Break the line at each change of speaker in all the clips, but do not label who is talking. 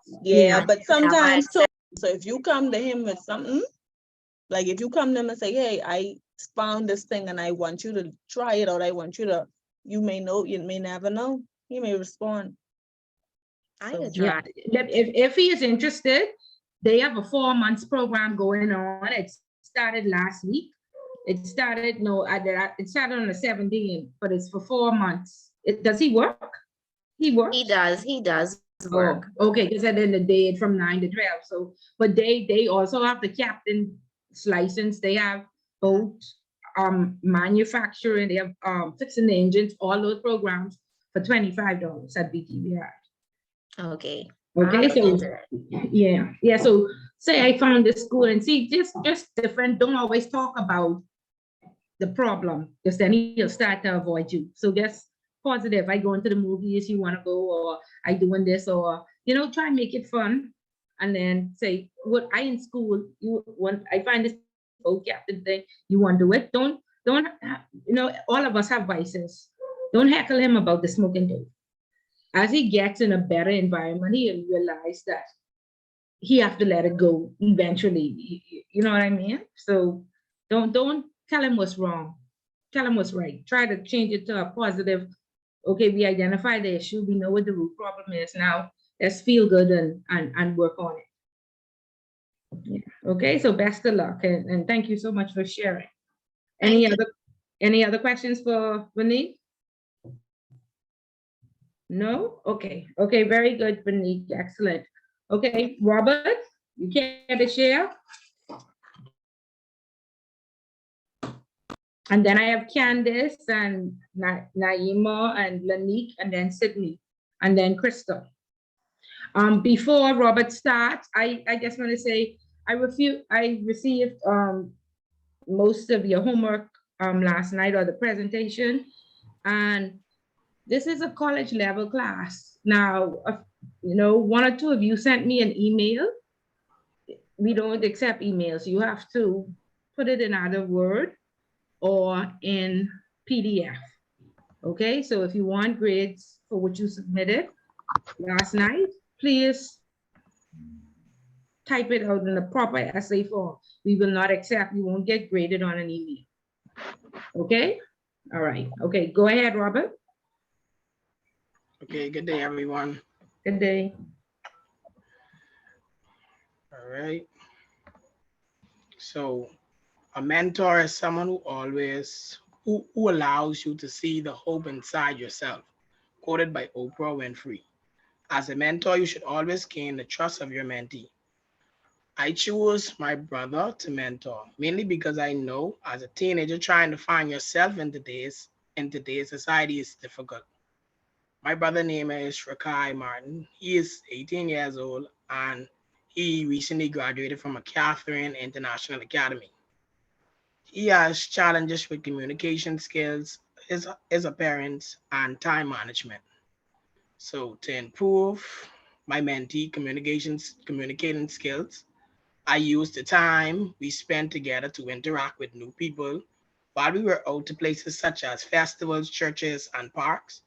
Yeah,
Yeah.
but
Yeah, but
sometimes too. So if you come to him with something, like if you come to him and say, "Hey, I found this thing and I want you to try it out. I want you to," you may know, you may never know. He may respond.
I could
So
Yeah.
try.
If he is interested, they have a 4 months program going on. It started last week. It started it started on the 17th, but it's for 4 months. Does he work? He works.
He does work.
Oh, okay, because at the end of the day, it's from 9 to 12. So, but they also have the captain's license. They have boat manufacturing. They have fixing the engines. All those programs for $25 at BTVR.
Okay. I'll
Okay,
look
so
into it.
yeah. So say I found this school and see just different. Don't always talk about the problem, because then he'll start to avoid you. So just positive. I go into the movies, you want to go, or I doing this, or try and make it fun. And then say, what I in school, you want I find this boat captain thing, you want to do it. Don't all of us have vices. Don't heckle him about the smoking dope. As he gets in a better environment, he'll realize that he have to let it go eventually. You know what I mean? So don't tell him what's wrong. Tell him what's right. Try to change it to a positive. Okay, we identify the issue. We know what the root problem is. Now let's feel good and work on it. Yeah. Okay. So best of luck and thank you so much for sharing.
Thank
Any
you.
other any other questions for Vanique? No? Okay. Okay. Very good, Vanique. Excellent. Okay, Robert, you care to share? And then I have Candice and Naima and Lanique and then Sydney and then Crystal. Before Robert starts, I just want to say I received most of your homework last night or the presentation, and this is a college level class. Now, one or two of you sent me an email. We don't accept emails. You have to put it in either Word or in PDF. Okay, so if you want grades for what you submitted last night, please type it out in the proper essay form. We will not accept, you won't get graded on an email. Okay, all right. Okay, go ahead, Robert.
Okay, good day, everyone.
Good day.
All right. So a mentor is someone who allows you to see the hope inside yourself, quoted by Oprah Winfrey. As a mentor, you should always gain the trust of your mentee. I chose my brother to mentor, mainly because I know as a teenager trying to find yourself in today's society is difficult. My brother name is Rakai Martin. He is 18 years old and he recently graduated from a Catherine International Academy. He has challenges with communication skills, his appearance, and time management. So to improve my mentee communicating skills, I used the time we spent together to interact with new people while we were out to places such as festivals, churches, and parks.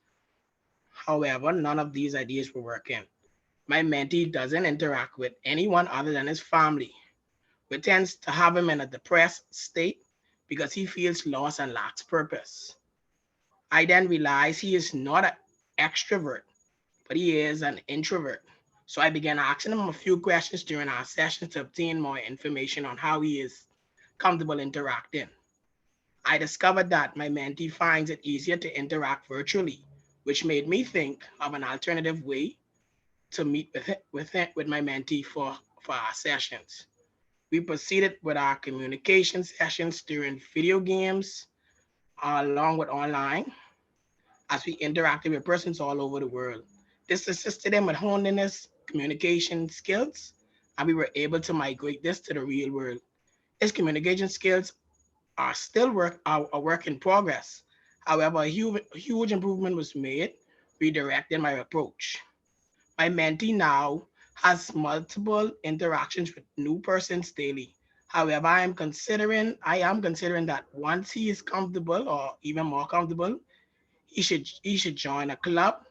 However, none of these ideas were working. My mentee doesn't interact with anyone other than his family, which tends to have him in a depressed state because he feels lost and lacks purpose. I then realized he is not an extrovert, but he is an introvert. So I began asking him a few questions during our sessions to obtain more information on how he is comfortable interacting. I discovered that my mentee finds it easier to interact virtually, which made me think of an alternative way to meet with my mentee for our sessions. We proceeded with our communication sessions during video games, along with online, as we interacted with persons all over the world. This assisted him with honing his communication skills, and we were able to migrate this to the real world. His communication skills are still a work in progress. However, a huge improvement was made, redirecting my approach. My mentee now has multiple interactions with new persons daily. However, I am considering that once he is comfortable or even more comfortable, he should join a club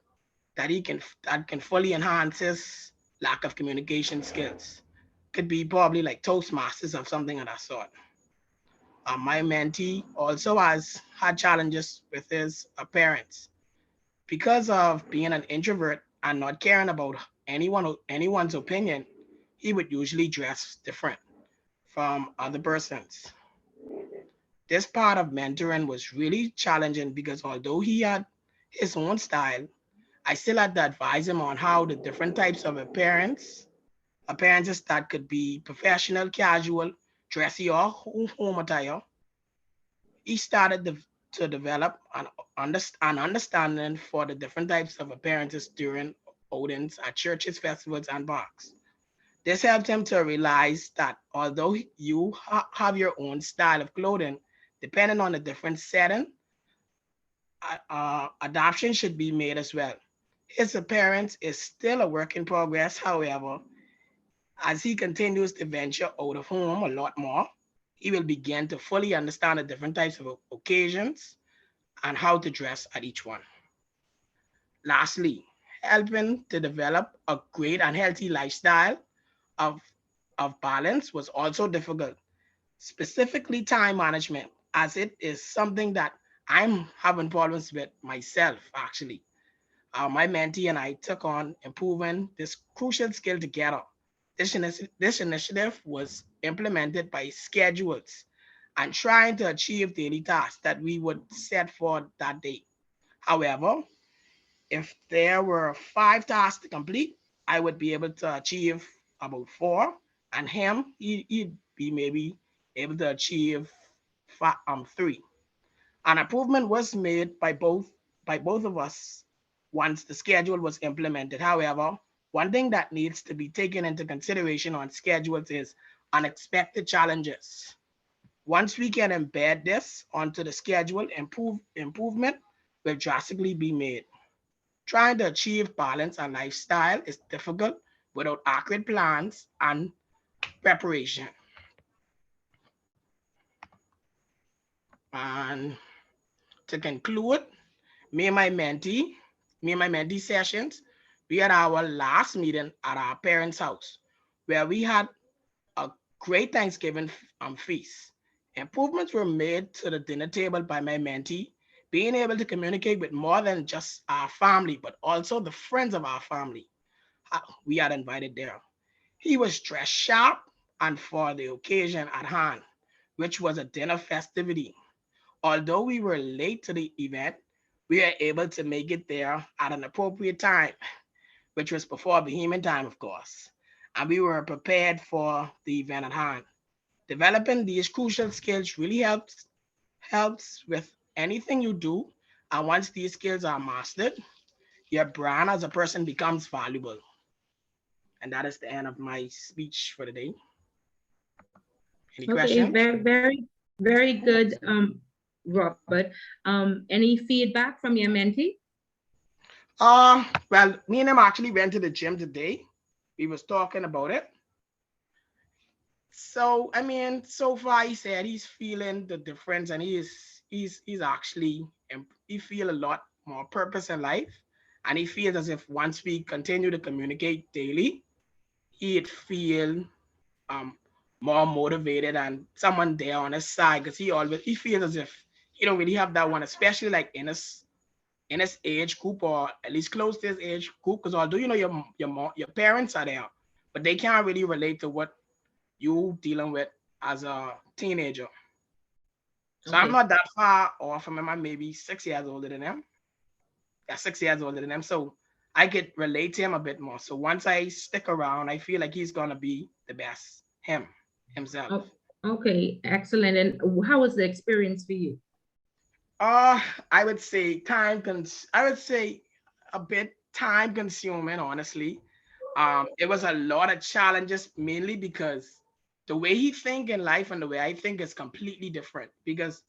that can fully enhance his lack of communication skills. Could be probably like Toastmasters or something of that sort. My mentee also has had challenges with his parents because of being an introvert and not caring about anyone's opinion. He would usually dress different from other persons. This part of mentoring was really challenging because although he had his own style, I still had to advise him on how the different types of appearances that could be professional, casual, dressy, or home attire. He started to develop an understanding for the different types of appearances during outings at churches, festivals, and parks. This helped him to realize that although you have your own style of clothing, depending on the different setting, adoption should be made as well. His appearance is still a work in progress, however, as he continues to venture out of home a lot more, he will begin to fully understand the different types of occasions and how to dress at each one. Lastly, helping to develop a great and healthy lifestyle of, of balance was also difficult, specifically time management, as it is something that I'm having problems with myself, actually. My mentee and I took on improving this crucial skill together. This initiative was implemented by schedules and trying to achieve daily tasks that we would set for that day. However, if there were 5 tasks to complete, I would be able to achieve about 4, and him, he'd be maybe able to achieve 3. An improvement was made by both of us once the schedule was implemented. However, one thing that needs to be taken into consideration on schedules is unexpected challenges. Once we can embed this onto the schedule, improvement will drastically be made. Trying to achieve balance and lifestyle is difficult without accurate plans and preparation. And to conclude, me and my mentee, me and my mentee sessions, we had our last meeting at our parents' house where we had a great Thanksgiving feast. Improvements were made to the dinner table by my mentee, being able to communicate with more than just our family, but also the friends of our family we had invited there. He was dressed sharp and for the occasion at hand, which was a dinner festivity. Although we were late to the event, we were able to make it there at an appropriate time, which was before Bohemian time, of course. And we were prepared for the event at hand. Developing these crucial skills really helps with anything you do. And once these skills are mastered, your brand as a person becomes valuable. And that is the end of my speech for the day. Any
Okay,
questions?
very good, Robert. Any feedback from your mentee?
Well, me and him actually went to the gym today. We was talking about it. So I mean, so far he said he's feeling the difference, and he's actually he feel a lot more purpose in life, and he feels as if once we continue to communicate daily, he'd feel um more motivated and someone there on his side because he feels as if he don't really have that one, especially like in his age group or at least close to his age group. Because although your parents are there, but they can't really relate to what you dealing with as a teenager. So I'm
Okay.
not that far off from him. I'm maybe 6 years older than him. Yeah, 6 years older than him. So I could relate to him a bit more. So once I stick around, I feel like he's gonna be the best himself.
Oh, okay, excellent. And how was the experience for you?
Uh, I would say I would say a bit time consuming, honestly. It was a lot of challenges, mainly because the way he think in life and the way I think is completely different. Because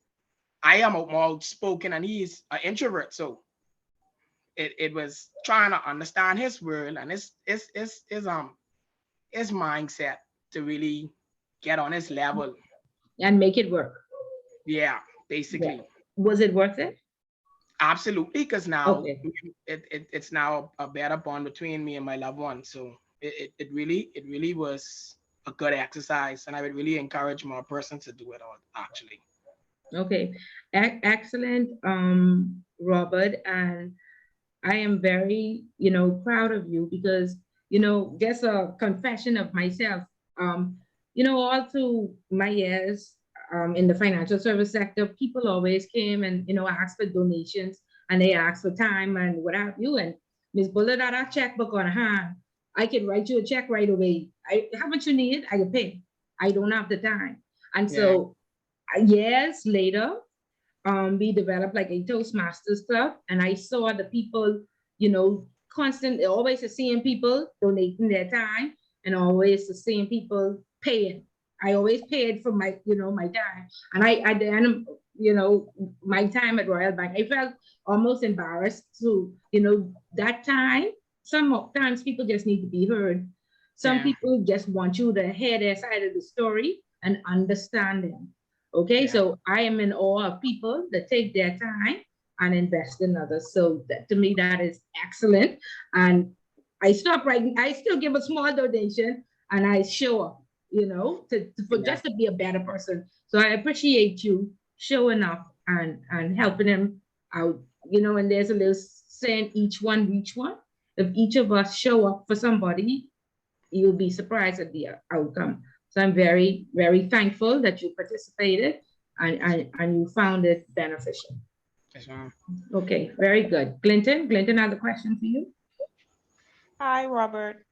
I am more outspoken and he's an introvert, so it was trying to understand his world and his mindset to really get on his level.
And make it work.
Yeah,
Yeah.
basically.
Was it worth it?
Absolutely, because now
Okay.
it's now a better bond between me and my loved one. So it really was a good exercise, and I would really encourage more persons to do it all actually.
Okay, excellent, Robert, and I am very, proud of you because, just a confession of myself. Um, all through my years in the financial service sector, people always came and, asked for donations and they asked for time and what have you. And Miss Bullet had a checkbook on hand. I can write you a check right away. How much you need, I can pay. I don't have the time. And
Yeah.
so years later, we developed like a Toastmasters club, and I saw the people, constantly, always the same people donating their time, and always the same people paying. I always paid for my, my time, and I at the end, my time at Royal Bank, I felt almost embarrassed to, that time. Sometimes people just need to be heard. Some
Yeah.
people just want you to hear their side of the story and understand them. Okay,
Yeah.
so I am in awe of people that take their time and invest in others. So that, to me, that is excellent. And I stop writing. I still give a small donation, and I show up, for
Yeah.
just to be a better person. So I appreciate you showing up and helping them out. And there's a little saying, each one reach one. If each of us show up for somebody, you'll be surprised at the outcome. So I'm very, very thankful that you participated and you found it beneficial.
Yes, ma'am.
Okay, very good. Clinton has a question for you.
Hi, Robert.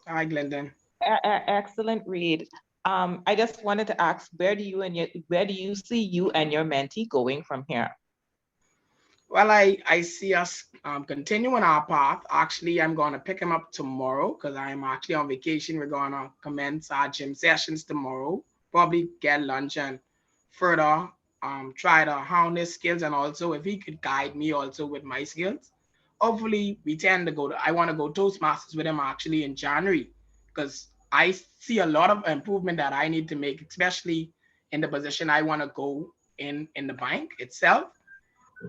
Hi, Glendon.
Excellent read. I just wanted to ask, where do you see you and your mentee going from here?
Well, I see us continuing our path. Actually, I'm going to pick him up tomorrow because I'm actually on vacation. We're going to commence our gym sessions tomorrow. Probably get lunch and further try to hone his skills, and also if he could guide me also with my skills. Hopefully, we tend to I want to go Toastmasters with him actually in January because I see a lot of improvement that I need to make, especially in the position I want to go in the bank itself.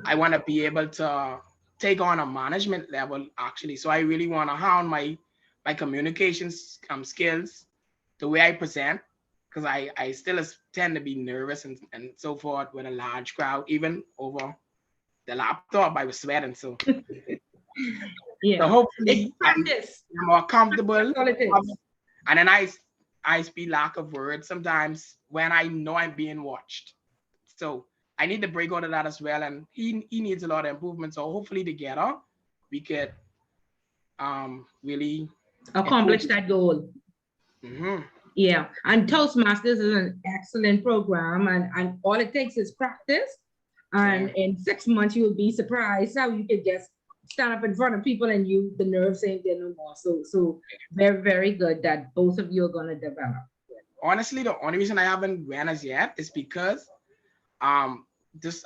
I want to be able to take on a management level actually. So I really want to hone my communications skills, the way I present, because I still tend to be nervous and so forth with a large crowd, even over the laptop. I was sweating. So
Yeah.
hopefully I'm more comfortable.
That's all it is.
And then I speak lack of words sometimes when I know I'm being watched. So I need to break out of that as well. And he needs a lot of improvement. So hopefully together we could really
Accomplish that goal.
Mm-hmm.
Yeah. And Toastmasters is an excellent program, and all it takes is practice. And in 6 months, you will be surprised how you can just stand up in front of people and the nerves ain't there no more. So very, very good that both of you are going to develop.
Honestly, the only reason I haven't ran as yet is because this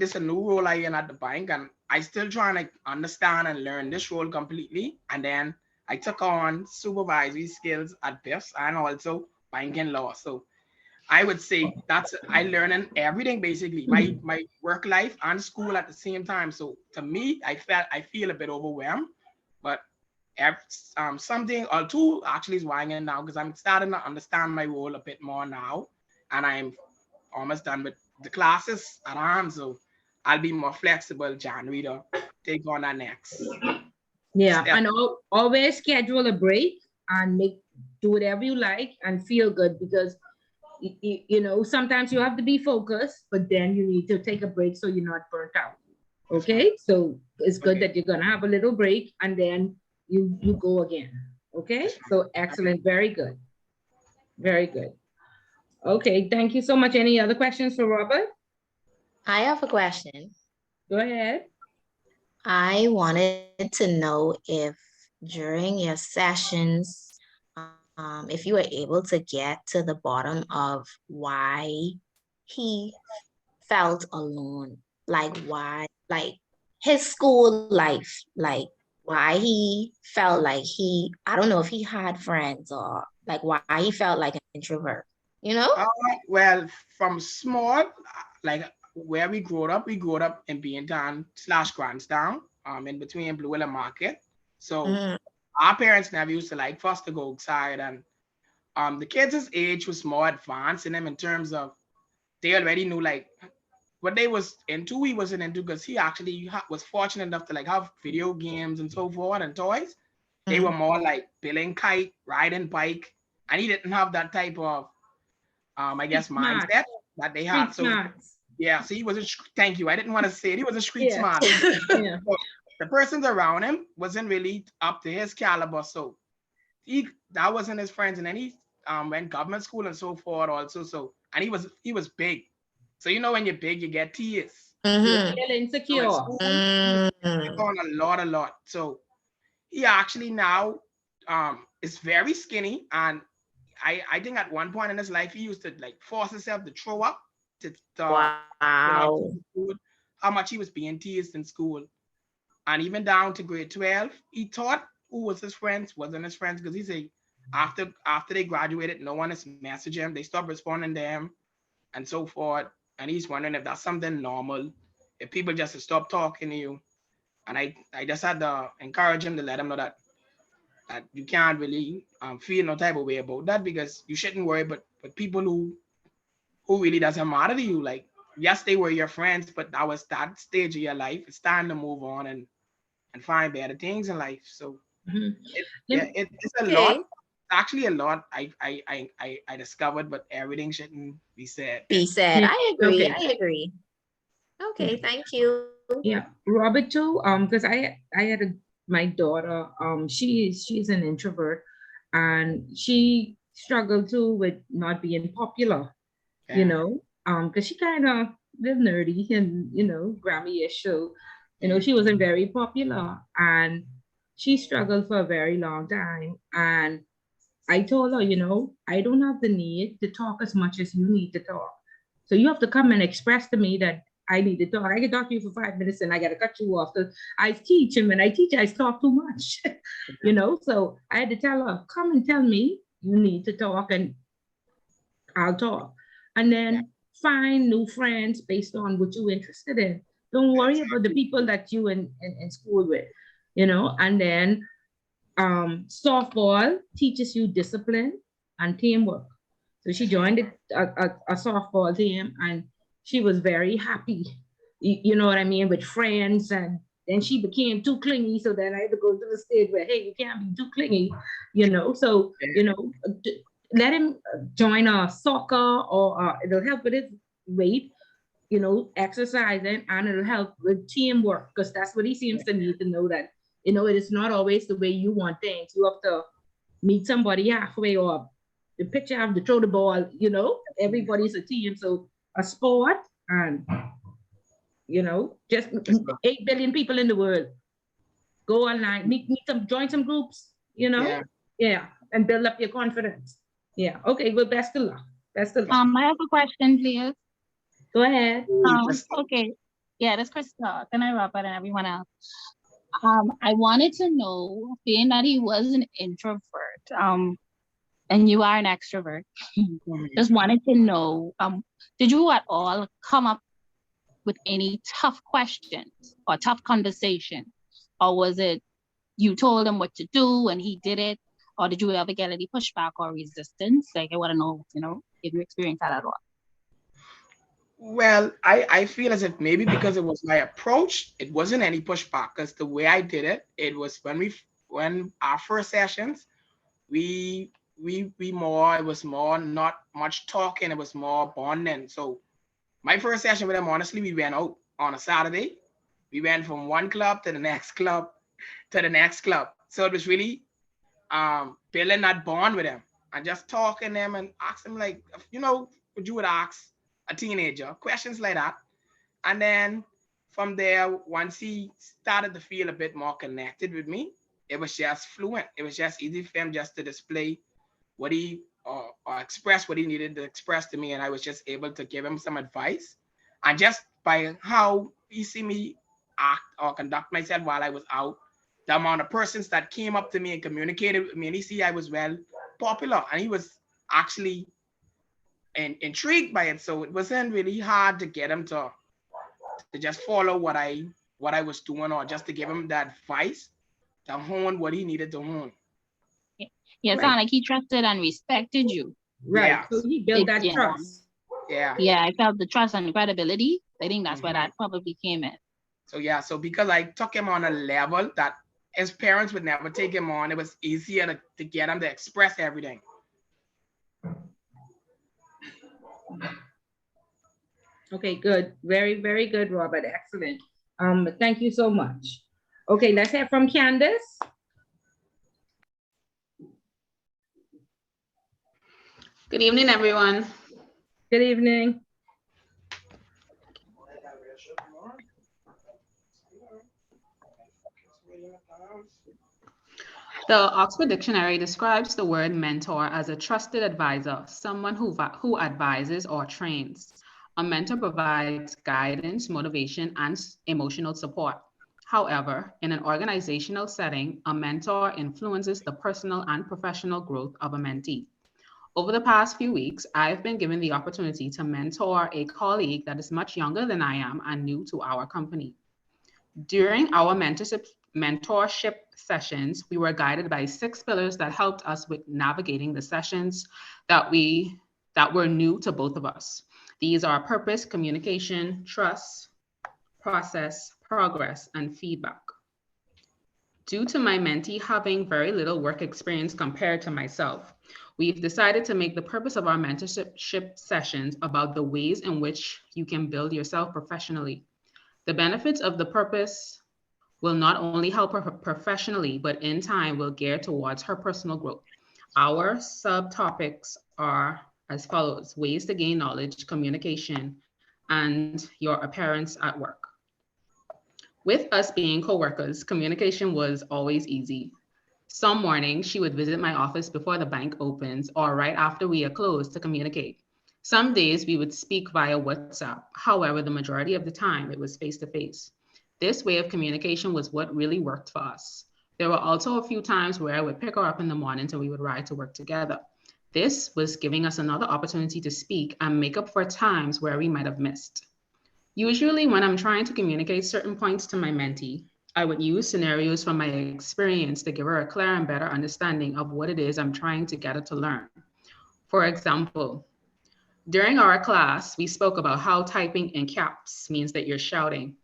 is a new role I in at the bank, and I still trying to understand and learn this role completely. And then I took on supervisory skills at BIFs and also banking law. So I would say I learning everything basically, my work life and school at the same time. So to me, I feel a bit overwhelmed, but something or two actually is winding now because I'm starting to understand my role a bit more now, and I'm almost done with the classes at hand. So I'll be more flexible January to take on that next.
Yeah,
step.
and always schedule a break and do whatever you like and feel good, because sometimes you have to be focused, but then you need to take a break so you're not burnt out. Okay, so it's good that you're gonna have a little break and then you go again. Okay, so excellent, very good, very good. Okay, thank you so much. Any other questions for Robert?
I have a question.
Go ahead.
I wanted to know if during your sessions, if you were able to get to the bottom of why he felt alone, like why, like his school life, like why he felt like I don't know if he had friends or like why he felt like an introvert,
Well, from small, like where we grew up in Beantown / Grandstown, in between Blue Hill and Market. So our parents never used to like for us to go outside, and the kids' age was more advanced in them in terms of they already knew like what they was into. He wasn't into because he actually was fortunate enough to like have video games and so forth and toys. They were more like building kite, riding bike, and he didn't have that type of I guess
Street smart.
mindset that they had.
Street
So
smarts.
yeah, so he was a thank you. I didn't want to say it. He was a street
Yeah.
smart.
Yeah.
So the persons around him wasn't really up to his caliber. So that wasn't his friends. And then he went government school and so forth also. So and he was big. So you know when you're big, you get tears.
Mhm.
Feel
So
insecure.
at school, he was
Mm.
on a lot. So he actually now is very skinny, and I think at one point in his life he used to like force himself to throw up to
Wow.
how much he was being teased in school. And even down to grade 12, he thought who was his friends wasn't his friends because he said after they graduated, no one is messaging him. They stopped responding to him and so forth. And he's wondering if that's something normal, if people just stop talking to you. And I just had to encourage him to let him know that you can't really feel no type of way about that because you shouldn't worry. But people who really doesn't matter to you, like yes, they were your friends, but that was that stage of your life. It's time to move on and find better things in life. So
Mhm.
it's a
Okay.
lot. Actually, a lot I discovered, but everything shouldn't be said.
Be said.
Yeah.
I agree.
Okay.
I agree. Okay, thank you.
Yeah, Robert too. Because I had my daughter. She's an introvert, and she struggled too with not being popular. You
Yeah.
know, because she kind of was nerdy and Grammy-ish. So, she wasn't very popular, and she struggled for a very long time. And I told her, I don't have the need to talk as much as you need to talk. So you have to come and express to me that I need to talk. I can talk to you for 5 minutes and I got to cut you off because I teach. And when I teach, I talk too much, So I had to tell her, come and tell me you need to talk and I'll talk. And then find new friends based on what you're interested in. Don't worry about the people that you in school with, and then softball teaches you discipline and teamwork. So she joined a softball team and she was very happy, you know what I mean, with friends. And then she became too clingy. So then I had to go to the stage where, hey, you can't be too clingy, So, let him join a soccer or it'll help with his weight, exercising, and it'll help with teamwork because that's what he seems to need to know that it is not always the way you want things. You have to meet somebody halfway, or the pitcher have to throw the ball, everybody's a team. So a sport and, just 8 billion people in the world. Go online, join some groups,
Yeah.
Yeah, and build up your confidence. Yeah, okay, well, best of luck. Best of luck.
I have a question, please.
Go ahead.
Okay. Yeah, this Krista. Can I Robert and everyone else? I wanted to know, being that he was an introvert, and you are an extrovert, just wanted to know, did you at all come up with any tough questions or tough conversation? Or was it you told him what to do and he did it? Or did you ever get any pushback or resistance? Like, I want to know, if you experienced that at all.
Well, I feel as if maybe because it was my approach, it wasn't any pushback because the way I did it, it was when our first sessions, we it was more not much talking, it was more bonding. So my first session with him, honestly, we went out on a Saturday. We went from one club to the next club to the next club. So it was really building that bond with him and just talking to him and ask him like, what you would ask a teenager, questions like that. And then from there, once he started to feel a bit more connected with me, it was just fluent. It was just easy for him just to display what he or express what he needed to express to me. And I was just able to give him some advice. And just by how he see me act or conduct myself while I was out, the amount of persons that came up to me and communicated with me, and he see I was well popular, and he was actually intrigued by it. So it wasn't really hard to get him to just follow what I was doing, or just to give him that advice to hone what he needed to hone.
Yeah, it
Right.
sounded like he trusted and respected you.
Right,
Yeah.
so he built that
Yeah.
trust.
Yeah.
Yeah, I felt the trust and credibility. I think that's where
Mhm.
that probably came in.
So yeah, so because I took him on a level that his parents would never take him on, it was easier to get him to express everything.
Okay, good. Very, very good, Robert. Excellent. Thank you so much. Okay, let's hear from Candace.
Good evening, everyone.
Good evening.
The Oxford Dictionary describes the word mentor as a trusted advisor, someone who advises or trains. A mentor provides guidance, motivation, and emotional support. However, in an organizational setting, a mentor influences the personal and professional growth of a mentee. Over the past few weeks, I've been given the opportunity to mentor a colleague that is much younger than I am and new to our company. During our mentorship sessions, we were guided by 6 pillars that helped us with navigating the sessions that were new to both of us. These are purpose, communication, trust, process, progress, and feedback. Due to my mentee having very little work experience compared to myself, we've decided to make the purpose of our mentorship sessions about the ways in which you can build yourself professionally. The benefits of the purpose will not only help her professionally, but in time will gear towards her personal growth. Our subtopics are as follows: ways to gain knowledge, communication, and your appearance at work. With us being coworkers, communication was always easy. Some mornings she would visit my office before the bank opens or right after we are closed to communicate. Some days we would speak via WhatsApp. However, the majority of the time it was face-to-face. This way of communication was what really worked for us. There were also a few times where I would pick her up in the mornings and we would ride to work together. This was giving us another opportunity to speak and make up for times where we might have missed. Usually when I'm trying to communicate certain points to my mentee, I would use scenarios from my experience to give her a clear and better understanding of what it is I'm trying to get her to learn. For example, during our class, we spoke about how typing in caps means that you're shouting.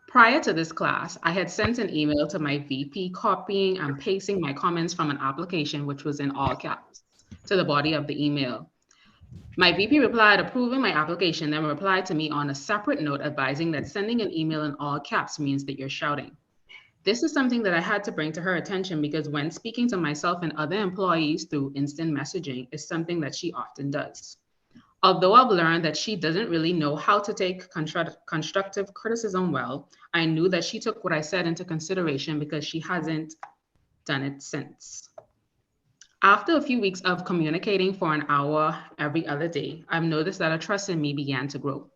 Prior to this class, I had sent an email to my VP copying and pasting my comments from an application which was in all caps to the body of the email. My VP replied approving my application, then replied to me on a separate note advising that sending an email in all caps means that you're shouting. This is something that I had to bring to her attention because when speaking to myself and other employees through instant messaging is something that she often does. Although I've learned that she doesn't really know how to take constructive criticism well, I knew that she took what I said into consideration because she hasn't done it since. After a few weeks of communicating for an hour every other day, I've noticed that her trust in me began to grow.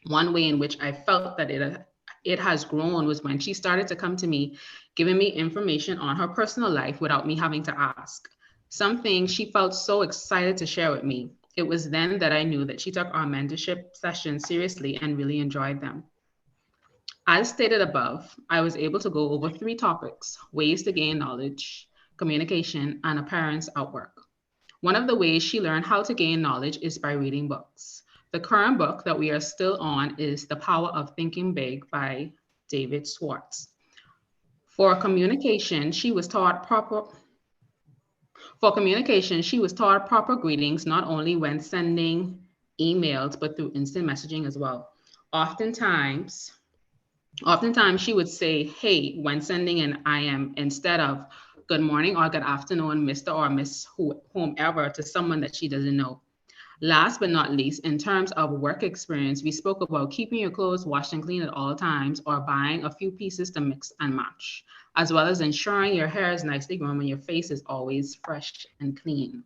One way in which I felt that it has grown was when she started to come to me, giving me information on her personal life without me having to ask. Something she felt so excited to share with me. It was then that I knew that she took our mentorship sessions seriously and really enjoyed them. As stated above, I was able to go over 3 topics: ways to gain knowledge, communication, and appearance at work. One of the ways she learned how to gain knowledge is by reading books. The current book that we are still on is The Power of Thinking Big by David Schwartz. For communication, she was taught proper greetings, not only when sending emails, but through instant messaging as well. Oftentimes she would say, hey, when sending an I am instead of good morning or good afternoon, Mr. or Miss whomever to someone that she doesn't know. Last but not least, in terms of work experience, we spoke about keeping your clothes washed and clean at all times or buying a few pieces to mix and match, as well as ensuring your hair is nicely groomed and your face is always fresh and clean.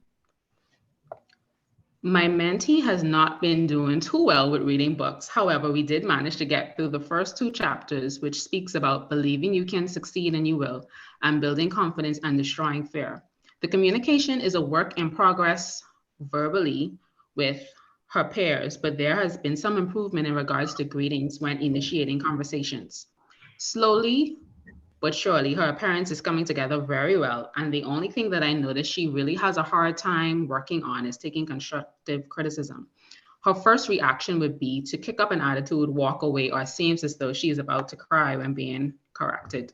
My mentee has not been doing too well with reading books. However, we did manage to get through the first 2 chapters, which speaks about believing you can succeed and you will, and building confidence and destroying fear. The communication is a work in progress verbally with her peers, but there has been some improvement in regards to greetings when initiating conversations. Slowly, but surely her appearance is coming together very well. And the only thing that I noticed she really has a hard time working on is taking constructive criticism. Her first reaction would be to kick up an attitude, walk away, or seems as though she is about to cry when being corrected.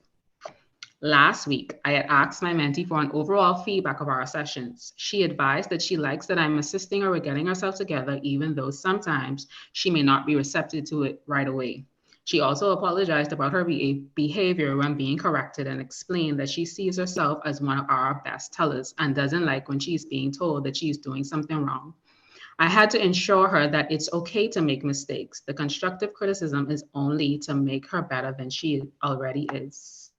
Last week, I had asked my mentee for an overall feedback of our sessions. She advised that she likes that I'm assisting her with getting herself together, even though sometimes she may not be receptive to it right away. She also apologized about her behavior when being corrected and explained that she sees herself as one of our best tellers and doesn't like when she's being told that she's doing something wrong. I had to ensure her that it's okay to make mistakes. The constructive criticism is only to make her better than she already is.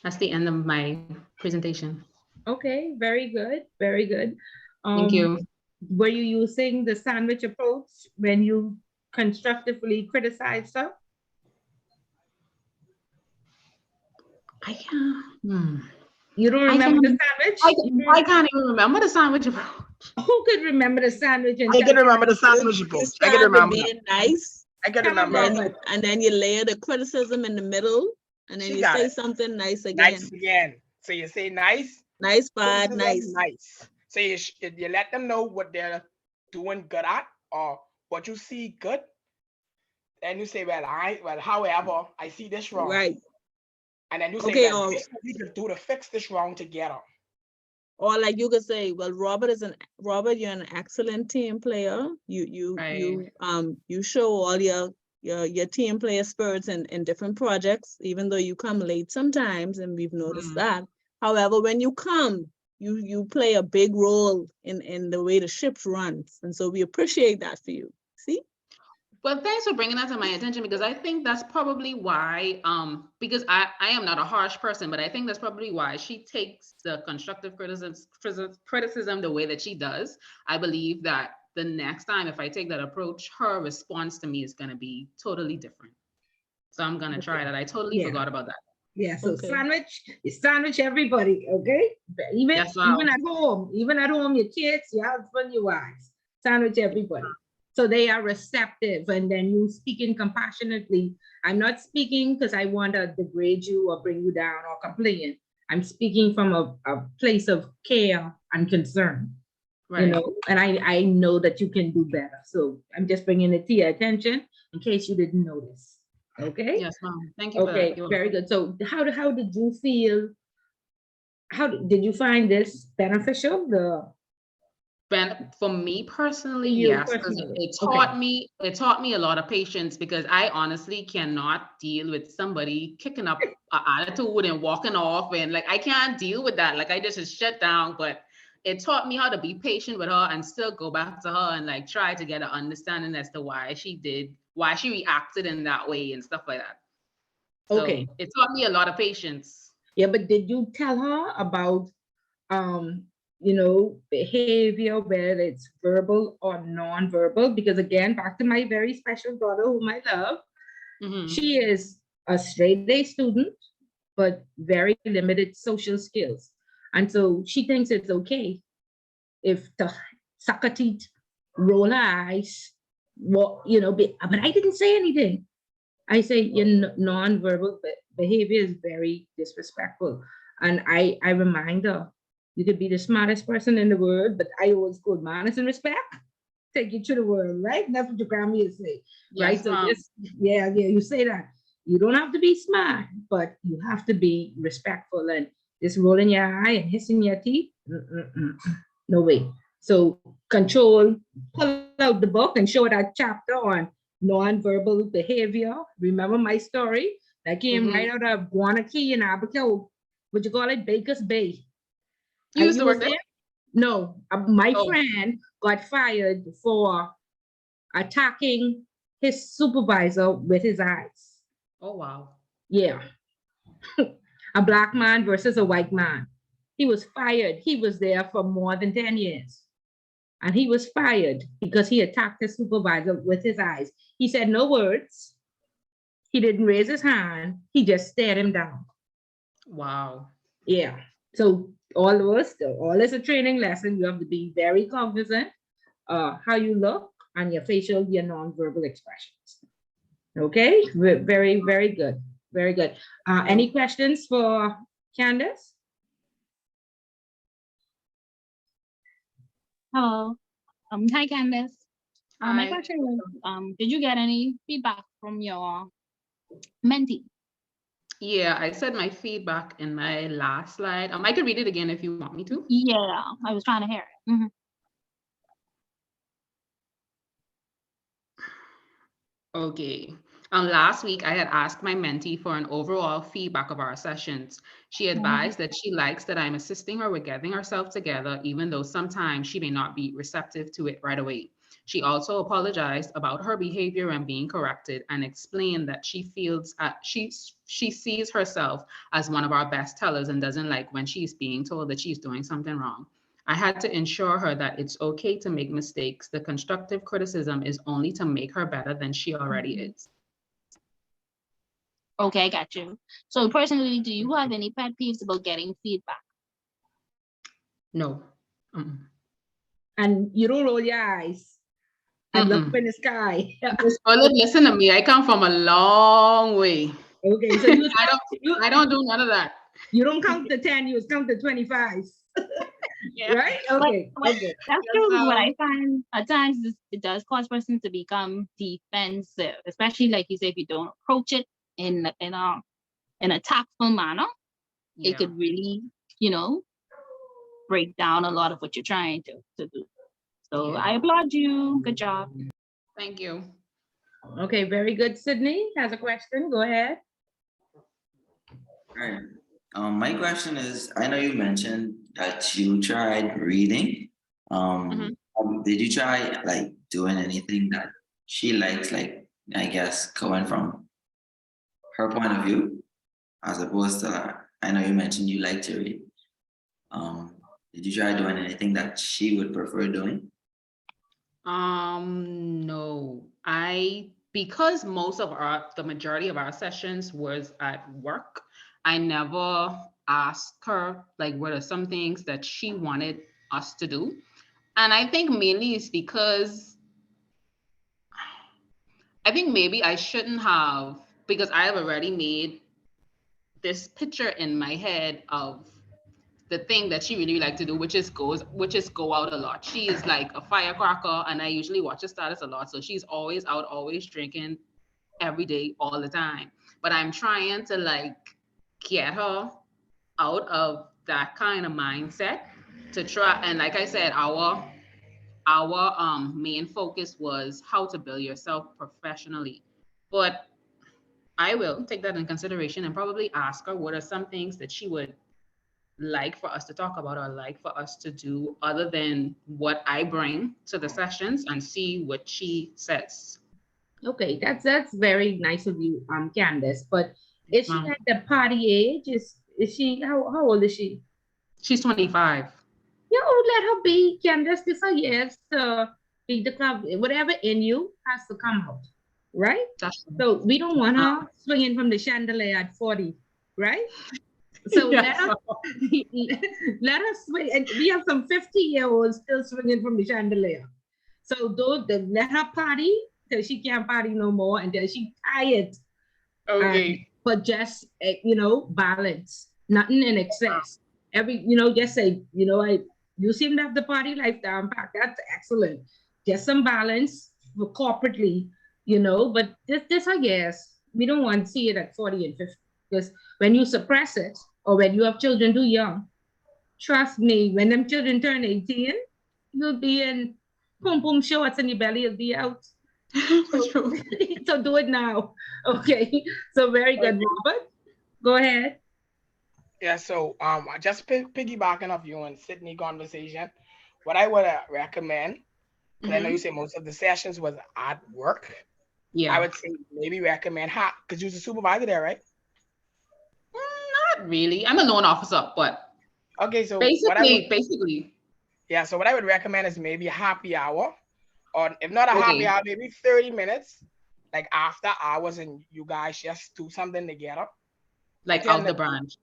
That's the end of my presentation.
Okay, very good, very good.
Thank you.
Were you using the sandwich approach when you constructively criticize stuff?
I can't.
You don't remember the sandwich?
I can't even remember the sandwich approach.
Who could remember the sandwich?
I can remember the sandwich approach. I can
Start with
remember.
being nice,
I can
Tell 'em
remember.
about it.
and then you layer the criticism in the middle, and then
She
you
got
say
it.
something nice again.
Nice again. So you say nice,
Nice, bad,
criticism,
nice.
nice. So you let them know what they're doing good at or what you see good. And you say, well, however, I see this wrong.
Right.
And then you say,
Okay,
well, this is what we can do to fix this wrong together.
Or like you could say, well, Robert, you're an excellent team player. You show all your team player spirits in different projects, even though you come late sometimes, and we've noticed that. However, when you come, you play a big role in the way the ship runs. And so we appreciate that for you. See?
Well, thanks for bringing that to my attention, because I think that's probably why, because I am not a harsh person, but I think that's probably why she takes the constructive criticism the way that she does. I believe that the next time, if I take that approach, her response to me is going to be totally different. So I'm going to try that. I totally forgot about that.
Yeah, so
Okay.
sandwich everybody, okay? Even at home, your kids, your husband, your wives, sandwich everybody. So they are receptive, and then you speaking compassionately. I'm not speaking because I want to degrade you or bring you down or complain. I'm speaking from a place of care and concern,
Right.
you know, and I know that you can do better. So I'm just bringing it to your attention in case you didn't notice. Okay.
Yes, ma'am. Thank you.
Okay, very good. So how did you feel? Did you find this beneficial?
For me personally,
You
yes, because
personally,
it taught me a lot of patience, because I honestly cannot deal with somebody kicking up an attitude and walking off, and like I can't deal with that. Like I just shut down. But it taught me how to be patient with her and still go back to her and like try to get an understanding as to why she reacted in that way and stuff like that. So
Okay.
it taught me a lot of patience.
Yeah, but did you tell her about behavior, whether it's verbal or non-verbal? Because again, back to my very special daughter whom I love, she is a straight A student, but very limited social skills. And so she thinks it's okay if the suck her teeth, roll her eyes, but I didn't say anything. I say your non-verbal behavior is very disrespectful. And I remind her, you could be the smartest person in the world, but I always call manners and respect take you to the world, right? That's what your grandma used to say, right? So you say that. You don't have to be smart, but you have to be respectful, and just rolling your eye and hissing your teeth, no way. So pull out the book and show that chapter on non-verbal behavior. Remember my story? That came right out of Guanakee in Abaco. What you call it? Baker's Bay.
You used to work there?
No, my friend got fired for attacking his supervisor with his eyes.
Oh, wow.
Yeah. A black man versus a white man. He was fired. He was there for more than 10 years. And he was fired because he attacked his supervisor with his eyes. He said no words. He didn't raise his hand. He just stared him down.
Wow.
Yeah. So all is a training lesson. You have to be very cognizant how you look and your facial, your non-verbal expressions. Okay, very, very good. Very good. Any questions for Candace?
Hello. Hi, Candace. My
Hi.
question is, did you get any feedback from your mentee?
Yeah, I said my feedback in my last slide. I can read it again if you want me to.
Yeah, I was trying to hear it. Mhm.
Okay. Last week, I had asked my mentee for an overall feedback of our sessions. She advised that she likes that I'm assisting her with getting herself together, even though sometimes she may not be receptive to it right away. She also apologized about her behavior and being corrected, and explained that she feels she sees herself as one of our best tellers and doesn't like when she's being told that she's doing something wrong. I had to ensure her that it's okay to make mistakes. The constructive criticism is only to make her better than she already is.
Okay, got you. So personally, do you have any pet peeves about getting feedback?
No.
And you don't roll your eyes and look up in the sky.
Listen to me. I come from a long way.
Okay, so you
I don't do none of that.
you don't count the 10, you count the 25.
Yeah.
Right? Okay. Okay.
That's true. What I find at times it does cause persons to become defensive, especially like you say, if you don't approach it in a tactful manner,
Yeah.
it could really, break down a lot of what you're trying to do. So
Yeah.
I applaud you. Good job.
Thank you.
Okay, very good. Sydney has a question. Go ahead.
Right. My question is, I know you mentioned that you tried reading. Did you try like doing anything that she likes, like I guess coming from her point of view, as opposed to I know you mentioned you like to read. Did you try doing anything that she would prefer doing?
No. Because the majority of our sessions was at work, I never asked her like what are some things that she wanted us to do. And I think mainly it's because I think maybe I shouldn't have, because I have already made this picture in my head of the thing that she really like to do, which is go out a lot. She is like a firecracker, and I usually watch her status a lot. So she's always out, always drinking every day, all the time. But I'm trying to like get her out of that kind of mindset to try. And like I said, our main focus was how to build yourself professionally. But I will take that in consideration and probably ask her what are some things that she would like for us to talk about or like for us to do other than what I bring to the sessions, and see what she says.
Okay, that's very nice of you, Candace. But is she at the party age? Is she how old is she?
She's 25.
Yeah, let her be, Candace. This her years to be the club. Whatever in you has to come out, right?
That's true.
So we don't want her swinging from the chandelier at 40, right? So
Yes.
let her swing. And we have some 50-year-olds still swinging from the chandelier. So let her party till she can't party no more, and then she tired.
Okay.
But just balance, nothing in excess. Just say, you seem to have the party life down pat. That's excellent. Just some balance for corporately, but this I guess we don't want to see it at 40 and 50, because when you suppress it or when you have children too young, trust me, when them children turn 18, you'll be in pum pum shorts and your belly will be out. So do it now. Okay. So very good, Robert. Go ahead.
Yeah, so just piggybacking off you and Sydney conversation, what I would recommend, because I know you say most of the sessions was at work.
Yeah.
I would say maybe recommend because you're the supervisor there, right?
Not really. I'm a loan officer, but
okay. So
basically.
Yeah. So what I would recommend is maybe a happy hour, or if not a happy hour, maybe 30 minutes, like after hours, and you guys just do something together.
Like out the branch.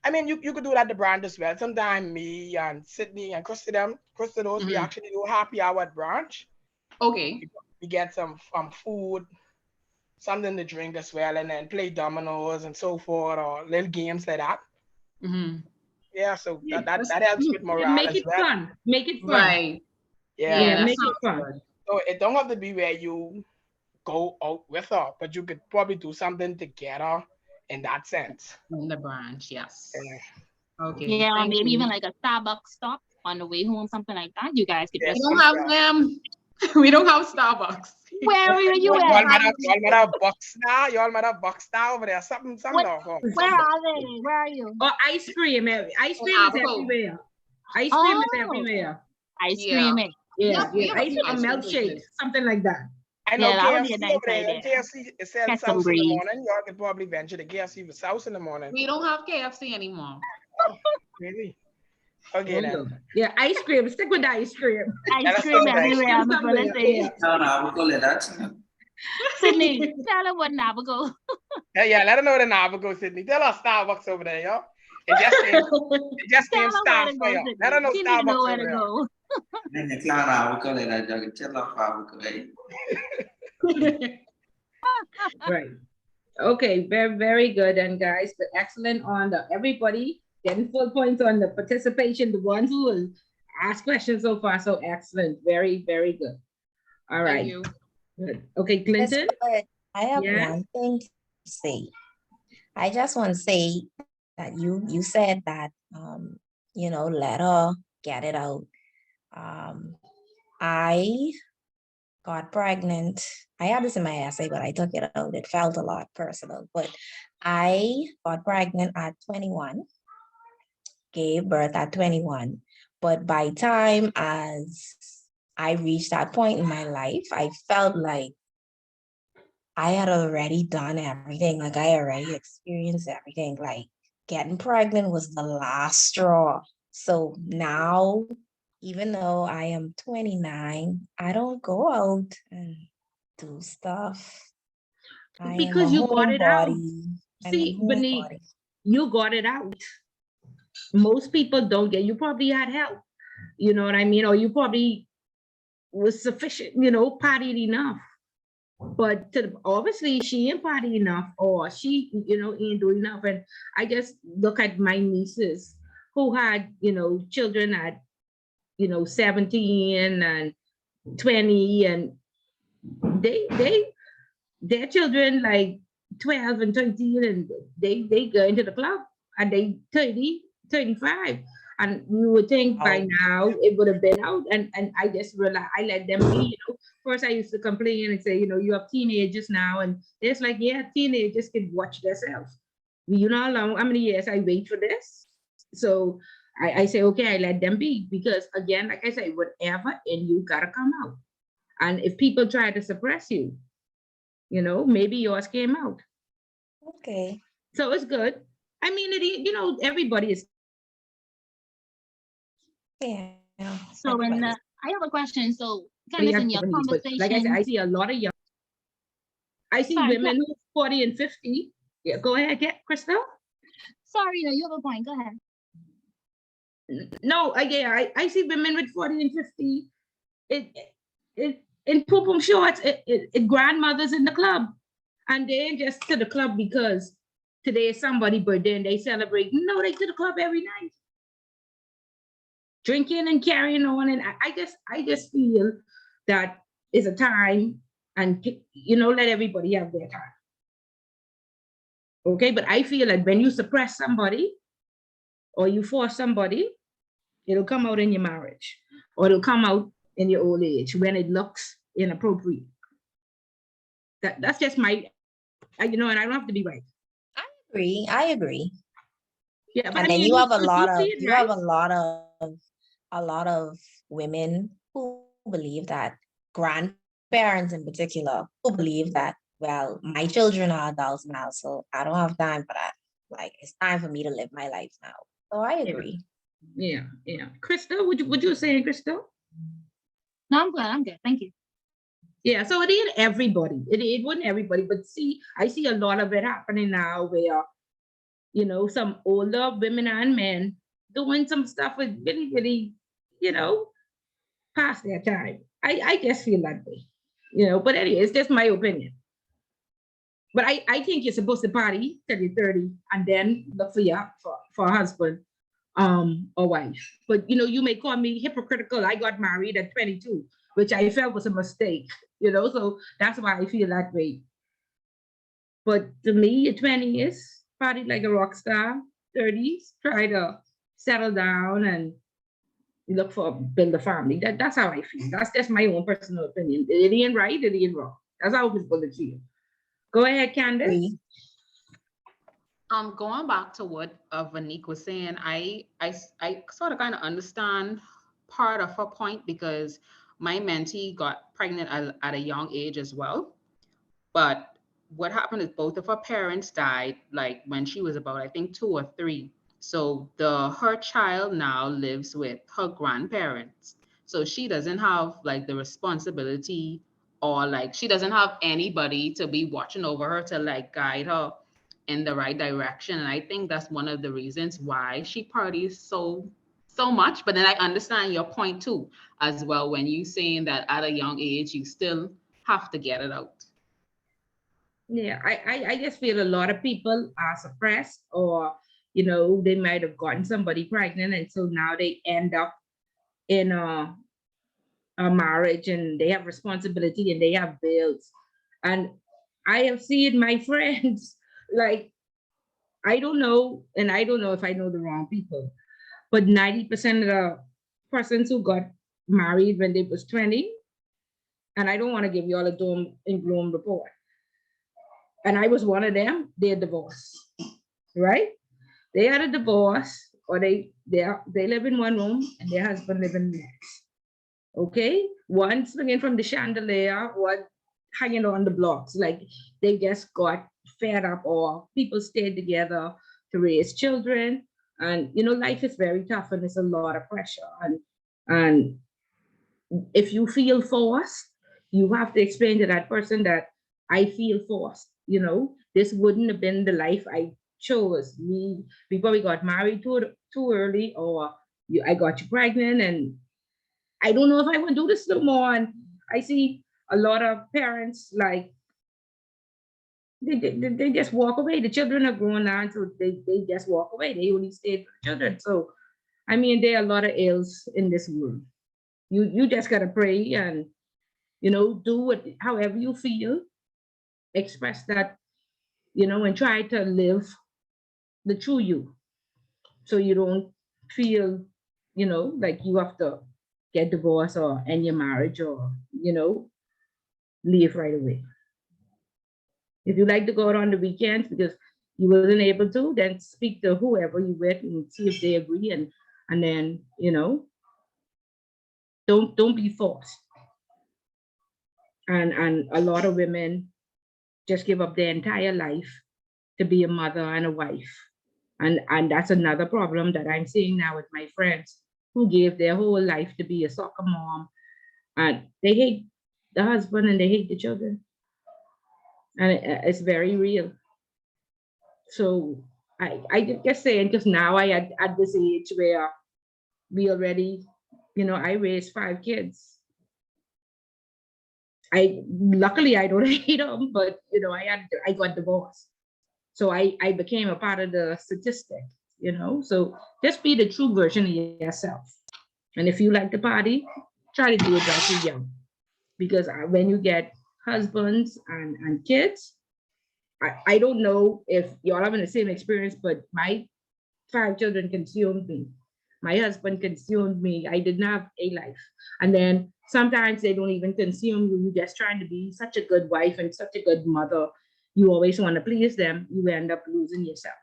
I mean, you could do that at the branch as well. Sometimes me and Sydney and Christy, we actually do happy hour at branch.
Okay.
We get some food, something to drink as well, and then play dominoes and so forth, or little games like that.
Mhm.
Yeah, so
Yeah,
that helps with morale
make
as
it
well.
fun. Make it fun.
Right.
Yeah.
Yeah, that
make it
sounds
fun.
good.
So it don't have to be where you go out with her, but you could probably do something together in that sense.
In the branch, yes.
Yeah.
Okay.
Yeah, or
thank
maybe
you.
even like a Starbucks stop on the way home, something like that. You guys could
Yeah,
We
just,
don't have them. We don't have Starbucks.
where are you
Y'all
at?
might have Bucks now. Y'all might have Bucks now over there. Something
What,
dog.
where are they? Where are you?
Or ice cream. Ice cream is
Abaco.
everywhere. Ice cream is
Oh,
everywhere.
ice
Yeah.
cream.
Yeah,
We
yeah.
have a
Ice
few
cream,
ice cream
milkshake,
places.
something like that.
I know
Yeah, that would be
KFC
a nice
over there.
idea.
KFC it sells
Get some
sauce in the
breeze.
morning. Y'all could probably venture to KFC for sauce in the morning.
We don't have KFC anymore.
Oh, really? Okay then.
Yeah, ice cream. Stick with the ice cream.
Ice
That's
cream
so nice.
everywhere, I'm gonna
Somewhere,
say.
yeah.
No, we call it that.
Sydney, tell them what Navigo.
Yeah, let her know the Navajo, Sydney. Tell her Starbucks over there, y'all. It just came
Tell them where to go,
Starfire. Let her
Sydney.
know
She need to know
Starbucks
where
over
to
there.
go.
Then the clown, we call it that. You can tell off how we call it.
Right. Okay, very, very good. And guys, but excellent on the everybody getting full points on the participation, the ones who will ask questions so far. So excellent. Very, very good. All right.
Thank you.
Good. Okay,
Miss
Clinton.
Bird, I have
Yes?
one thing to say. I just want to say that you said that let her get it out. I got pregnant. I had this in my essay, but I took it out. It felt a lot personal. But I got pregnant at 21, gave birth at 21. But by time as I reached that point in my life, I felt like I had already done everything. Like I already experienced everything. Like getting pregnant was the last straw. So now, even though I am 29, I don't go out and do stuff. I am
Because
a
you got it out.
homebody.
See, Benny, you got it out. Most people don't get, you probably had help. You know what I mean? Or you probably was sufficient, partied enough. But obviously she ain't party enough, or she, ain't doing enough. And I just look at my nieces who had, children at, 17 and 20, and their children like 12 and 13, and they go into the club and they 30, 35. And you would think by now it would have been out. And I just realized I let them be, First I used to complain and say, you have teenagers now. And it's like, yeah, teenagers can watch themselves. You know how many years I wait for this? So I say, okay, I let them be. Because again, like I say, whatever in you gotta come out. And if people try to suppress you, maybe yours came out.
Okay.
So it's good. I mean, everybody is.
Yeah.
So when I have a question. So kind of in your conversation,
like I said, I see a lot of young. I see
Sorry,
women who 40 and 50. Yeah, go ahead, Crystal.
sorry, no, you have a point. Go ahead.
No, I see women with 40 and 50. It in pum shorts. It grandmothers in the club, and they ain't just to the club because today is somebody's birthday and they celebrate. No, they to the club every night, drinking and carrying on. And I just feel that is a time, and let everybody have their time. Okay, but I feel like when you suppress somebody or you force somebody, it'll come out in your marriage, or it'll come out in your old age when it looks inappropriate. That's just my, and I don't have to be right.
I agree.
Yeah, but
And then you have a lot of women who believe that, grandparents in particular, who believe that, well, my children are adults now, so I don't have time for that. Like, it's time for me to live my life now. So I agree.
Yeah. Crystal, would you say, Crystal?
No, I'm good. Thank you.
Yeah, so it ain't everybody. It wasn't everybody, but I see a lot of it happening now where, some older women and men doing some stuff with really, really, past their time. I just feel that way, but anyway, it's just my opinion. But I think you're supposed to party till you're 30 and then look for a husband or wife. But you may call me hypocritical. I got married at 22, which I felt was a mistake, so that's why I feel that way. But to me, your 20s, party like a rock star. 30s, try to settle down and build a family. That's how I feel. That's just my own personal opinion. It ain't right, it ain't wrong. That's how it's going to feel. Go ahead, Candace.
Going back to what Vanique was saying, I sort of kind of understand part of her point, because my mentee got pregnant at a young age as well. But what happened is both of her parents died like when she was about, I think, 2 or 3. So her child now lives with her grandparents. So she doesn't have like the responsibility, or like she doesn't have anybody to be watching over her to like guide her in the right direction. And I think that's one of the reasons why she parties so much. But then I understand your point too, as well, when you saying that at a young age you still have to get it out.
Yeah, I just feel a lot of people are suppressed, or they might have gotten somebody pregnant, and so now they end up in a marriage, and they have responsibility and they have bills. And I have seen my friends, like, I don't know, and I don't know if I know the wrong people, but 90% of the persons who got married when they was 20, and I don't want to give you all a doom and gloom report, and I was one of them, they're divorced, right? They had a divorce, or they live in one room and their husband live in the next. Okay, one swinging from the chandelier, one hanging on the blocks. Like they just got fed up, or people stayed together to raise children. And life is very tough, and there's a lot of pressure. And if you feel forced, you have to explain to that person that I feel forced. This wouldn't have been the life I chose. We probably got married too early, or I got you pregnant, and I don't know if I want to do this no more. And I see a lot of parents, like, they just walk away. The children are grown now, so they just walk away. They only stay for the children. So, I mean, there are a lot of ills in this world. You just gotta pray and, do however you feel, express that, and try to live the true you. So you don't feel, like you have to get divorced or end your marriage, or, leave right away. If you like to go out on the weekends because you wasn't able to, then speak to whoever you with and see if they agree, and then, don't be forced. And a lot of women just give up their entire life to be a mother and a wife. And that's another problem that I'm seeing now with my friends who gave their whole life to be a soccer mom, and they hate the husband and they hate the children. And it's very real. So I just saying, just now I at this age where we already, I raised 5 kids. Luckily I don't hate them, but I got divorced. So I became a part of the statistic, So just be the true version of yourself. And if you like the party, try to do it while you're young. Because when you get husbands and kids, I don't know if y'all having the same experience, but my 5 children consumed me. My husband consumed me. I didn't have a life. And then sometimes they don't even consume you. You're just trying to be such a good wife and such a good mother. You always want to please them. You end up losing yourself.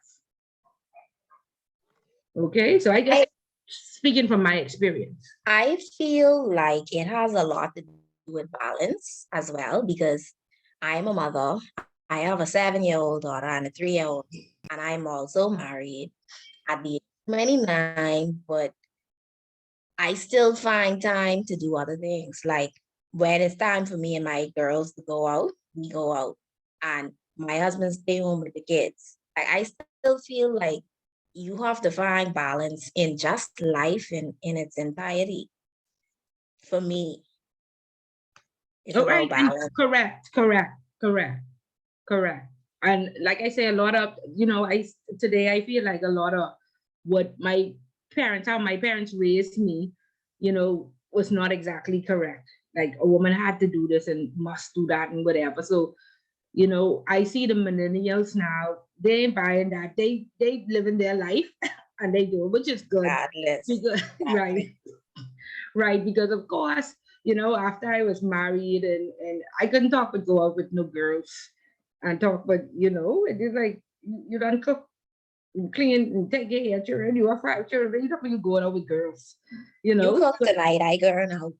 Okay, so speaking from my experience.
I feel like it has a lot to do with balance as well, because I'm a mother. I have a 7-year-old daughter and a 3-year-old, and I'm also married at the age of 29, but I still find time to do other things. Like when it's time for me and my girls to go out, we go out, and my husband stay home with the kids. I still feel like you have to find balance in just life in its entirety. For me, it's about balance.
Correct. And like I say, a lot of, today I feel like a lot of what how my parents raised me, was not exactly correct. Like a woman had to do this and must do that and whatever. So, I see the millennials now, they ain't buying that. They living their life and they do it, which is good.
Regardless.
Because, right. Right. Because of course, after I was married and I couldn't talk but go out with no girls and talk, but it is like you don't cook, and clean, and take care of children, you have 5 children, you don't really going out with girls,
You cook
So,
tonight, I going out.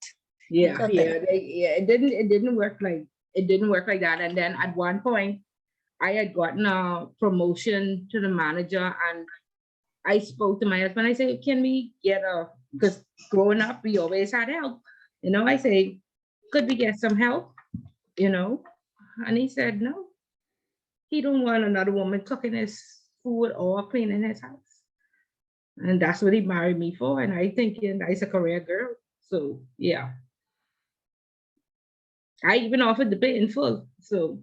yeah,
cook
yeah, it didn't work like that. And then at one point I had gotten a promotion to the manager, and I spoke to my husband. I said, can we get because growing up, we always had help. I say, could we get some help? And he said, no, he don't want another woman cooking his food or cleaning his house. And that's what he married me for. And I thinking that's a career girl. So, yeah. I even offered to pay in full. So,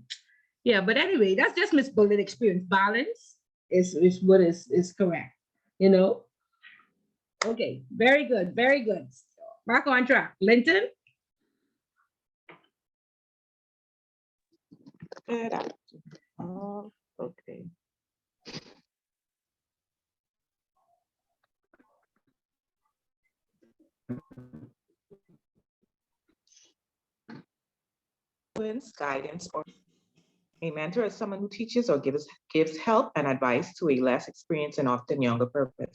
yeah. But anyway, that's just Miss Bullet experience. Balance is what is correct. Okay, very good, very good. Back on track. Linton?
Good afternoon. Okay. Guidance, or a mentor is someone who teaches or gives help and advice to a less experienced and often younger person.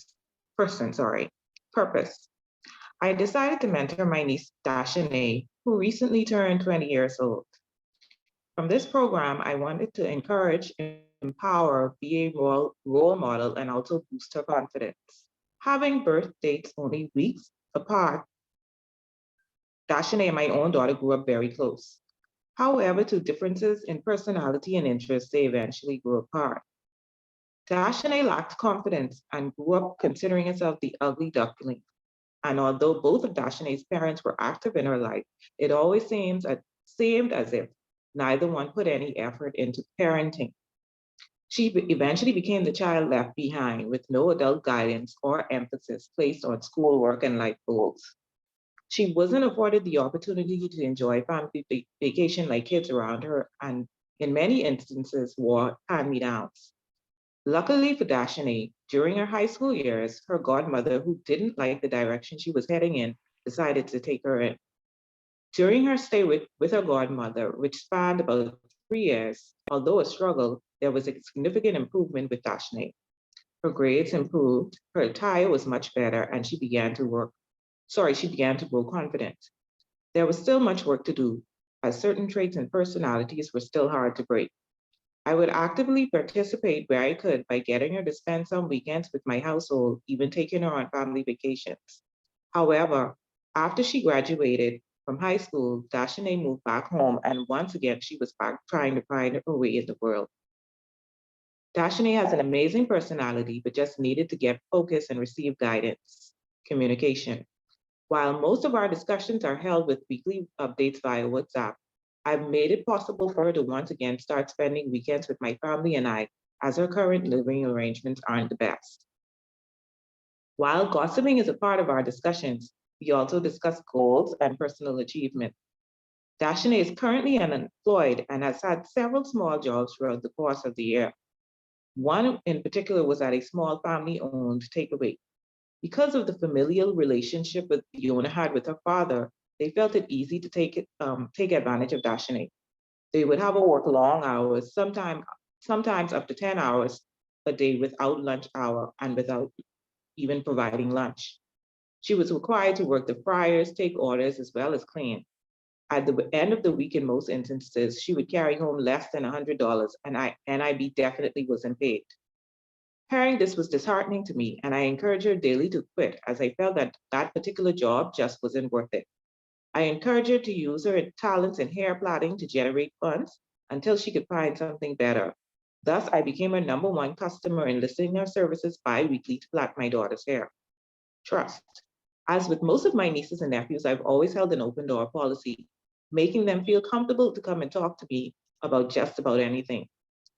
Purpose. I decided to mentor my niece Dashane, who recently turned 20 years old. From this program, I wanted to encourage, empower, be a role model, and also boost her confidence. Having birth dates only weeks apart, Dashane and my own daughter grew up very close. However, through differences in personality and interests, they eventually grew apart. Dashane lacked confidence and grew up considering herself the ugly duckling. And although both of Dashane's parents were active in her life, it always seemed as if neither one put any effort into parenting. She eventually became the child left behind with no adult guidance or emphasis placed on schoolwork and life goals. She wasn't afforded the opportunity to enjoy family vacation like kids around her, and in many instances wore hand-me-downs. Luckily for Dashane, during her high school years, her godmother, who didn't like the direction she was heading in, decided to take her in. During her stay with her godmother, which spanned about 3 years, although a struggle, there was a significant improvement with Dashane. Her grades improved, her attire was much better, and she began to grow confident. There was still much work to do, as certain traits and personalities were still hard to break. I would actively participate where I could by getting her to spend some weekends with my household, even taking her on family vacations. However, after she graduated from high school, Dashane moved back home, and once again, she was back trying to find her way in the world. Dashane has an amazing personality, but just needed to get focused and receive guidance. Communication. While most of our discussions are held with weekly updates via WhatsApp, I've made it possible for her to once again start spending weekends with my family and I, as her current living arrangements aren't the best. While gossiping is a part of our discussions, we also discuss goals and personal achievement. Dashane is currently unemployed and has had several small jobs throughout the course of the year. One in particular was at a small family-owned takeaway. Because of the familial relationship that the owner had with her father, they felt it easy to take advantage of Dashane. They would have her work long hours, sometimes up to 10 hours a day without lunch hour and without even providing lunch. She was required to work the fryers, take orders, as well as clean. At the end of the week, in most instances, she would carry home less than $100, and NIB definitely wasn't paid. Hearing this was disheartening to me, and I encouraged her daily to quit, as I felt that that particular job just wasn't worth it. I encouraged her to use her talents in hair plaiting to generate funds until she could find something better. Thus, I became her #1 customer, enlisting her services bi-weekly to plait my daughter's hair. Trust. As with most of my nieces and nephews, I've always held an open door policy, making them feel comfortable to come and talk to me about just about anything.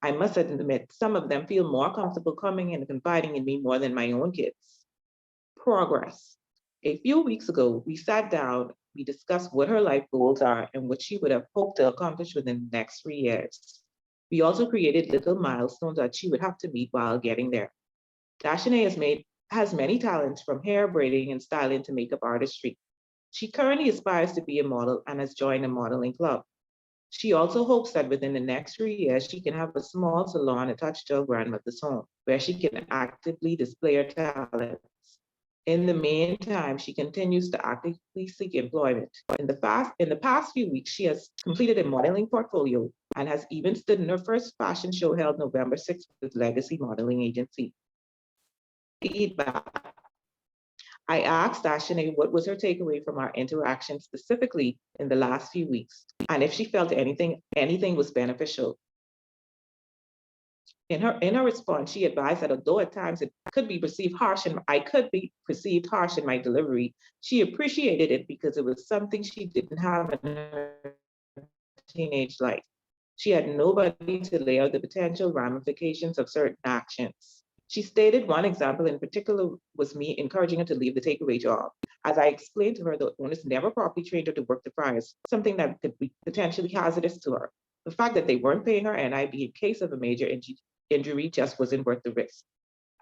I must admit, some of them feel more comfortable coming and confiding in me more than my own kids. Progress. A few weeks ago, we sat down, we discussed what her life goals are and what she would have hoped to accomplish within the next 3 years. We also created little milestones that she would have to meet while getting there. Dashane has many talents, from hair braiding and styling to makeup artistry. She currently aspires to be a model and has joined a modeling club. She also hopes that within the next 3 years, she can have a small salon attached to her grandmother's home, where she can actively display her talents. In the meantime, she continues to actively seek employment. In the past few weeks, she has completed a modeling portfolio and has even stood in her first fashion show held November 6th with Legacy Modeling Agency. Feedback. I asked Dashane what was her takeaway from our interaction specifically in the last few weeks, and if she felt anything was beneficial. In her response, she advised that although at times it could be perceived harsh and I could be perceived harsh in my delivery, she appreciated it because it was something she didn't have in her teenage life. She had nobody to lay out the potential ramifications of certain actions. She stated one example in particular was me encouraging her to leave the takeaway job. As I explained to her, the owners never properly trained her to work the fryers, something that could be potentially hazardous to her. The fact that they weren't paying her NIB in case of a major injury just wasn't worth the risk,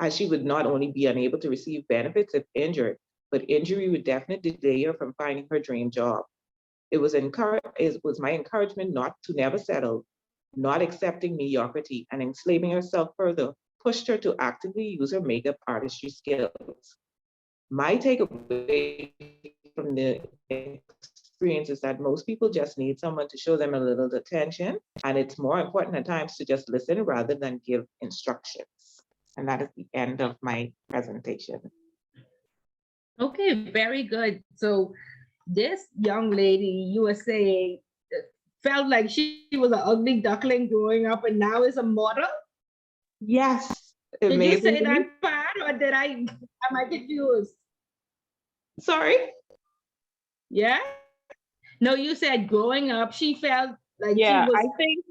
as she would not only be unable to receive benefits if injured, but injury would definitely delay her from finding her dream job. It was my encouragement not to never settle, not accepting mediocrity, and enslaving herself further pushed her to actively use her makeup artistry skills. My takeaway from the experience is that most people just need someone to show them a little attention, and it's more important at times to just listen rather than give instructions. And that is the end of my presentation.
Okay, very good. So this young lady, you were saying, felt like she was an ugly duckling growing up and now is a model?
Yes.
Did you say that part, or am I confused?
Sorry?
Yeah? No, you said growing up, she felt like
yeah,
she was.
I think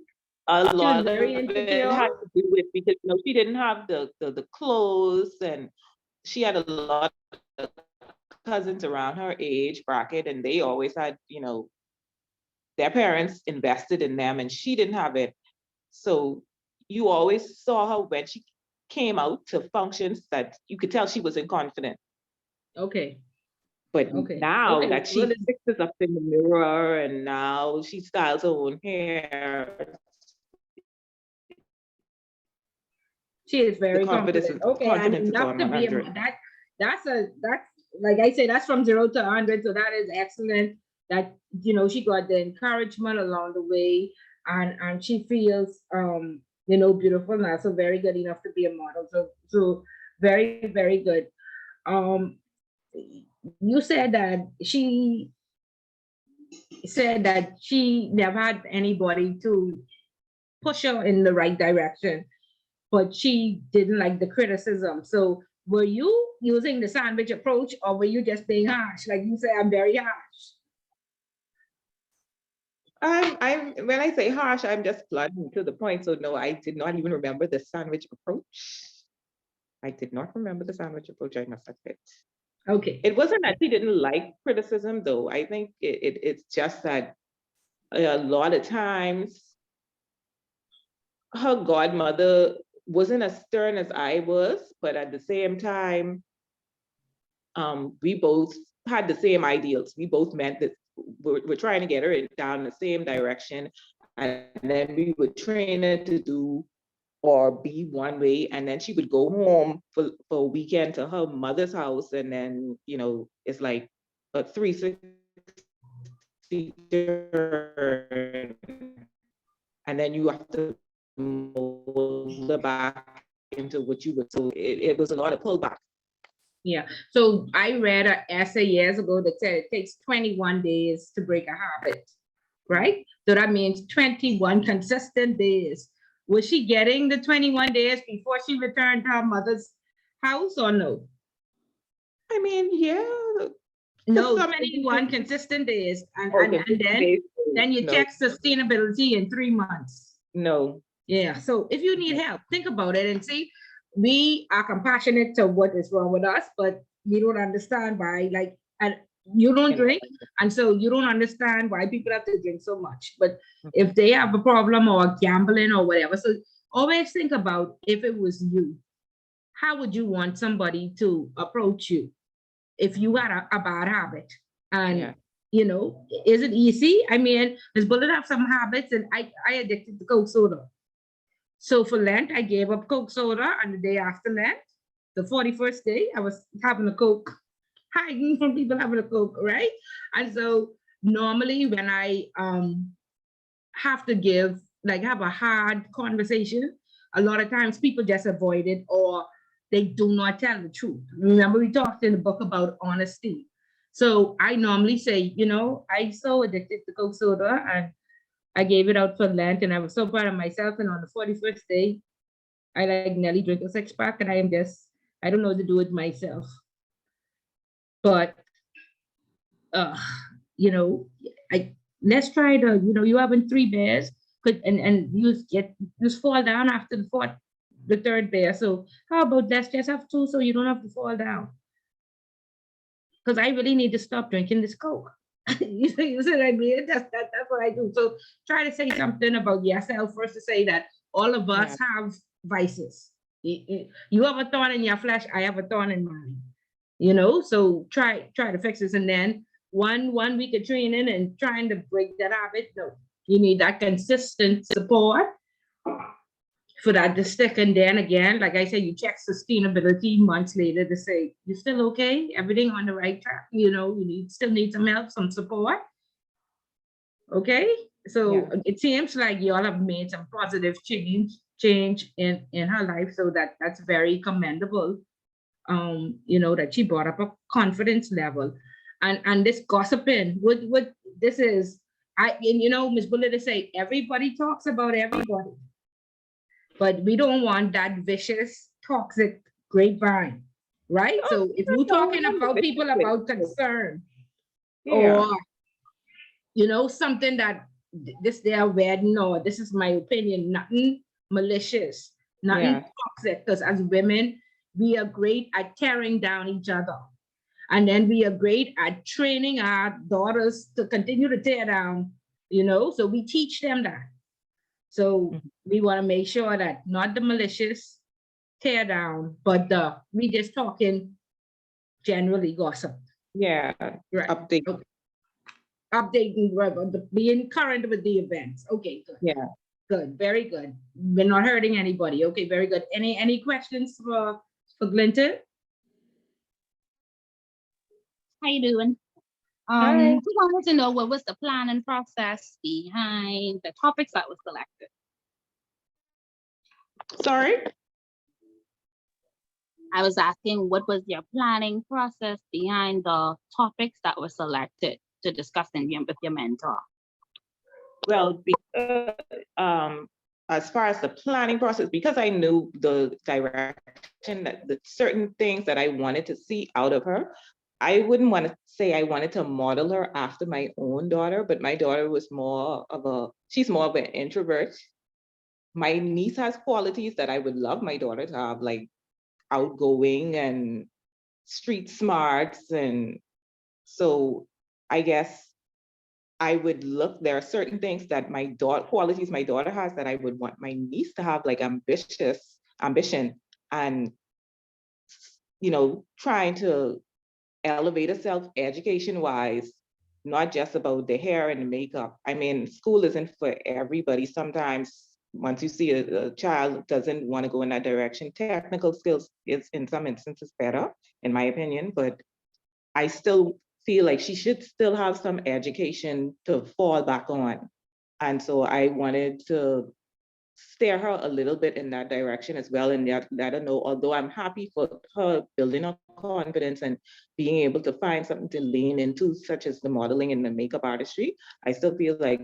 a lot of
very
it
insecure?
had to do with, because she didn't have the clothes, and she had a lot of cousins around her age bracket, and they always had, their parents invested in them, and she didn't have it. So you always saw her when she came out to functions that you could tell she wasn't confident.
Okay.
But
Okay.
now
Okay.
that she fixes up in the mirror and now she styles her own hair,
she is very confident. Okay, and enough to be that's like I say, that's from 0 to 100. So that is excellent. That she got the encouragement along the way, and she feels beautiful now. So very good, enough to be a model. So very, very good. You said that she never had anybody to push her in the right direction, but she didn't like the criticism. So were you using the sandwich approach, or were you just being harsh? Like you say, I'm very harsh.
When I say harsh, I'm just blunt to the point. So no, I did not even remember the sandwich approach. I did not remember the sandwich approach, I must admit.
Okay.
It wasn't that she didn't like criticism, though. I think it's just that a lot of times her godmother wasn't as stern as I was, but at the same time, we both had the same ideals. We both meant that we're trying to get her down the same direction, and then we would train her to do or be one way, and then she would go home for a weekend to her mother's house, and then it's like a 360 turn, and then you have to mold her back into what you would. So it was a lot of pullback.
Yeah. So I read an essay years ago that said it takes 21 days to break a habit, right? So that means 21 consistent days. Was she getting the 21 days before she returned to her mother's house, or no?
I mean, yeah.
No, 21 consistent days. And then you check sustainability in 3 months.
No,
Yeah, so if you need help, think about it and see, we are compassionate to what is wrong with us, but we don't understand why, like, and you don't drink, and so you don't understand why people have to drink so much. But if they have a problem or gambling or whatever, so always think about if it was you, how would you want somebody to approach you if you had a bad habit? And
Yeah.
you know, is it easy? I mean, Ms. Bullet have some habits, and I addicted to Coke soda. So for Lent, I gave up Coke soda, and the day after Lent, the 41st day, I was having a Coke, hiding from people having a Coke, right? And so normally when I have to have a hard conversation, a lot of times people just avoid it or they do not tell the truth. Remember, we talked in the book about honesty. So I normally say, you know, I'm so addicted to Coke soda, and I gave it out for Lent, and I was so proud of myself. And on the 41st day, I like nearly drink a 6-pack, and I don't know what to do with myself. But, you know, let's try to, you know, you having 3 beers, and you just fall down after the third beer. So how about let's just have 2 so you don't have to fall down? Because I really need to stop drinking this Coke. You see what I mean? That's what I do. So try to say something about yourself first, to say that all of us have vices. You have a thorn in your flesh, I have a thorn in mine. You know, so try to fix this. And then one week of training and trying to break that habit. No, you need that consistent support for that to stick. And then again, like I said, you check sustainability months later to say, you still okay? Everything on the right track? You know, you still need some help, some support. Okay, so it seems like y'all have made some positive change in her life, so that's very commendable. You know, that she brought up a confidence level, and this gossiping, what this is, and you know, Miss Bullet say everybody talks about everybody, but we don't want that vicious, toxic grapevine, right? So if you're talking about people about concern, or you know, something that this their wedding, or this is my opinion, nothing malicious, nothing toxic, because as women, we are great at tearing down each other. And then we are great at training our daughters to continue to tear down, you know, so we teach them that. So we want to make sure that not the malicious tear down, but we just talking generally gossip.
Yeah,
right.
Update.
Okay. Updating, being current with the events. Okay, good.
Yeah.
Good, very good. We're not hurting anybody. Okay, very good. Any questions for Glinton?
How you doing?
Hi.
Just wanted to know what was the planning process behind the topics that was selected.
Sorry?
I was asking what was your planning process behind the topics that were selected to discuss with your mentor?
Well, as far as the planning process, because I knew the direction, that the certain things that I wanted to see out of her, I wouldn't want to say I wanted to model her after my own daughter, but my daughter was she's more of an introvert. My niece has qualities that I would love my daughter to have, like outgoing and street smarts. And so I guess I would look, there are certain things that qualities my daughter has that I would want my niece to have, like ambition, and, you know, trying to elevate herself education wise, not just about the hair and the makeup. I mean, school isn't for everybody. Sometimes once you see a child doesn't want to go in that direction, technical skills is in some instances better, in my opinion, but I still feel like she should still have some education to fall back on. And so I wanted to steer her a little bit in that direction as well, and let her know, although I'm happy for her building her confidence and being able to find something to lean into, such as the modeling and the makeup artistry, I still feel like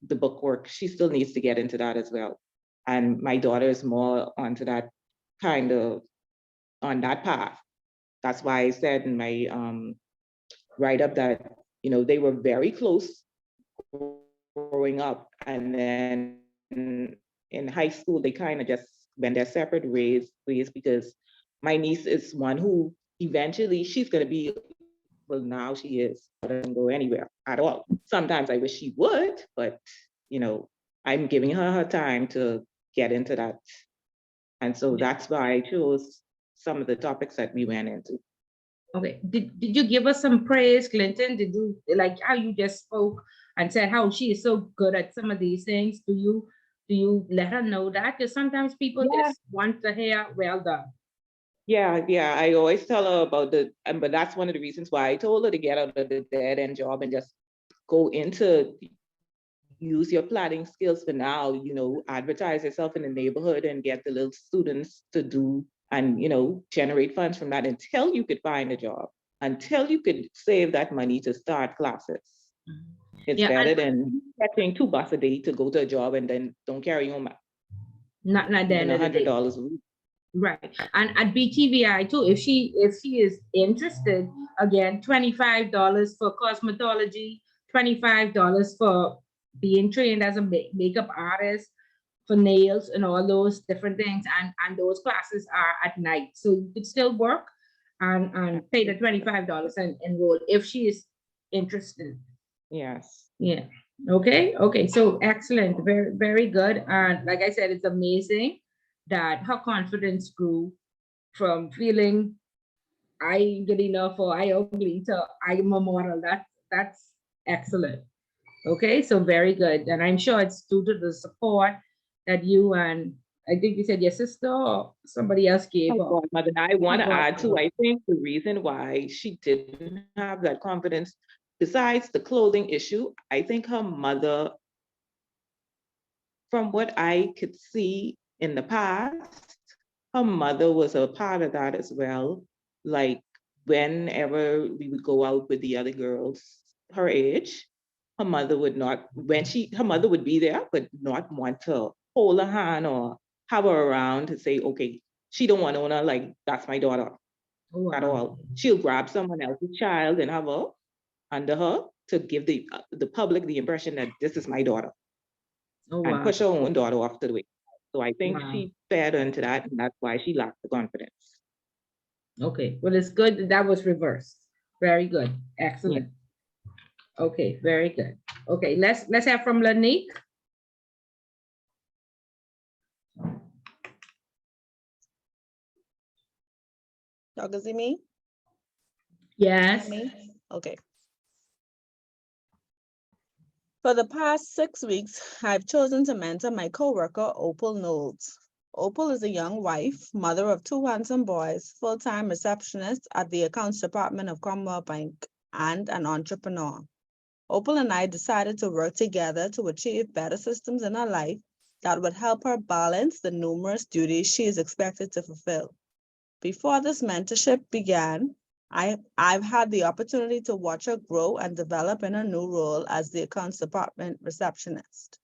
the book work, she still needs to get into that as well. And my daughter is more onto that kind of, on that path. That's why I said in my write-up that, you know, they were very close growing up, and then in high school, they kind of just went their separate ways because my niece is one who eventually she's going to be, well, now she is, doesn't go anywhere at all. Sometimes I wish she would, but you know, I'm giving her time to get into that. And so that's why I chose some of the topics that we went into.
Okay, did you give us some praise, Clinton? Did you like how you just spoke and said how she is so good at some of these things? Do you let her know that? Because sometimes people just want to hear, well done.
Yeah, I always tell her about but that's one of the reasons why I told her to get out of the dead end job and just go into use your plotting skills for now, you know, advertise yourself in the neighborhood and get the little students to do and, you know, generate funds from that until you could find a job, until you could save that money to start classes. It's better than catching 2 bucks a day to go to a job and then don't carry home
not then
$100 a week.
Right. And at BTVI too, if she is interested, again, $25 for cosmetology, $25 for being trained as a makeup artist, for nails and all those different things. And those classes are at night. So you could still work and pay the $25 and enroll if she is interested.
Yes.
Yeah. Okay. So excellent. Very, very good. And like I said, it's amazing that her confidence grew from feeling I ain't good enough or I ugly to I'm a model. That's excellent. Okay, so very good. And I'm sure it's due to the support that you and I think you said your sister or somebody else gave her.
Mother, I want to add too, I think the reason why she didn't have that confidence, besides the clothing issue, I think her mother, from what I could see in the past, her mother was a part of that as well. Like whenever we would go out with the other girls her age, her mother would not, her mother would be there, but not want to hold her hand or have her around to say, okay, she don't want to know, like, that's my daughter at all. She'll grab someone else's child and have her under her to give the public the impression that this is my daughter. And push her own daughter off to the way. So I think she fed into that, and that's why she lacked the confidence.
Okay, well, it's good that was reversed. Very good, excellent. Yeah. Okay, very good. Okay, let's have from Lanique.
Y'all can see me?
Yes.
Okay. For the past 6 weeks, I've chosen to mentor my coworker, Opal Knowles. Opal is a young wife, mother of 2 handsome boys, full-time receptionist at the accounts department of Commonwealth Bank, and an entrepreneur. Opal and I decided to work together to achieve better systems in her life that would help her balance the numerous duties she is expected to fulfill. Before this mentorship began, I've had the opportunity to watch her grow and develop in her new role as the accounts department receptionist.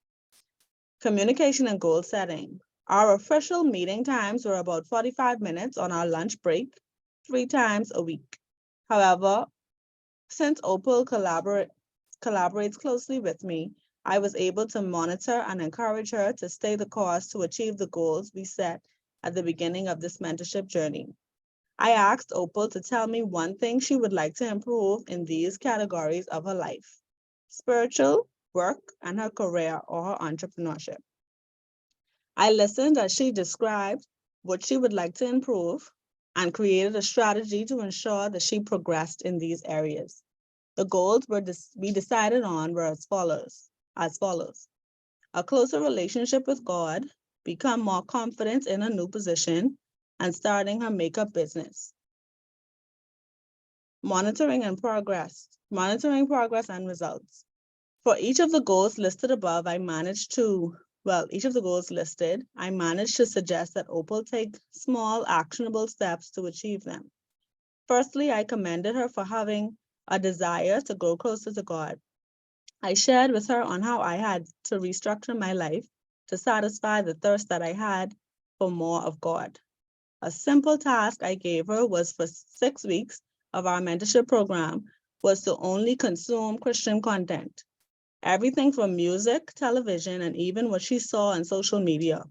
Communication and goal setting. Our official meeting times were about 45 minutes on our lunch break, 3 times a week. However, since Opal collaborates closely with me, I was able to monitor and encourage her to stay the course to achieve the goals we set at the beginning of this mentorship journey. I asked Opal to tell me one thing she would like to improve in these categories of her life: spiritual, work, and her career or her entrepreneurship. I listened as she described what she would like to improve and created a strategy to ensure that she progressed in these areas. The goals we decided on were as follows. A closer relationship with God, become more confident in a new position, and starting her makeup business. Monitoring progress and results. For each of the goals listed above, I managed to suggest that Opal take small, actionable steps to achieve them. Firstly, I commended her for having a desire to grow closer to God. I shared with her on how I had to restructure my life to satisfy the thirst that I had for more of God. A simple task I gave her was for 6 weeks of our mentorship program was to only consume Christian content. everything from music, television, and even what she saw on social media.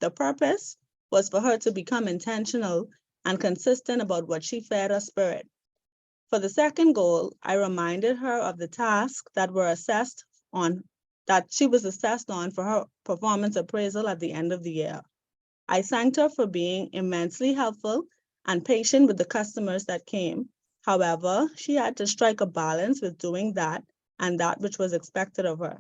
The purpose was for her to become intentional and consistent about what she fed her spirit. For the second goal, I reminded her of the tasks that she was assessed on for her performance appraisal at the end of the year. I thanked her for being immensely helpful and patient with the customers that came. However, she had to strike a balance with doing that and that which was expected of her.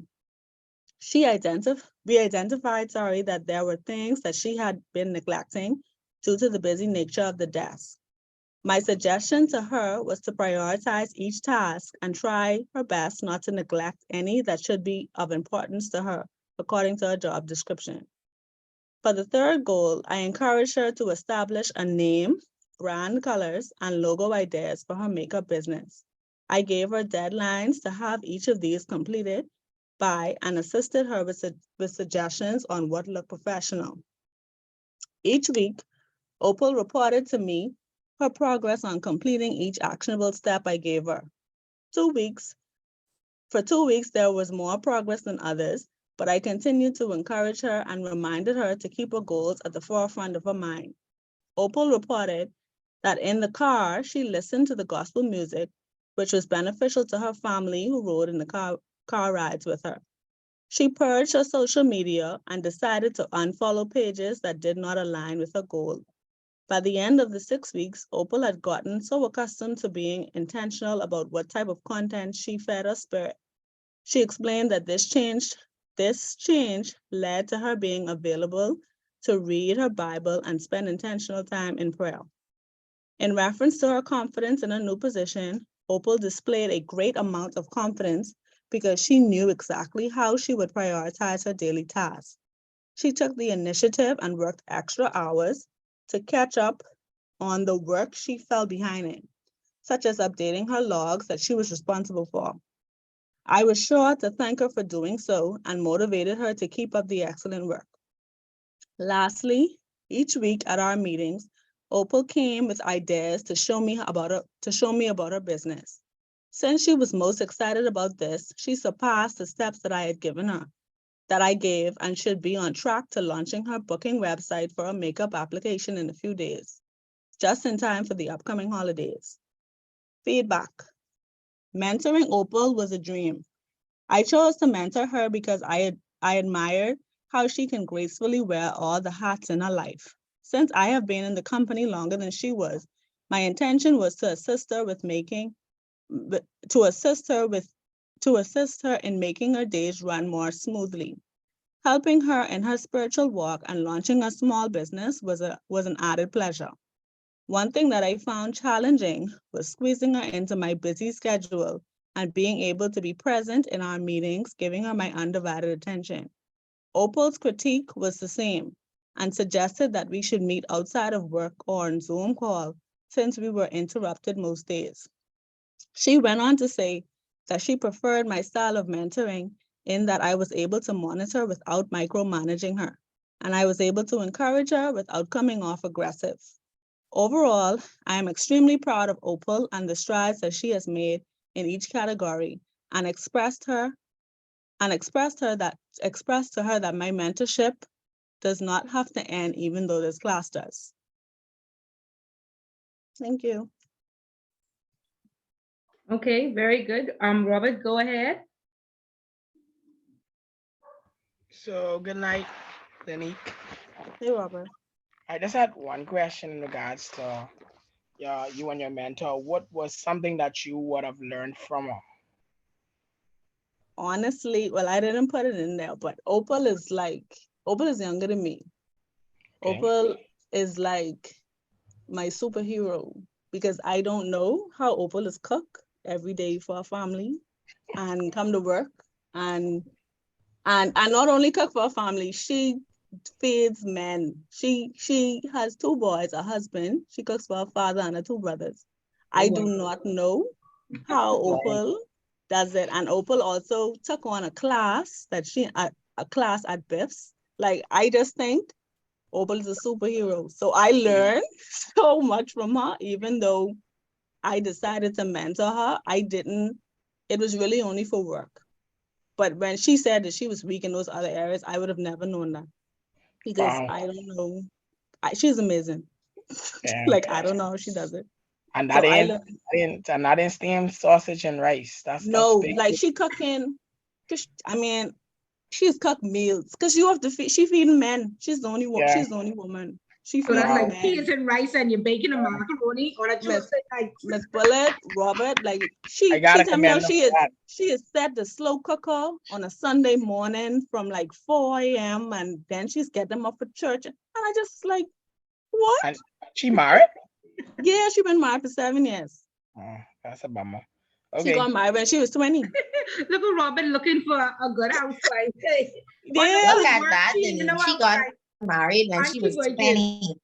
We identified, that there were things that she had been neglecting due to the busy nature of the desk. My suggestion to her was to prioritize each task and try her best not to neglect any that should be of importance to her, according to her job description. For the third goal, I encouraged her to establish a name, brand colors, and logo ideas for her makeup business. I gave her deadlines to have each of these completed by and assisted her with suggestions on what looked professional. Each week, Opal reported to me her progress on completing each actionable step I gave her. For 2 weeks, there was more progress than others, but I continued to encourage her and reminded her to keep her goals at the forefront of her mind. Opal reported that in the car, she listened to the gospel music, which was beneficial to her family who rode in the car rides with her. She purged her social media and decided to unfollow pages that did not align with her goal. By the end of the 6 weeks, Opal had gotten so accustomed to being intentional about what type of content she fed her spirit. She explained that this change led to her being available to read her Bible and spend intentional time in prayer. In reference to her confidence in her new position, Opal displayed a great amount of confidence because she knew exactly how she would prioritize her daily tasks. She took the initiative and worked extra hours to catch up on the work she fell behind in, such as updating her logs that she was responsible for. I was sure to thank her for doing so and motivated her to keep up the excellent work. Lastly, each week at our meetings, Opal came with ideas to show me about her business. Since she was most excited about this, she surpassed the steps that I gave, and should be on track to launching her booking website for a makeup application in a few days, just in time for the upcoming holidays. Feedback. Mentoring Opal was a dream. I chose to mentor her because I admired how she can gracefully wear all the hats in her life. Since I have been in the company longer than she was, my intention was to assist her in making her days run more smoothly. Helping her in her spiritual walk and launching a small business was an added pleasure. One thing that I found challenging was squeezing her into my busy schedule and being able to be present in our meetings, giving her my undivided attention. Opal's critique was the same and suggested that we should meet outside of work or on Zoom call since we were interrupted most days. She went on to say that she preferred my style of mentoring in that I was able to monitor without micromanaging her, and I was able to encourage her without coming off aggressive. Overall, I am extremely proud of Opal and the strides that she has made in each category, and expressed to her that my mentorship does not have to end even though this class does. Thank you.
Okay, very good. Robert, go ahead.
So good night, Lenique.
Hey, Robert.
I just had one question in regards to you and your mentor. What was something that you would have learned from her?
Honestly, well, I didn't put it in there, but Opal is younger than me.
Okay.
Opal is like my superhero because I don't know how Opal is cook every day for her family and come to work and not only cook for her family, she feeds men. She has 2 boys, a husband. She cooks for her father and her 2 brothers. I do not know how Opal does it. And Opal also took on a class at Biff's. Like, I just think Opal is a superhero. So I learned so much from her, even though I decided to mentor her. It was really only for work. But when she said that she was weak in those other areas, I would have never known that, because
Wow.
I don't know. She's amazing.
Yeah.
Like, I don't know how she does it.
And
So
that
I
ain't,
learned.
and that ain't steamed sausage and rice. That's
No,
big.
like she cooking. I mean, she's cooked meals because you have to feed. She feeding men. She's the only one.
Yeah.
She's the only woman. She
So that's
feeding
like peas
men.
and rice and you're baking a macaroni on a Tuesday night.
Miss Bullet, Robert, like
I
she
gotta
tell me how
commend them for that.
she is set the slow cooker on a Sunday morning from like 4 a.m. and then she's get them up for church. And I just like, what?
And she married?
Yeah, she been married for 7 years.
Oh, that's a bummer.
She
Okay.
got married when she was 20.
Look at Robin looking for a good housewife. Hey,
Yeah.
Look at that,
She even know
Denise. She got
outside.
married when
Auntie
she was
Bridget.
20.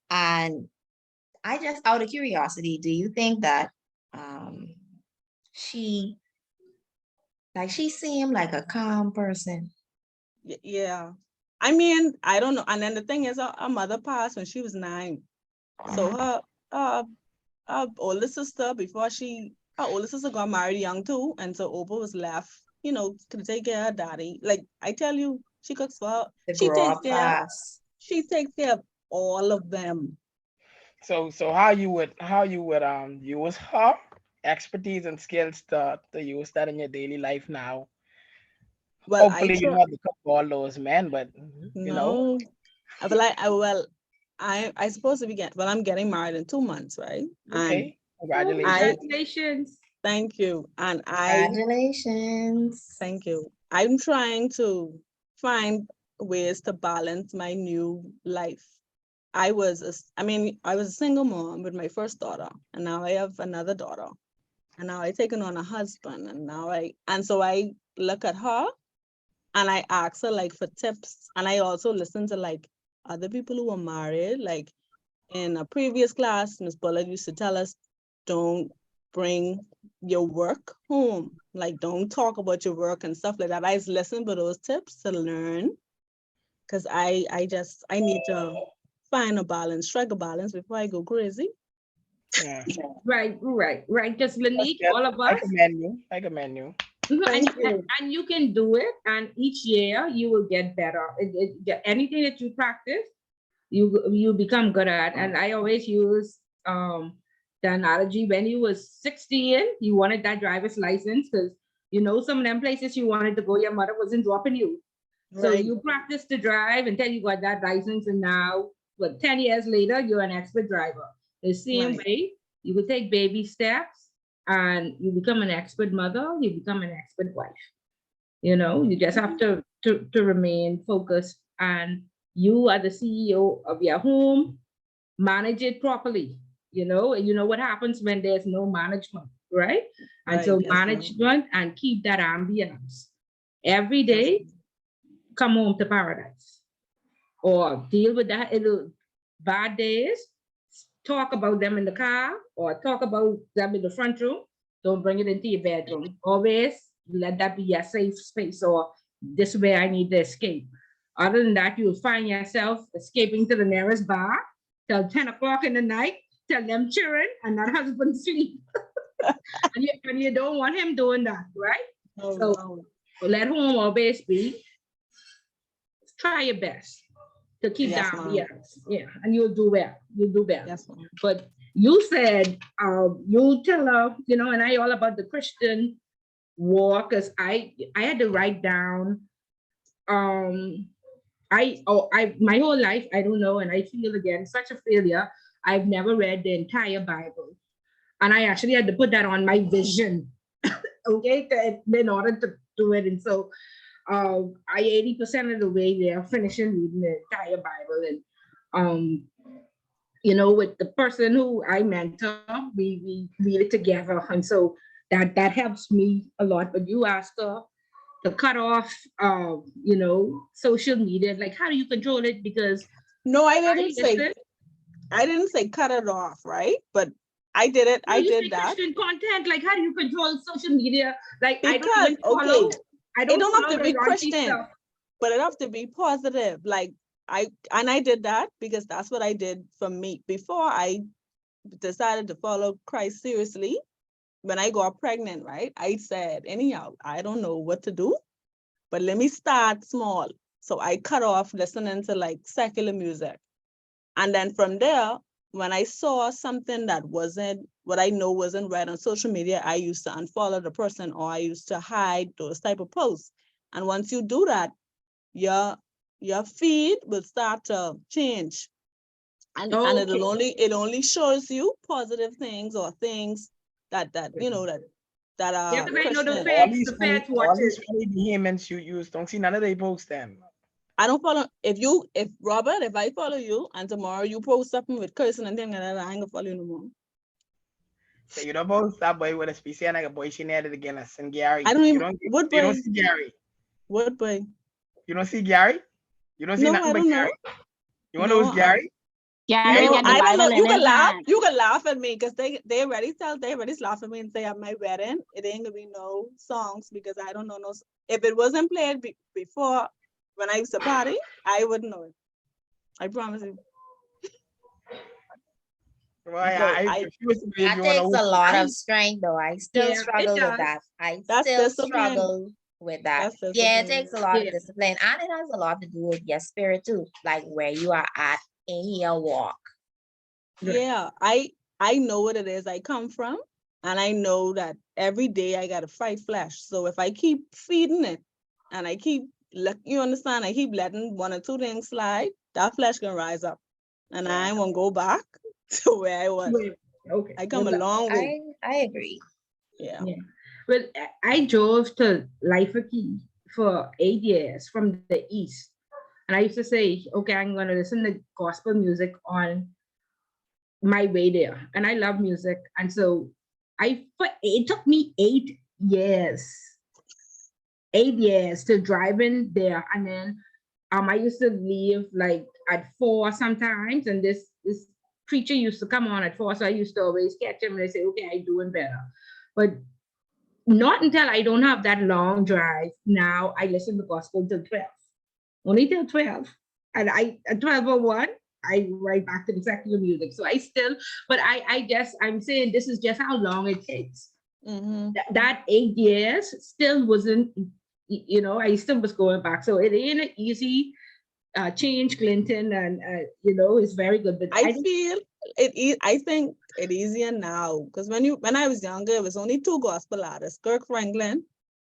And I just, out of curiosity, do you think that she seemed like a calm person?
Yeah. I mean, I don't know. And then the thing is, her mother passed when she was 9. So her older sister, her older sister got married young too. And so Oprah was left, to take care of her daddy. Like, I tell you, she cooks for her.
To
She
grow
takes
up
care,
fast.
she takes care of all of them.
So how you would use her expertise and skills to use that in your daily life now?
Well,
Hopefully you don't have to cook for all those men, but you know.
no. I supposed to be I'm getting married in 2 months, right?
Okay.
And
Congratulations.
thank you. And
Congratulations.
thank you. I'm trying to find ways to balance my new life. I was a single mom with my first daughter, and now I have another daughter, and now I taken on a husband, and so I look at her and I ask her like for tips, and I also listen to like other people who are married. Like in a previous class, Miss Bullock used to tell us, don't bring your work home. Like, don't talk about your work and stuff like that. I just listen for those tips to learn, because I need to find a balance, strike a balance before I go crazy.
Yeah.
Right. Just Lanique, all of us.
Like a menu.
And you can do it, and each year you will get better. Anything that you practice, you become good at. And I always use the analogy, when you was 16, you wanted that driver's license because some of them places you wanted to go, your mother wasn't dropping you. So
Right.
you practice to drive until you got that license, and now, 10 years later, you're an expert driver. The same
Right.
way, you will take baby steps and you become an expert mother, you become an expert wife. You just have to remain focused, and you are the CEO of your home, manage it properly, and you know what happens when there's no management, right? And
Right,
so
yes, ma'am.
management, and keep that ambience. Every day, come home to paradise, or deal with that bad days, talk about them in the car or talk about them in the front room. Don't bring it into your bedroom. Always let that be your safe space, or this way I need to escape. Other than that, you'll find yourself escaping to the nearest bar till 10 o'clock in the night, tell them cheering, and that husband sleep. and you don't want him doing that, right? So let home always be. Try your best to keep
Yes,
down.
ma'am.
Yeah, and you'll do well. You'll do well.
Yes, ma'am.
But you said you tell her, and I all about the Christian walk, because I had to write down. My whole life, I don't know, and I feel again such a failure. I've never read the entire Bible, and I actually had to put that on my vision, okay, in order to do it. And so I 80% of the way there, finishing reading the entire Bible, and with the person who I mentor, we read it together, and so that helps me a lot. But you ask her to cut off, social media. Like, how do you control it? Because
no, I didn't say cut it off, right? But I did it. I did that.
Christian content. Like, how do you control social media? Like,
Because,
I don't even follow. I
it don't have
follow
to be
the raunchy
Christian,
stuff.
but it have to be positive. Like I did that because that's what I did for me before I decided to follow Christ seriously. When I got pregnant, right? I said, anyhow, I don't know what to do. but let me start small. So I cut off listening to like secular music. And then from there, when I saw something that wasn't what I know wasn't right on social media, I used to unfollow the person or I used to hide those type of posts. And once you do that, your feed will start to change. And
Okay.
it only shows you positive things or things that
Yeah,
are
because I know the
Christian.
feds, the feds
all
watch
these
it.
funny behemoths you use, don't see none of they post them.
I don't follow. If Robert, if I follow you and tomorrow you post something with cursing and things like that, I ain't gonna follow you no more.
So you don't post that boy with a species like a boy she needed again as in Gary.
I don't
You
even
don't
what
you don't
boy?
see Gary.
What boy?
You don't see Gary? You don't see
No,
nothing
I
but
don't
Gary?
know.
You wanna know who's
No,
Gary?
Gary
no,
got the
I don't know.
Bible
You
in
can
his
laugh.
hand.
You can laugh at me because they already laugh at me and say at my wedding it ain't gonna be no songs because I don't know no. If it wasn't played before when I used to party, I wouldn't know it. I promise you.
Well,
So
I refuse to believe
That
you wanna
takes
know
a
who's
lot
I-
of strength though. I still
Yeah, it
struggle with
does.
that. I
That's
still
discipline.
struggle with that.
That's
Yeah, it
discipline.
takes a lot
Yeah.
of discipline. And it has a lot to do with your spirit too, like where you are at in your walk.
Yeah, I know what it is I come from, and I know that every day I gotta fight flesh. So if I keep feeding it, and I keep you understand, I keep letting one or two things slide, that flesh can rise up, and I won't go back to where I was.
Well, okay.
I come a
Well,
long way.
I agree.
Yeah.
Yeah. Well, I drove to Liferkey for 8 years from the east. And I used to say, okay, I'm going to listen to gospel music on my way there. And I love music. And so it took me 8 years. 8 years to drive in there. And then I used to leave like at 4 sometimes. And this preacher used to come on at 4. So I used to always catch him and I say, okay, I'm doing better. But not until I don't have that long drive. Now I listen to gospel till 12. Only till 12. And at 12:01, I right back to the secular music. So I still, but I'm saying this is just how long it takes.
Mm-hmm.
That 8 years still wasn't, I still was going back. So it ain't an easy change, Clinton, and it's very good. But
I feel it. I think it easier now because when I was younger, it was only 2 gospel artists: Kirk Franklin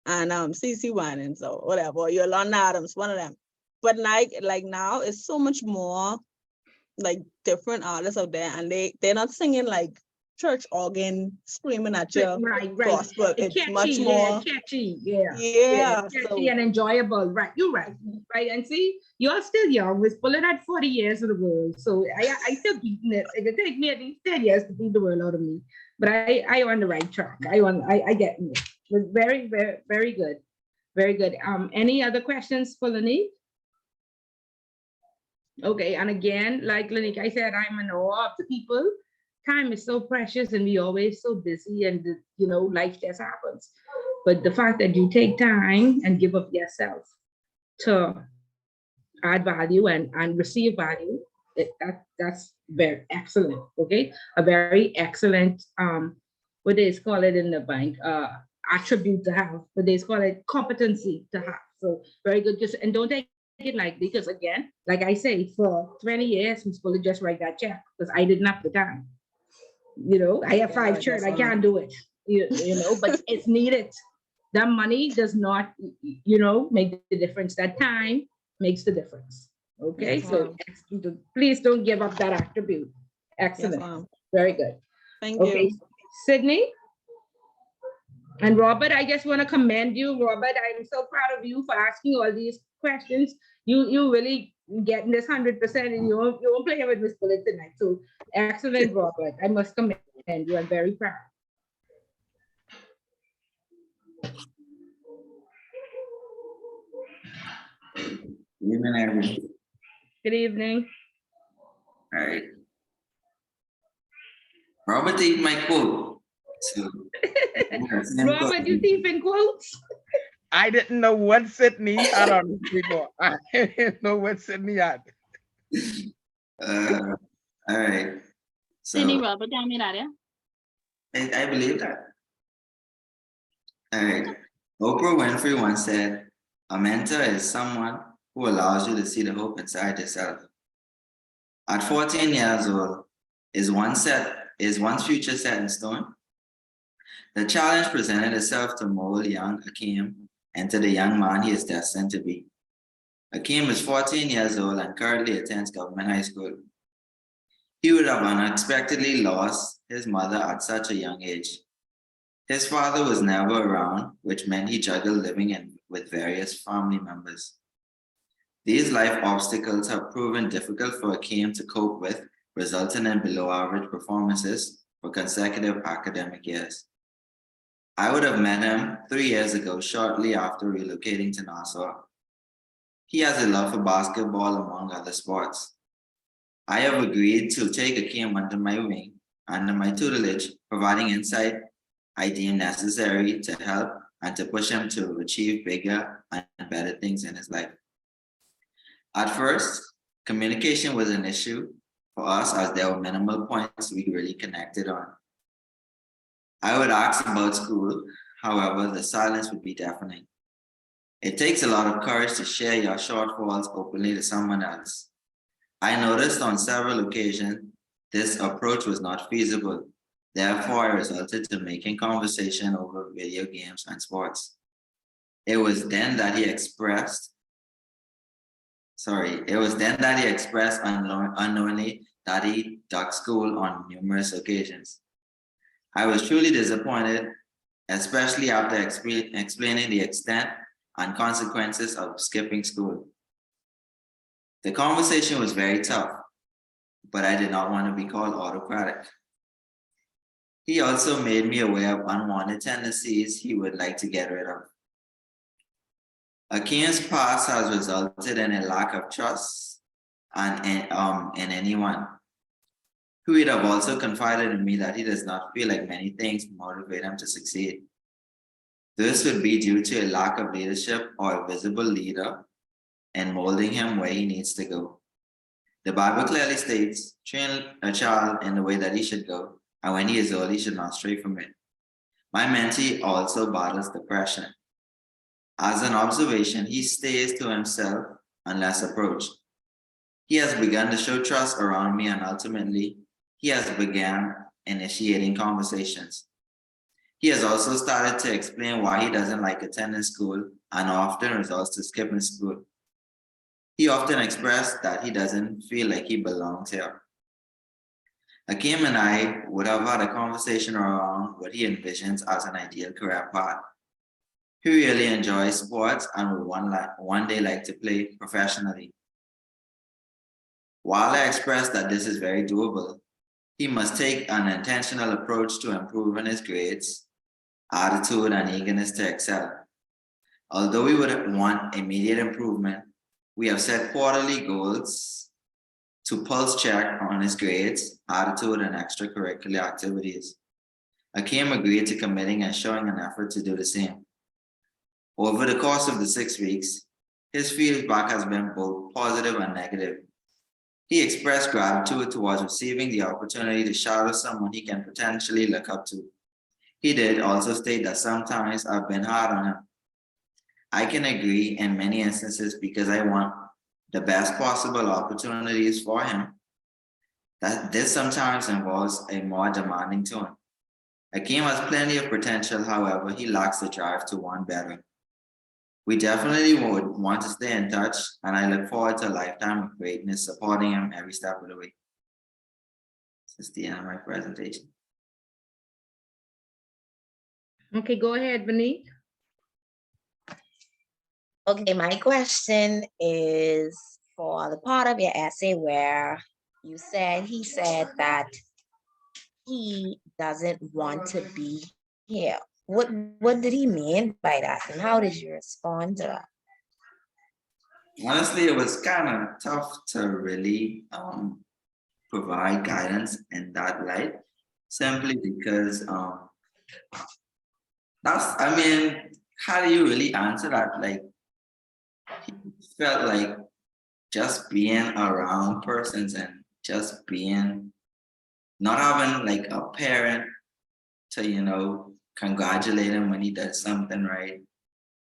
and CC Winans or whatever, or Yolanda Adams, one of them. But like now, it's so much more like different artists out there, and they're not singing like church organ screaming at your
right.
gospel. It's
Catchy,
much
yeah,
more
catchy, yeah.
yeah.
Catchy
So
and enjoyable, right? You're right, right? And see, you're still young. We're pulling at 40 years of the world, so I still beating it. It could take me at least 10 years to beat the world out of me, but I on the right track. I get it. It was very, very, very good, very good. Any other questions for Lanique? Okay, and again, like Lanique, I said, I'm in awe of the people. Time is so precious and we always so busy and life just happens. But the fact that you take time and give of yourself to add value and receive value, that's very excellent. Okay, a very excellent what they call it in the bank attribute to have, but they call it competency to have. So very good. Just and don't take it lightly because again, like I say, for 20 years, I'm supposed to just write that check because I didn't have the time. I have 5 children, I can't do it. But it's needed. That money does not, make the difference. That time makes the difference. Okay,
Yes,
so please don't give up that attribute. Excellent.
ma'am.
Very good.
Thank
Okay,
you.
Sydney and Robert, I just want to commend you. Robert, I'm so proud of you for asking all these questions. You really getting this 100% and you won't play with Miss Bullet tonight. So excellent, Robert. I must commend you. I'm very proud.
Evening, everybody.
Good evening.
All right. Robert take my quote. So,
Robert, you thief in quotes?
I didn't know what Sydney had on before. I didn't know what Sydney had.
all right. So
Sydney Robert, tell me that, yeah?
I believe that. All right. Oprah Winfrey once said, A mentor is someone who allows you to see the hope inside yourself. At 14 years old, is one's future set in stone? The challenge presented itself to mold young Akeem into the young man he is destined to be. Akeem is 14 years old and currently attends government high school. He would have unexpectedly lost his mother at such a young age. His father was never around, which meant he juggled living with various family members. These life obstacles have proven difficult for Akeem to cope with, resulting in below average performances for consecutive academic years. I would have met him 3 years ago, shortly after relocating to Nassau. He has a love for basketball, among other sports. I have agreed to take Akeem under my wing, under my tutelage, providing insight I deem necessary to help and to push him to achieve bigger and better things in his life. At first, communication was an issue for us as there were minimal points we really connected on. I would ask about school, however, the silence would be deafening. It takes a lot of courage to share your shortfalls openly to someone else. I noticed on several occasions this approach was not feasible. Therefore, I resorted to making conversation over video games and sports. It was then that he expressed unknowingly that he ducked school on numerous occasions. I was truly disappointed, especially after explaining the extent and consequences of skipping school. The conversation was very tough, but I did not want to be called autocratic. He also made me aware of unwanted tendencies he would like to get rid of. Akeem's past has resulted in a lack of trust in anyone. He would have also confided in me that he does not feel like many things motivate him to succeed. This would be due to a lack of leadership or a visible leader in molding him where he needs to go. The Bible clearly states, train a child in the way that he should go, and when he is old, he should not stray from it. My mentee also battles depression. As an observation, he stays to himself unless approached. He has begun to show trust around me, and ultimately, he has begun initiating conversations. He has also started to explain why he doesn't like attending school and often resorts to skipping school. He often expressed that he doesn't feel like he belongs here. Akeem and I would have had a conversation around what he envisions as an ideal career path. He really enjoys sports and would one day like to play professionally. While I expressed that this is very doable, he must take an intentional approach to improving his grades, attitude, and eagerness to excel. Although we would want immediate improvement, we have set quarterly goals to pulse check on his grades, attitude, and extracurricular activities. Akeem agreed to committing and showing an effort to do the same. Over the course of the 6 weeks, his feedback has been both positive and negative. He expressed gratitude towards receiving the opportunity to shadow someone he can potentially look up to. He did also state that sometimes I've been hard on him. I can agree in many instances because I want the best possible opportunities for him. That this sometimes involves a more demanding tone. Akeem has plenty of potential, however, he lacks the drive to want better. We definitely would want to stay in touch, and I look forward to a lifetime of greatness, supporting him every step of the way. This is the end of my presentation.
Okay, go ahead, Vinny.
Okay, my question is for the part of your essay where he said that he doesn't want to be here. What did he mean by that, and how did you respond to that?
Honestly, it was kind of tough to really provide guidance in that light, simply because how do you really answer that? Like, he felt like just being around persons and just being, not having like a parent to, congratulate him when he does something right,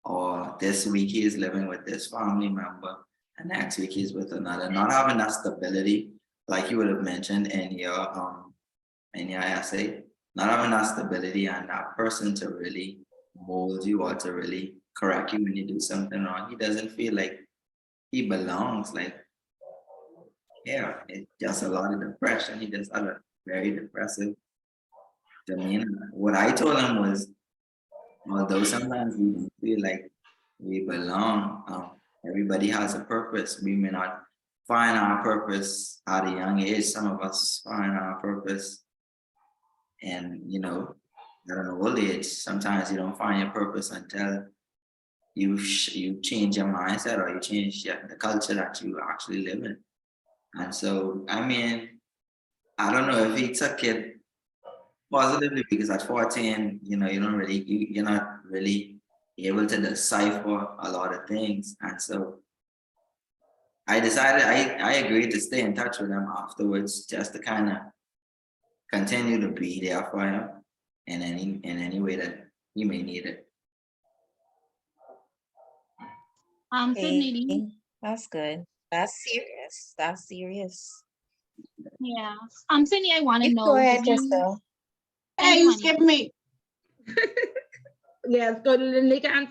or this week he is living with this family member, and next week he's with another. Not having that stability, like you would have mentioned in your essay, not having that stability and that person to really mold you or to really correct you when you do something wrong. He doesn't feel like he belongs. Like, yeah, it's just a lot of depression. He just had a very depressive demeanor. What I told him was, although sometimes we don't feel like we belong, everybody has a purpose. We may not find our purpose at a young age. Some of us find our purpose, and I don't know, old age. Sometimes you don't find your purpose until you change your mindset or you change the culture that you actually live in. And so, I mean, I don't know if he took it positively, because at 14, you're not really able to decipher a lot of things. And so I decided I agreed to stay in touch with him afterwards, just to kind of continue to be there for him in any way that he may need it.
Sydney,
Okay, that's good. That's serious. That's serious.
yeah. Sydney, I want to
You
know.
go ahead,
did you-
Crystal.
Thank
Hey,
you,
you
honey.
skipped me.
Yes, go to Lanique hand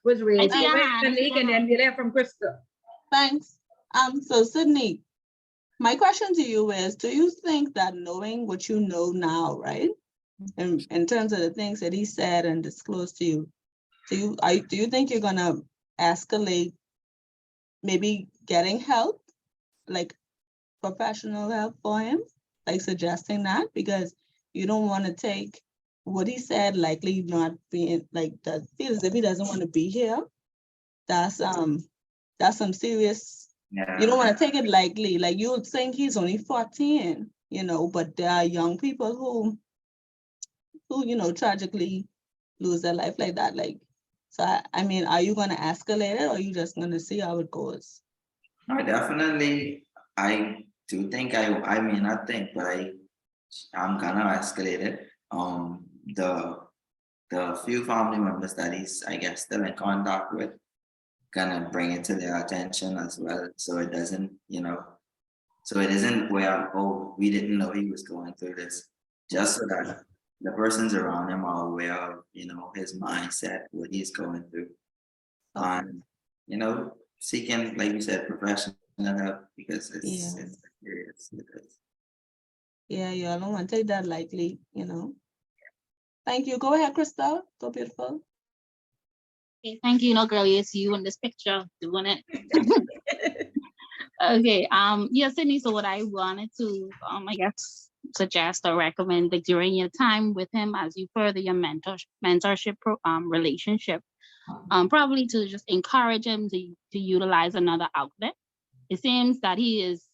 was raised.
see your
Go ahead,
hand, I see
Lanique,
your
and then we'll hear from Crystal.
Thanks. So Sydney, my question to you is, do you think that knowing what you know now, right? And in terms of the things that he said and disclosed to you, do you think you're gonna escalate maybe getting help, like professional help for him, like suggesting that, because you don't want to take what he said likely not being like that, feels as if he doesn't want to be here. That's some serious.
Yeah.
You don't want to take it lightly. Like, you would think he's only 14, but there are young people who tragically lose their life like that. Like, so I mean, are you gonna escalate it, or are you just gonna see how it goes?
No, definitely. I do think I may not think, but I'm gonna escalate it. The few family members that he's, I guess, still in contact with, gonna bring it to their attention as well, so it doesn't, so it isn't where, oh, we didn't know he was going through this, just so that the persons around him are aware of, his mindset, what he's going through. And, seeking, like you said, professional help, because it's serious.
Yeah, I don't want to take that lightly, Thank you. Go ahead, Crystal. So beautiful.
Okay, thank you. Girl, it's you in this picture doing it. Okay. Yeah, Sydney. So what I wanted to, I guess, suggest or recommend that during your time with him, as you further your mentorship relationship, probably to just encourage him to utilize another outlet. It seems that he's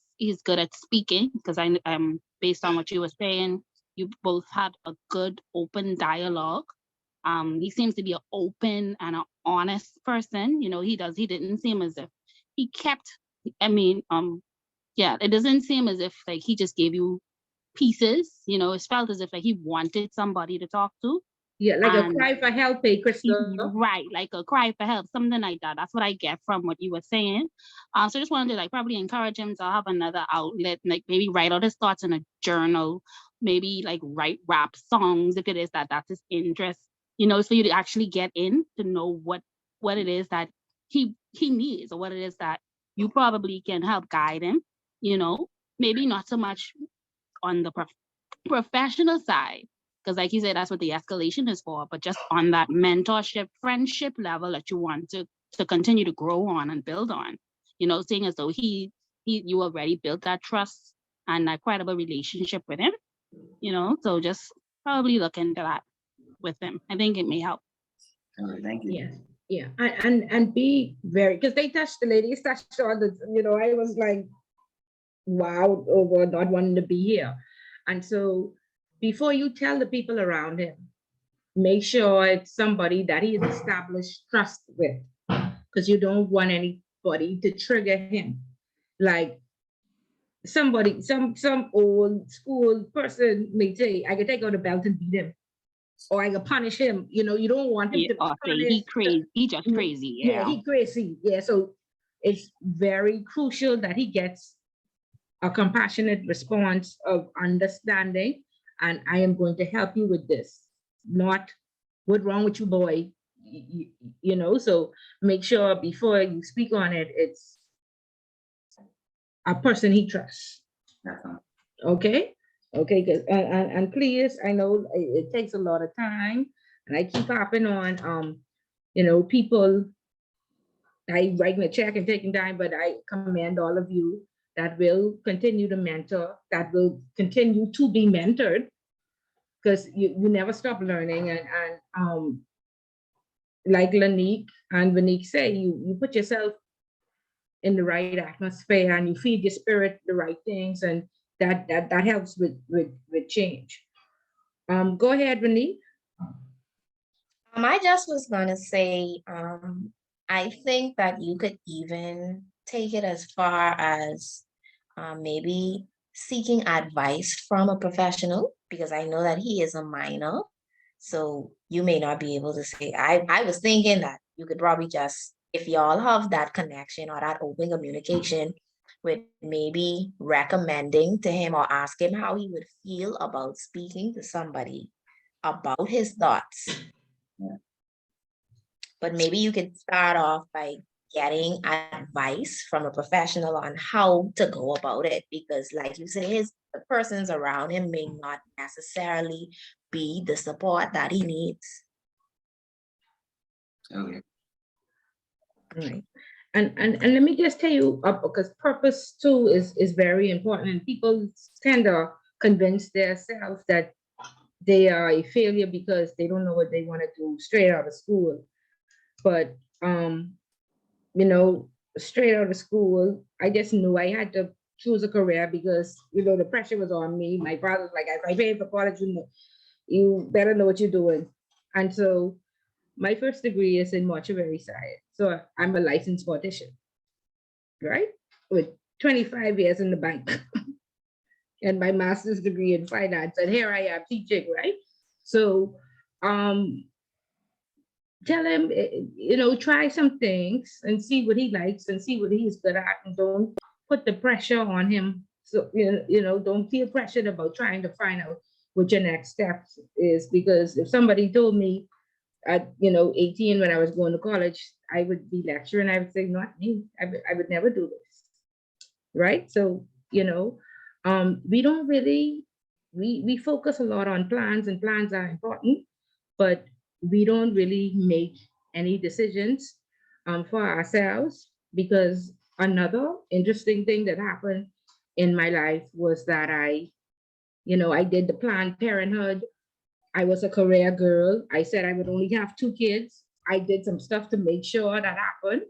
good at speaking, because I'm based on what you were saying, you both had a good open dialogue. He seems to be an open and an honest person. He didn't seem as if he kept, it doesn't seem as if like he just gave you pieces. It felt as if like he wanted somebody to talk to.
Yeah, like a cry for help, Crystal.
Right, like a cry for help, something like that. That's what I get from what you were saying. So just wanted to probably encourage him to have another outlet, like maybe write out his thoughts in a journal, maybe write rap songs if it is that's his interest. For you to actually get in to know what it is that he needs, or what it is that you probably can help guide him. Maybe not so much on the professional side, because like you said, that's what the escalation is for, but just on that mentorship, friendship level that you want to continue to grow on and build on, seeing as though you already built that trust and that credible relationship with him, so just probably look into that with him. I think it may help.
Thank you.
Yeah, and be very, because the ladies touched on the, I was like, wow, over not wanting to be here. And so before you tell the people around him, make sure it's somebody that he has established trust with, because you don't want anybody to trigger him. Like somebody, some old school person may say, I can take out a belt and beat him. or I can punish him. You know, you don't want him to be
Or say he
punished.
crazy, he just crazy,
Yeah, he crazy. Yeah, so it's very crucial that he gets a compassionate response of understanding, and I am going to help you with this. Not what's wrong with you, boy. You know, so make sure before you speak on it, it's a person he trusts.
Definitely.
Okay, okay, good. And please, I know it takes a lot of time, and I keep hopping on. You know, people, I writing a check and taking time, but I commend all of you that will continue to mentor, that will continue to be mentored, because you never stop learning. And like Lanique and Vanique say, you put yourself in the right atmosphere and you feed your spirit the right things, and that helps with change. Go ahead, Vanique.
I just was gonna say, I think that you could even take it as far as maybe seeking advice from a professional, because I know that he is a minor. So you may not be able to say, I was thinking that you could probably just, if y'all have that connection or that open communication, with maybe recommending to him or ask him how he would feel about speaking to somebody about his thoughts. But maybe you could start off by getting advice from a professional on how to go about it, because like you say, the persons around him may not necessarily be the support that he needs.
Okay.
Right. And let me just tell you, because purpose too is very important, and people tend to convince themselves that they are a failure because they don't know what they want to do straight out of school. But you know, straight out of school, I just knew I had to choose a career because, you know, the pressure was on me. My father's like, if I pay for college, you better know what you're doing. And so my first degree is in mortuary science. So I'm a licensed mortician, right? With 25 years in the bank and my master's degree in finance. And here I am teaching, right? So tell him, you know, try some things and see what he likes and see what he's good at, and don't put the pressure on him. So, you know, don't feel pressured about trying to find out what your next step is, because if somebody told me at, you know, 18 when I was going to college, I would be lecturing, I would say, not me, I would never do this, right? So, you know, we don't really, we focus a lot on plans, and plans are important, but we don't really make any decisions for ourselves, because another interesting thing that happened in my life was that I did the Planned Parenthood. I was a career girl. I said I would only have 2 kids. I did some stuff to make sure that happened.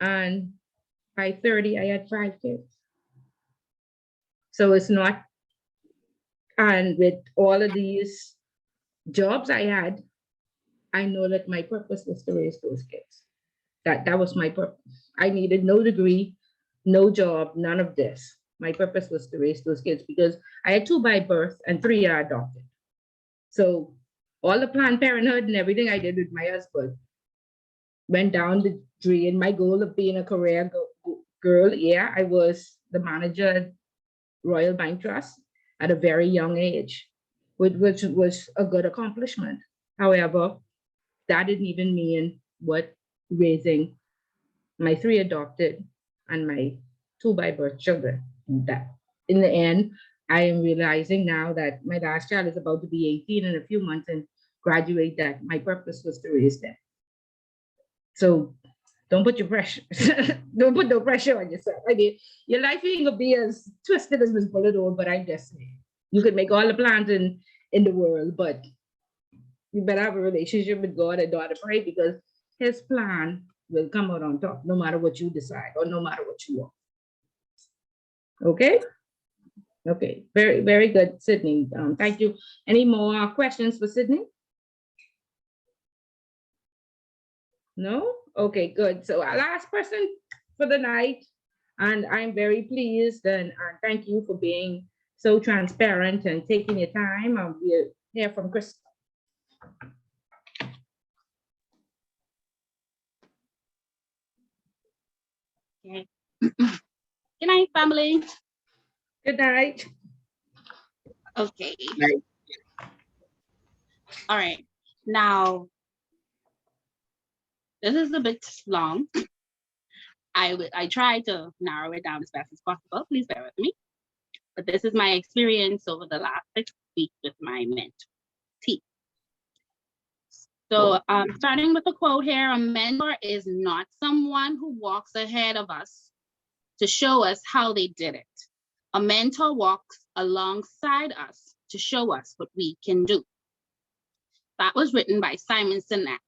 And by 30, I had 5 kids. So it's not, and with all of these jobs I had, I know that my purpose was to raise those kids. That was my purpose. I needed no degree, no job, none of this. My purpose was to raise those kids because I had 2 by birth and 3 are adopted. So all the Planned Parenthood and everything I did with my husband went down the drain. My goal of being a career girl, yeah, I was the manager at Royal Bank Trust at a very young age, which was a good accomplishment. However, that didn't even mean what raising my 3 adopted and my 2 by birth children. That in the end, I am realizing now that my last child is about to be 18 in a few months and graduate, that my purpose was to raise them. So don't put your pressure, don't put no pressure on yourself. I mean, your life ain't gonna be as twisted as Miss Bullet, but I just say you could make all the plans in the world, but you better have a relationship with God and know how to pray, because his plan will come out on top no matter what you decide or no matter what you want. Okay? Okay, very, very good, Sydney. Thank you. Any more questions for Sydney? No? Okay, good. So our last person for the night, and I'm very pleased, and thank you for being so transparent and taking your time. hear from Chris.
Okay. Good night, family.
Good night.
Okay.
Like,
All right. Now, this is a bit long. I try to narrow it down as best as possible. Please bear with me. But this is my experience over the last 6 weeks with my mentee. So starting with the quote here, a mentor is not someone who walks ahead of us to show us how they did it. A mentor walks alongside us to show us what we can do. That was written by Simon Sinek.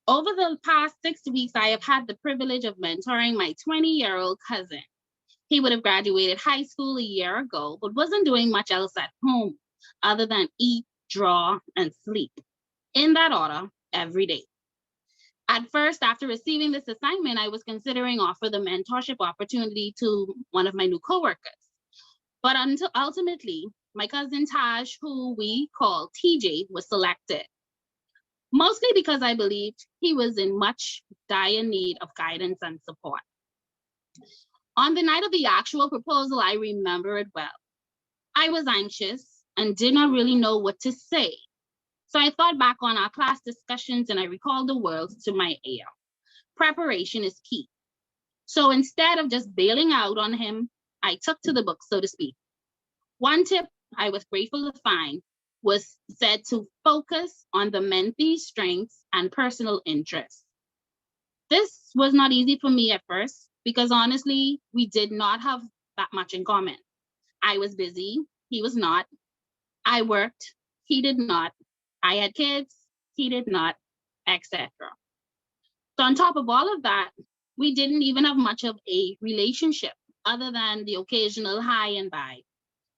Over the past 6 weeks, I have had the privilege of mentoring my 20-year-old cousin. He would have graduated high school a year ago, but wasn't doing much else at home other than eat, draw, and sleep. In that order, every day. At first, after receiving this assignment, I was considering offering the mentorship opportunity to one of my new coworkers. But until ultimately, my cousin Taj, who we call TJ, was selected. Mostly because I believed he was in much dire need of guidance and support. On the night of the actual proposal, I remember it well. I was anxious and did not really know what to say. So I thought back on our class discussions and I recalled the words to my ear. Preparation is key. So instead of just bailing out on him, I took to the book, so to speak. One tip I was grateful to find was said to focus on the mentee's strengths and personal interests. This was not easy for me at first because honestly, we did not have that much in common. I was busy, he was not. I worked, he did not. I had kids, he did not, etc. So on top of all of that, we didn't even have much of a relationship other than the occasional hi and bye,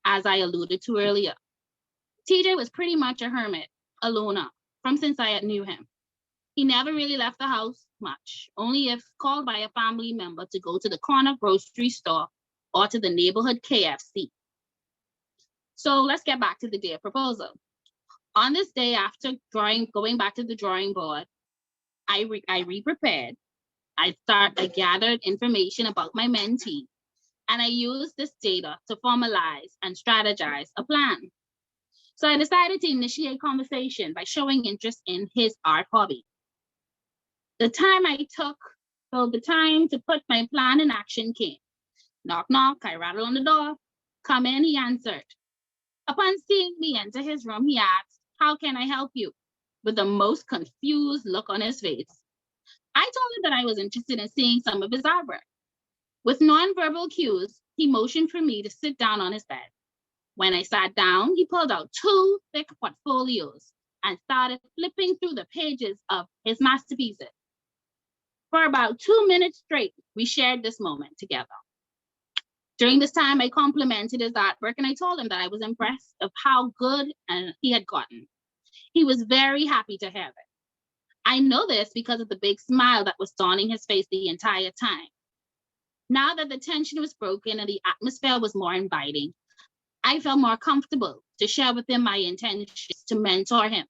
as I alluded to earlier. TJ was pretty much a hermit, a loner, from since I knew him. He never really left the house much, only if called by a family member to go to the corner grocery store or to the neighborhood KFC. So let's get back to the day of proposal. On this day, after going back to the drawing board, I re-prepared. I gathered information about my mentee, and I used this data to formalize and strategize a plan. So I decided to initiate conversation by showing interest in his art hobby. The time to put my plan in action came. Knock, knock, I rattled on the door. Come in, he answered. Upon seeing me enter his room, he asked, "How can I help you?" with the most confused look on his face. I told him that I was interested in seeing some of his artwork. With nonverbal cues, he motioned for me to sit down on his bed. When I sat down, he pulled out 2 thick portfolios and started flipping through the pages of his masterpieces. For about 2 minutes straight, we shared this moment together. During this time, I complimented his artwork and I told him that I was impressed of how good he had gotten. He was very happy to have it. I know this because of the big smile that was dawning his face the entire time. Now that the tension was broken and the atmosphere was more inviting, I felt more comfortable to share with him my intentions to mentor him,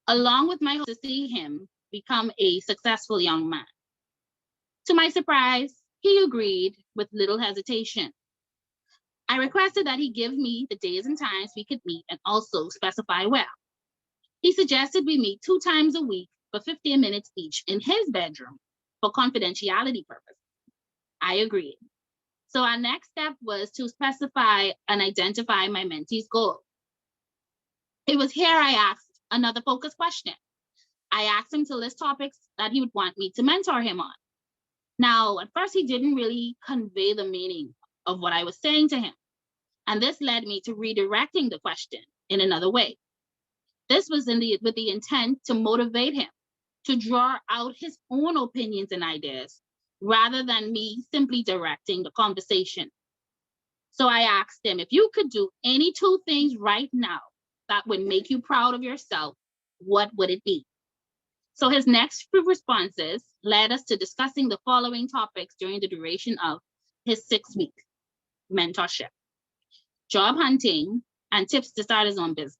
along with my hope to see him become a successful young man. To my surprise, he agreed with little hesitation. I requested that he give me the days and times we could meet and also specify where. He suggested we meet 2 times a week for 15 minutes each in his bedroom for confidentiality purposes. I agreed. So our next step was to specify and identify my mentee's goal. It was here I asked another focus question. I asked him to list topics that he would want me to mentor him on. Now, at first, he didn't really convey the meaning of what I was saying to him. And this led me to redirecting the question in another way. This was with the intent to motivate him to draw out his own opinions and ideas rather than me simply directing the conversation. So I asked him, if you could do any 2 things right now that would make you proud of yourself, what would it be? So his next few responses led us to discussing the following topics during the duration of his 6-week mentorship: job hunting, and tips to start his own business.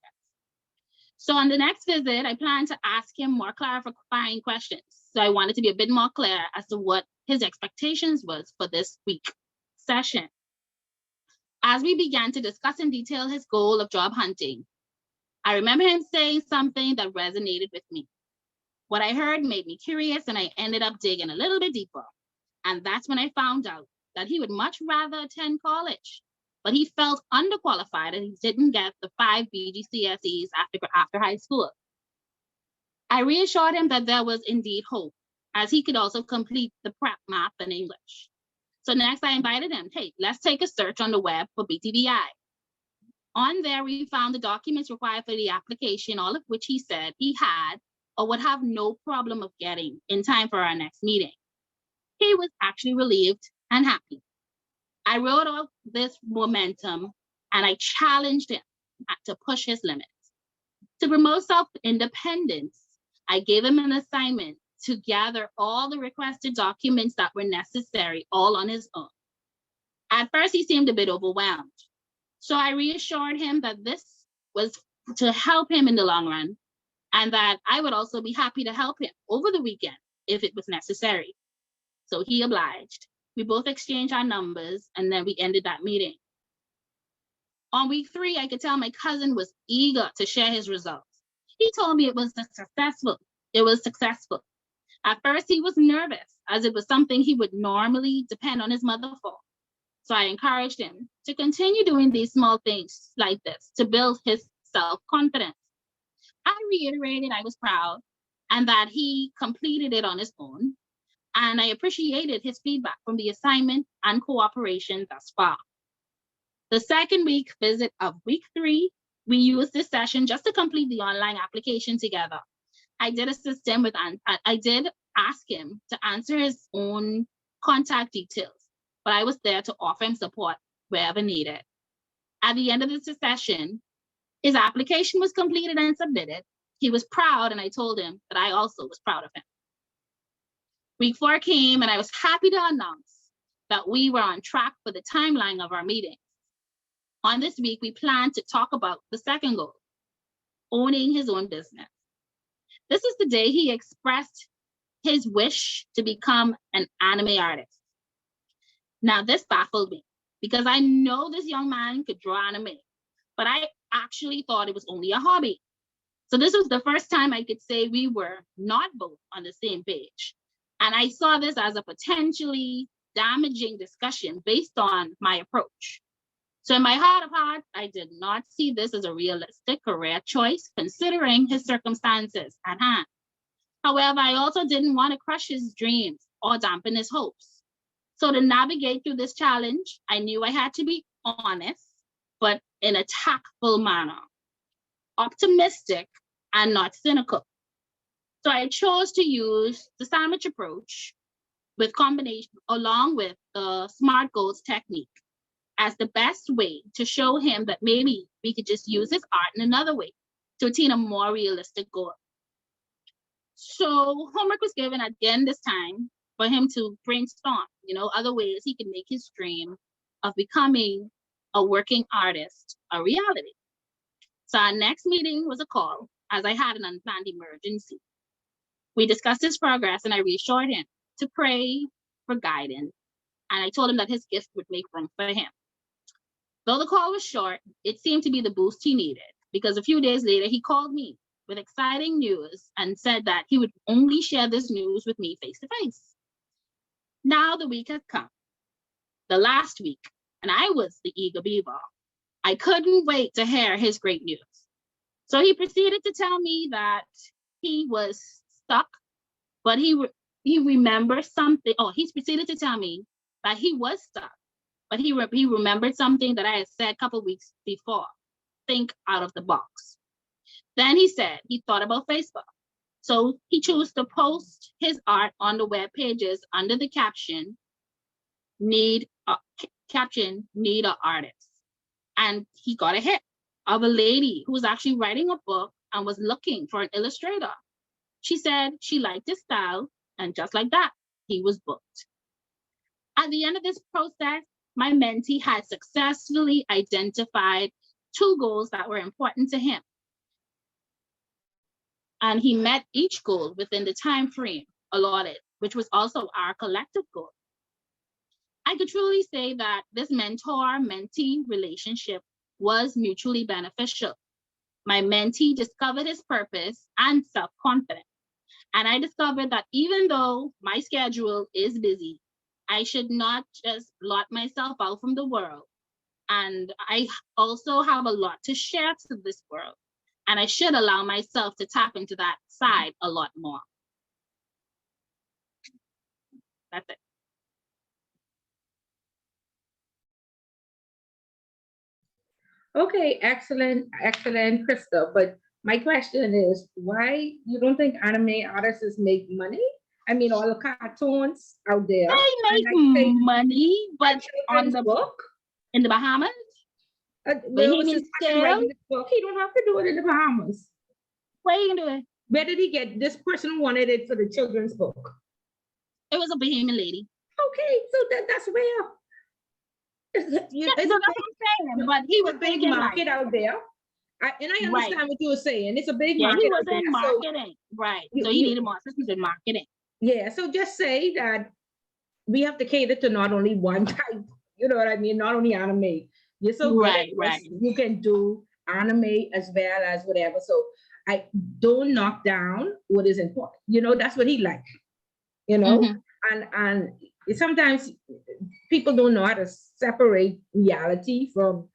So on the next visit, I plan to ask him more clarifying questions. So I wanted to be a bit more clear as to what his expectations was for this week session. As we began to discuss in detail his goal of job hunting, I remember him saying something that resonated with me. What I heard made me curious, and I ended up digging a little bit deeper. And that's when I found out that he would much rather attend college, but he felt underqualified and he didn't get the 5 BGCSEs after high school. I reassured him that there was indeed hope, as he could also complete the prep math and English. So next I invited him, hey, let's take a search on the web for BTBI. On there, we found the documents required for the application, all of which he said he had or would have no problem of getting in time for our next meeting. He was actually relieved and happy. I wrote off this momentum and I challenged him to push his limits. To promote self-independence, I gave him an assignment to gather all the requested documents that were necessary all on his own. At first, he seemed a bit overwhelmed. So I reassured him that this was to help him in the long run and that I would also be happy to help him over the weekend if it was necessary. So he obliged. We both exchanged our numbers and then we ended that meeting. On week 3, I could tell my cousin was eager to share his results. He told me it was successful. At first, he was nervous as it was something he would normally depend on his mother for. So I encouraged him to continue doing these small things like this to build his self-confidence. I reiterated I was proud and that he completed it on his own. And I appreciated his feedback from the assignment and cooperation thus far. The second week visit of week 3, we used this session just to complete the online application together. I did assist him I did ask him to answer his own contact details, but I was there to offer him support wherever needed. At the end of the session, his application was completed and submitted. He was proud, and I told him that I also was proud of him. Week 4 came, and I was happy to announce that we were on track for the timeline of our meeting. On this week, we planned to talk about the second goal, owning his own business. This is the day he expressed his wish to become an anime artist. Now, this baffled me because I know this young man could draw anime, but I actually thought it was only a hobby. So this was the first time I could say we were not both on the same page. And I saw this as a potentially damaging discussion based on my approach. So in my heart of hearts, I did not see this as a realistic career choice, considering his circumstances at hand. However, I also didn't want to crush his dreams or dampen his hopes. So to navigate through this challenge, I knew I had to be honest, but in a tactful manner, optimistic and not cynical. So I chose to use the sandwich approach with combination along with the SMART goals technique as the best way to show him that maybe we could just use his art in another way to attain a more realistic goal. So homework was given again this time for him to brainstorm, other ways he could make his dream of becoming a working artist a reality. So our next meeting was a call as I had an unplanned emergency. We discussed his progress and I reassured him to pray for guidance. And I told him that his gift would make room for him. Though the call was short, it seemed to be the boost he needed because a few days later, he called me with exciting news and said that he would only share this news with me face to face. Now the week had come, the last week, and I was the eager beaver. I couldn't wait to hear his great news. So he proceeded to tell me that he was stuck, but he remembered something. Oh, he proceeded to tell me that he was stuck, but he remembered something that I had said a couple weeks before. Think out of the box. Then he said he thought about Facebook. So he chose to post his art on the web pages under the caption, need an artist. And he got a hit of a lady who was actually writing a book and was looking for an illustrator. She said she liked his style, and just like that, he was booked. At the end of this process, my mentee had successfully identified 2 goals that were important to him. And he met each goal within the time frame allotted, which was also our collective goal. I could truly say that this mentor-mentee relationship was mutually beneficial. My mentee discovered his purpose and self-confidence. And I discovered that even though my schedule is busy, I should not just blot myself out from the world. And I also have a lot to share to this world. And I should allow myself to tap into that side a lot more. That's it.
Okay, excellent, Krista. But my question is, why you don't think anime artists make money? I mean, all the cartoons out there.
They make money, but on the
book
in the Bahamas,
Bahamian scale, book, he don't have to do it in the Bahamas.
Where you gonna do it?
Where did he get? This person wanted it for the children's book.
It was a Bahamian lady.
Okay, so that's where.
That's what I'm saying. But he was
a big market out there. And I understand what you were saying. It's a big market.
He was in marketing. Right. So he needed more assistance in marketing.
Yeah. So just say that we have to cater to not only one type, you know what I mean? Not only anime. You're so good at this, you can do anime as well as whatever. So I don't knock down what is important. You know, that's what he liked. You know, and sometimes people don't know how to separate reality from,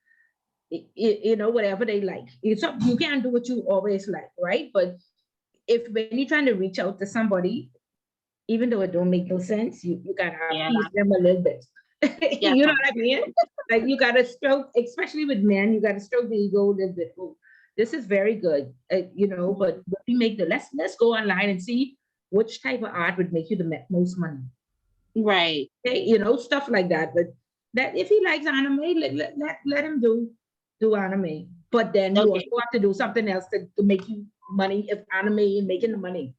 you know, whatever they like. You can't do what you always like, right? But when you're trying to reach out to somebody, even though it don't make no sense, you gotta appease them a little bit. You know what I mean? Like you gotta stroke, especially with men, you gotta stroke the ego a little bit. Oh, this is very good, you know. But we make let's go online and see which type of art would make you the most money.
Right.
Okay, you know, stuff like that. But that if he likes anime, let him do anime. But then you also have to do something else to make you money if anime is making the money.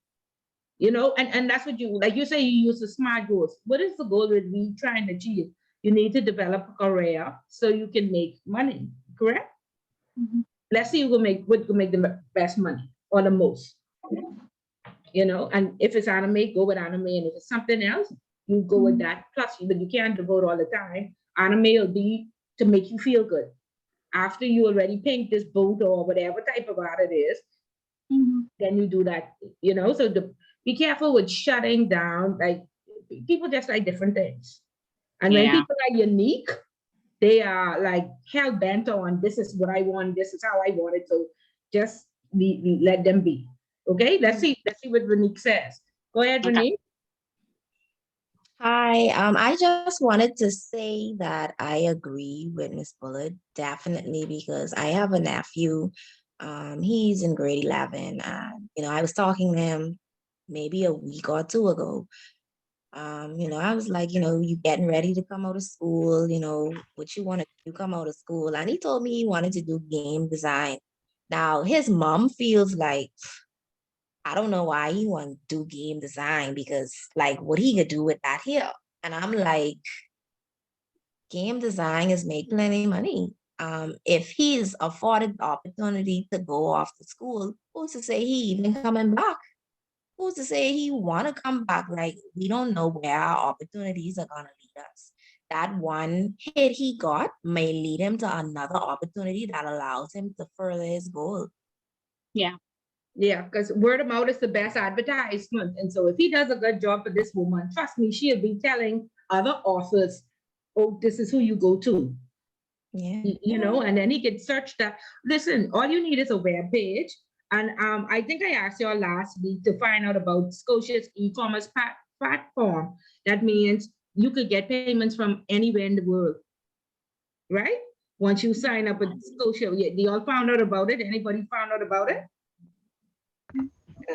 You know, and that's what you, like you say, you use the SMART goals. What is the goal that we trying to achieve? You need to develop a career so you can make money, correct? Let's see what can make the best money or the most. You know, and if it's anime, go with anime. And if it's something else, you go with that. Plus, but you can't devote all the time. Anime will be to make you feel good. After you already paint this boat or whatever type of art it is, then you do that, you know. So be careful with shutting down. Like people just like different things. And when people are unique, they are like hell bent on this is what I want, this is how I want it. So just let them be. Okay, let's see what Renique says. Go ahead, Renique.
Hi, I just wanted to say that I agree with Miss Bullitt, definitely, because I have a nephew. He's in grade 11, and you know, I was talking to him maybe a week or two ago. You know, I was like, you know, you getting ready to come out of school, you know, what you want to do, come out of school. And he told me he wanted to do game design. Now, his mom feels like, I don't know why he want to do game design, because like what he could do with that here. And I'm like, game design is making any money. If he's afforded the opportunity to go off to school, who's to say he even coming back? Who's to say he want to come back? Like, we don't know where our opportunities are going to lead us. That one hit he got may lead him to another opportunity that allows him to further his goal.
Yeah.
Yeah, because word of mouth is the best advertisement. And so if he does a good job for this woman, trust me, she'll be telling other authors, oh, this is who you go to.
Yeah.
You know, and then he can search that. Listen, all you need is a web page. And I think I asked y'all last week to find out about Scotia's e-commerce platform. That means you could get payments from anywhere in the world, right? Once you sign up with Scotia, they all found out about it. Anybody found out about it?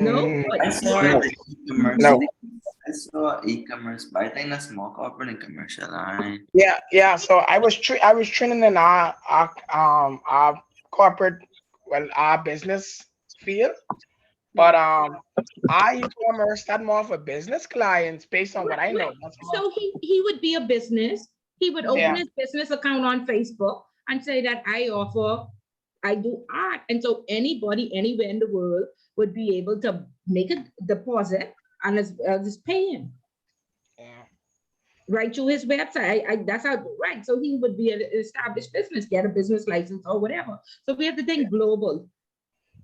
No?
I saw e-commerce.
No.
I saw e-commerce, but I think that's more corporate and commercial line.
Yeah. So I was training in our corporate, our business field, but our e-commerce that more for business clients based on what I know.
So he would be a business. He would open his business account on Facebook and say that I offer I do art. And so anybody anywhere in the world would be able to make a deposit and as paying
Yeah.
right through his website. That's how, right. So he would be an established business, get a business license or whatever. So we have to think global.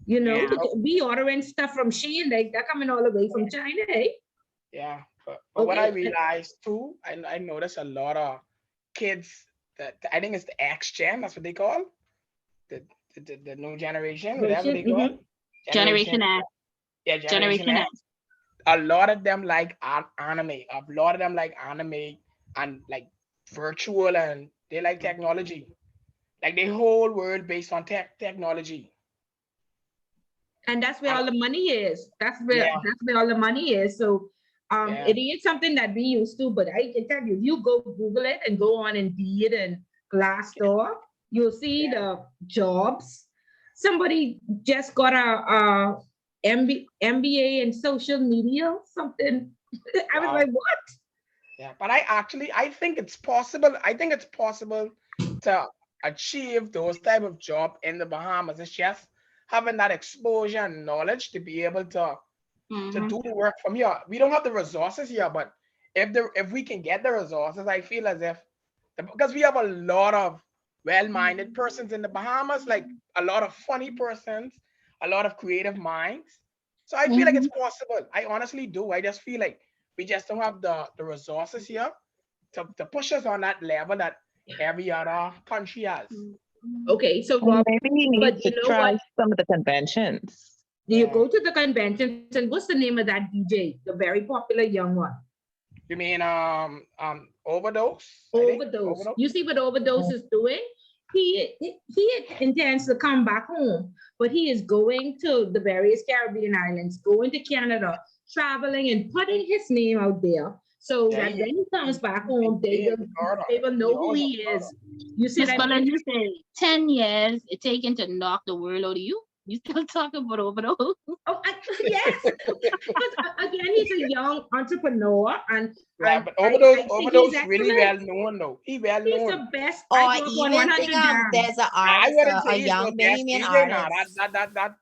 You know,
Yeah.
we ordering stuff from Shein, like they're coming all the way from China, eh?
Yeah. But what I
Okay.
realized too, I noticed a lot of kids that I think it's the X Gen, that's what they call the the new generation, whatever they call
Mhm.
Generation X.
yeah, Generation
Generation
X.
X.
A lot of them like anime. A lot of them like anime and like virtual, and they like technology. Like the whole world based on technology.
And that's where
And
all the money is.
yeah,
That's where all the money is. So
yeah,
it ain't something that we used to, but I can tell you, if you go Google it and go on Indeed and Glassdoor, you'll see
yeah.
the jobs. Somebody just got a MBA in social media, something. I was
Wow.
like, what?
Yeah, but I think it's possible. I think it's possible to achieve those type of job in the Bahamas. It's just having that exposure and knowledge to be able to
Mhm.
do the work from here. We don't have the resources here, but if we can get the resources, I feel as if because we have a lot of well-minded persons in the Bahamas, like a lot of funny persons, a lot of creative minds. So I feel like it's
Mhm.
possible. I honestly do. I just feel like we just don't have the resources here to push us on that level that every other country has.
Okay, so
And
Rob,
maybe you need
but
to
you know
try
what?
some of the conventions.
You
Yeah.
go to the conventions, and what's the name of that DJ, the very popular young one?
You mean overdose? I think
Overdose.
overdose.
You see what Overdose is doing? He intends to come back home, but he is going to the various Caribbean islands, going to Canada, traveling and putting his name out there. So
Yeah,
that when he comes back home,
he in Florida.
they will
He
know who
always in
he
Florida.
is. You see
Miss
what I
Bella,
mean?
you say 10 years it taken to knock the world out of you. You still talking about overdose?
Oh, yes. But again, he's a young entrepreneur,
Yeah,
and
but
I think he's
overdose really well
excellent.
known though. He well
He's
known.
the best. I
Or
grew up on
even
100
think
Jam.
there's an
I
artist,
wouldn't
a
say he's the
young
best
Bahamian
DJ. Nah,
artist.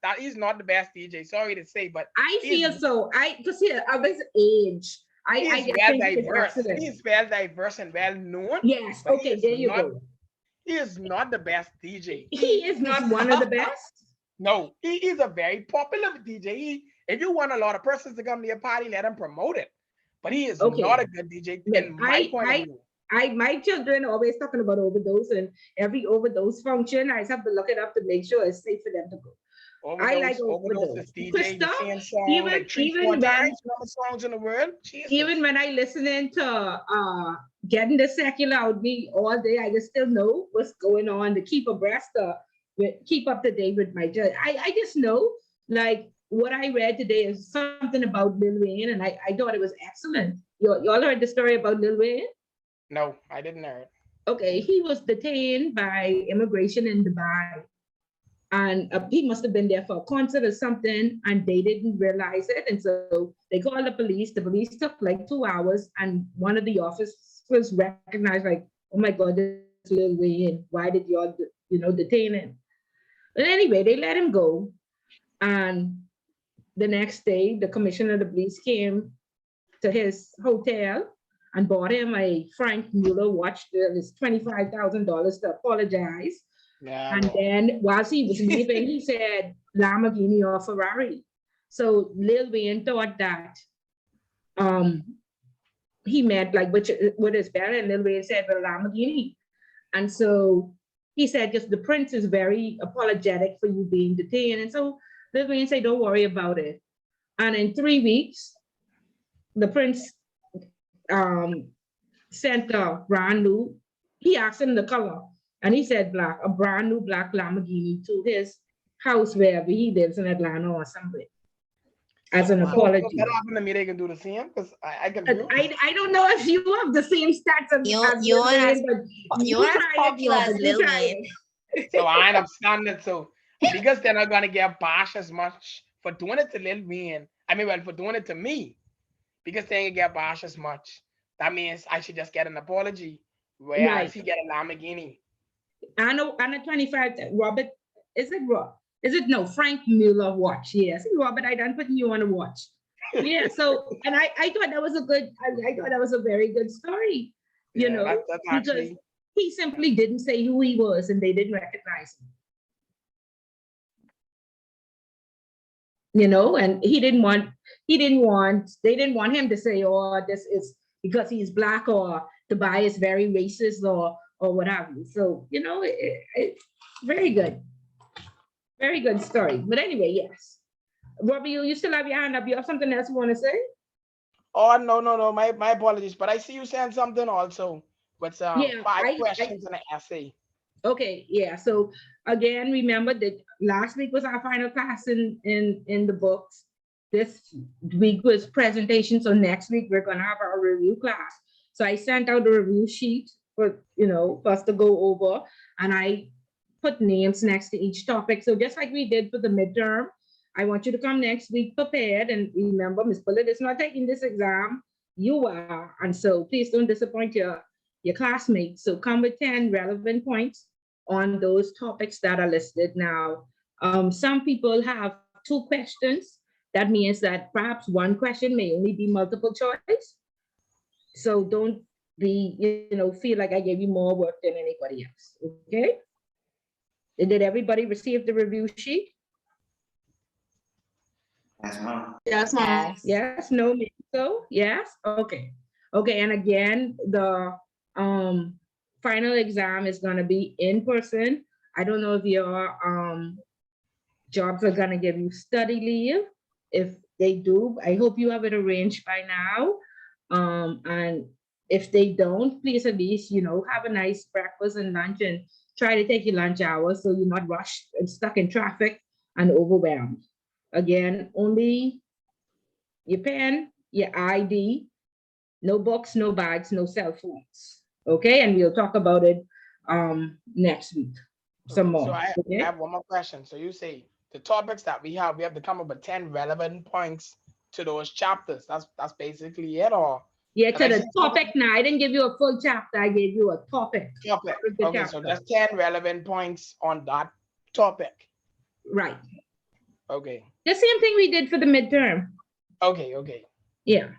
that he's not the best DJ. Sorry to say, but
I
he's
feel so. Because of his age, I
he's
just
well
think he's
diverse.
excellent.
He's well diverse and well known,
Yes.
but
Okay. There you go.
he is not the best DJ.
He is not one of the best.
No, he is a very popular DJ. If you want a lot of persons to come to your party, let him promote it. But he is not
Okay.
a good DJ
Look,
in my point of view.
my children always talking about overdose, and every overdose function, I just have to look it up to make sure it's safe for them to go. I like
Overdose is
overdose.
DJ the
Krista,
same song
even
like three, four
even when
times. Number songs in the world. Jesus.
even when I listening to getting the secular out me all day, I just still know what's going on to keep abreast keep up to date with my judge. I just know, like, what I read today is something about Lil Wayne, and I thought it was excellent. Y'all heard the story about Lil Wayne?
No, I didn't know it.
Okay, he was detained by immigration in Dubai, and he must have been there for a concert or something, and they didn't realize it, and so they called the police. The police took like 2 hours, and one of the officers recognized, like, oh my God, this is Lil Wayne. Why did y'all, detain him? But anyway, they let him go, and the next day, the commissioner of the police came to his hotel and bought him a Frank Mueller watch that was $25,000 to apologize.
Yeah,
And then whilst he was leaving, he said Lamborghini or Ferrari. So Lil Wayne thought that um, he meant like what is better, and Lil Wayne said, well, Lamborghini. And so he said, just the prince is very apologetic for you being detained. And so Lil Wayne said, don't worry about it. And in 3 weeks, the prince sent a brand new, he asked him the color, and he said black, a brand new black Lamborghini to his house wherever he lives in Atlanta or somewhere, as an
So if
apology.
that happened to me, they can do the same because I confused.
I don't know if you have the same stats as
You're
Lil Wayne, but
you're
you
as
try it,
popular as
Robert, you
Lil
try
Wayne.
it.
So I understand it. So because they're not gonna get bashed as much for doing it to Lil Wayne. I mean, well, for doing it to me, because they ain't get bashed as much. That means I should just get an apology, whereas
Right.
he get a Lamborghini.
And a 25, Robert, is it Rob? Is it no Frank Mueller watch? Yes, Robert, I done putting you on a watch. Yeah, so and I thought that was a good, I thought that was a very good story, you
Yeah,
know,
that's
because
actually,
he simply didn't say who he was and they didn't recognize him. You know, and they didn't want him to say, oh, this is because he's black, or Dubai is very racist, or what have you. So, you know, very good. Very good story. But anyway, yes. Robbie, you still have your hand up. You have something else you want to say?
oh, no, my apologies. But I see you saying something also with
Yeah,
5 questions and an essay.
Okay, yeah. So again, remember that last week was our final class in the books. This week was presentation. So next week we're gonna have our review class. So I sent out a review sheet for for us to go over, and I put names next to each topic. So just like we did for the midterm, I want you to come next week prepared. And remember, Miss Bullet is not taking this exam. You are, and so please don't disappoint your classmates. So come with 10 relevant points on those topics that are listed. Now, some people have 2 questions. That means that perhaps one question may only be multiple choice. So don't be, feel like I gave you more work than anybody else, okay? Did everybody receive the review sheet?
Yes, ma'am.
Yes, ma'am.
Yes, no, maybe so, yes, okay. Okay, and again, the final exam is gonna be in person. I don't know if your jobs are gonna give you study leave. If they do, I hope you have it arranged by now. And if they don't, please at least, have a nice breakfast and lunch, and try to take your lunch hour so you're not rushed and stuck in traffic and overwhelmed. Again, only your pen, your ID, no books, no bags, no cell phones. Okay, and we'll talk about it next week. Some
Okay, so
more.
I
Okay.
have one more question. So you say the topics that we have to come up with 10 relevant points to those chapters. That's basically it, or
Yeah,
can
to
I
the
see
topic now. I didn't give you a full chapter. I gave you a topic.
topic?
What is the
Okay, so
chapter?
just 10 relevant points on that topic.
Right.
Okay.
The same thing we did for the midterm.
Okay.
Yeah.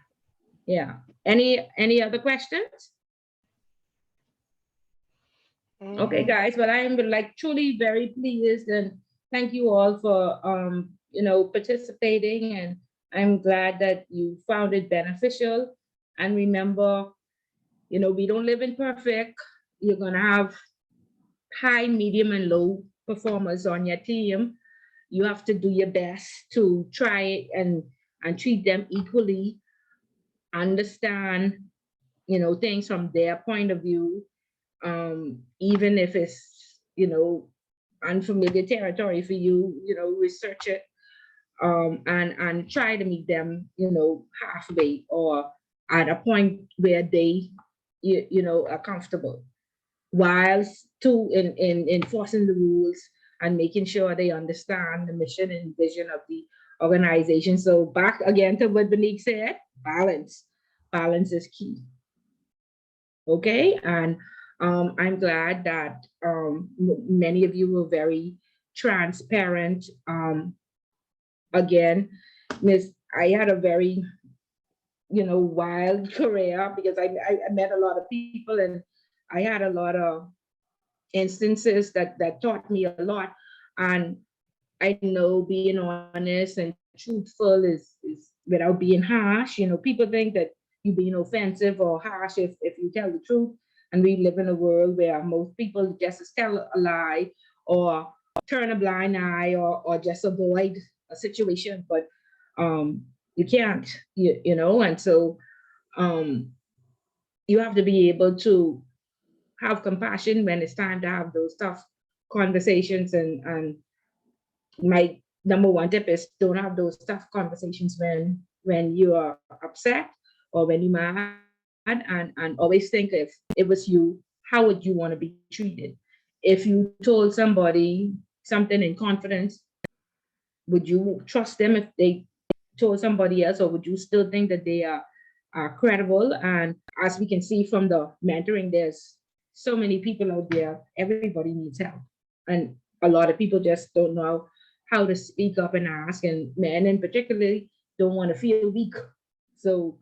Yeah. Any other questions? Okay, guys. Well, I am truly very pleased, and thank you all for participating, and I'm glad that you found it beneficial. And remember, we don't live in perfect. You're gonna have high, medium, and low performers on your team. You have to do your best to try and treat them equally, understand, things from their point of view, even if it's, unfamiliar territory for you, research it, and try to meet them, halfway or at a point where they, are comfortable, whilst too in enforcing the rules and making sure they understand the mission and vision of the organization. So back again to what Benique said, balance. Balance is key. Okay, and I'm glad that many of you were very transparent. Again, I had a very, wild career because I met a lot of people, and I had a lot of instances that taught me a lot. And I know being honest and truthful is without being harsh. People think that you being offensive or harsh if you tell the truth. And we live in a world where most people just tell a lie or turn a blind eye or just avoid a situation. But you can't, and so you have to be able to have compassion when it's time to have those tough conversations. And my number one tip is don't have those tough conversations when you are upset or when you're mad, and always think if it was you, how would you want to be treated? If you told somebody something in confidence, would you trust them if they told somebody else, or would you still think that they are credible? And as we can see from the mentoring, there's so many people out there, everybody needs help. And a lot of people just don't know how to speak up and ask, and men in particularly don't want to feel weak. So,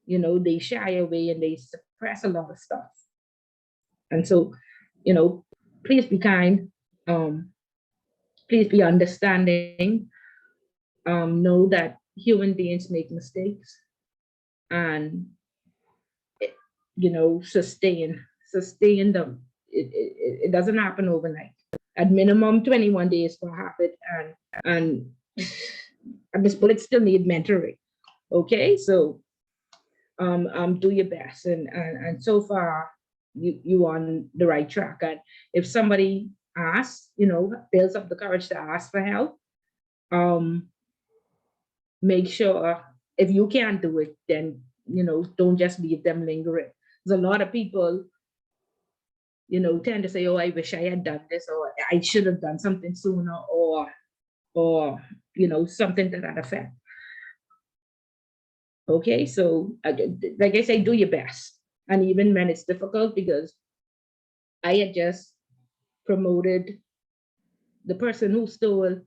you know, they shy away and they suppress a lot of stuff. And so, you know, please be kind. Please be understanding. Know that human beings make mistakes, and you know, sustain them. It doesn't happen overnight. At minimum 21 days for habit, and Miss Bullet still need mentoring. Okay, so do your best, and so far you on the right track. And if somebody asks, you know, builds up the courage to ask for help, make sure if you can't do it, then you know, don't just leave them lingering. There's a lot of people, you know, tend to say, oh, I wish I had done this, or I should have done something sooner, or you know, something to that effect. Okay, so like I say, do your best. And even when it's difficult, because I had just promoted the person who stole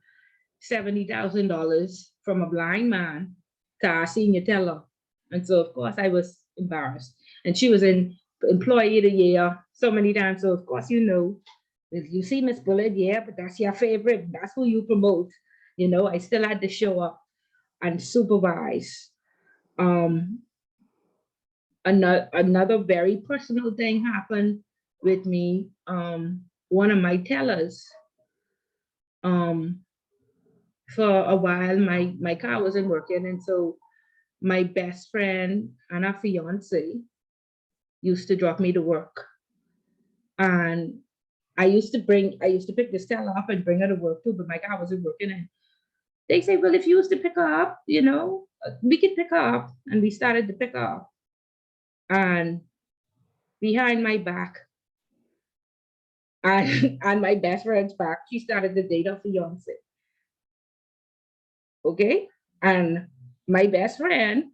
$70,000 from a blind man to our senior teller. And so, of course, I was embarrassed. And she was in employee of the year so many times. So, of course, you know, if you see Miss Bullet, yeah, but that's your favorite. That's who you promote. You know, I still had to show up and supervise. Another very personal thing happened with me. One of my tellers, for a while, my car wasn't working, and so my best friend and her fiance used to drop me to work, and I used to pick this teller up and bring her to work too, but my car wasn't working, and they say, well, if you used to pick her up, you know, we could pick her up, and we started to pick her up, and behind my back and my best friend's back, she started to date her fiance. Okay, and my best friend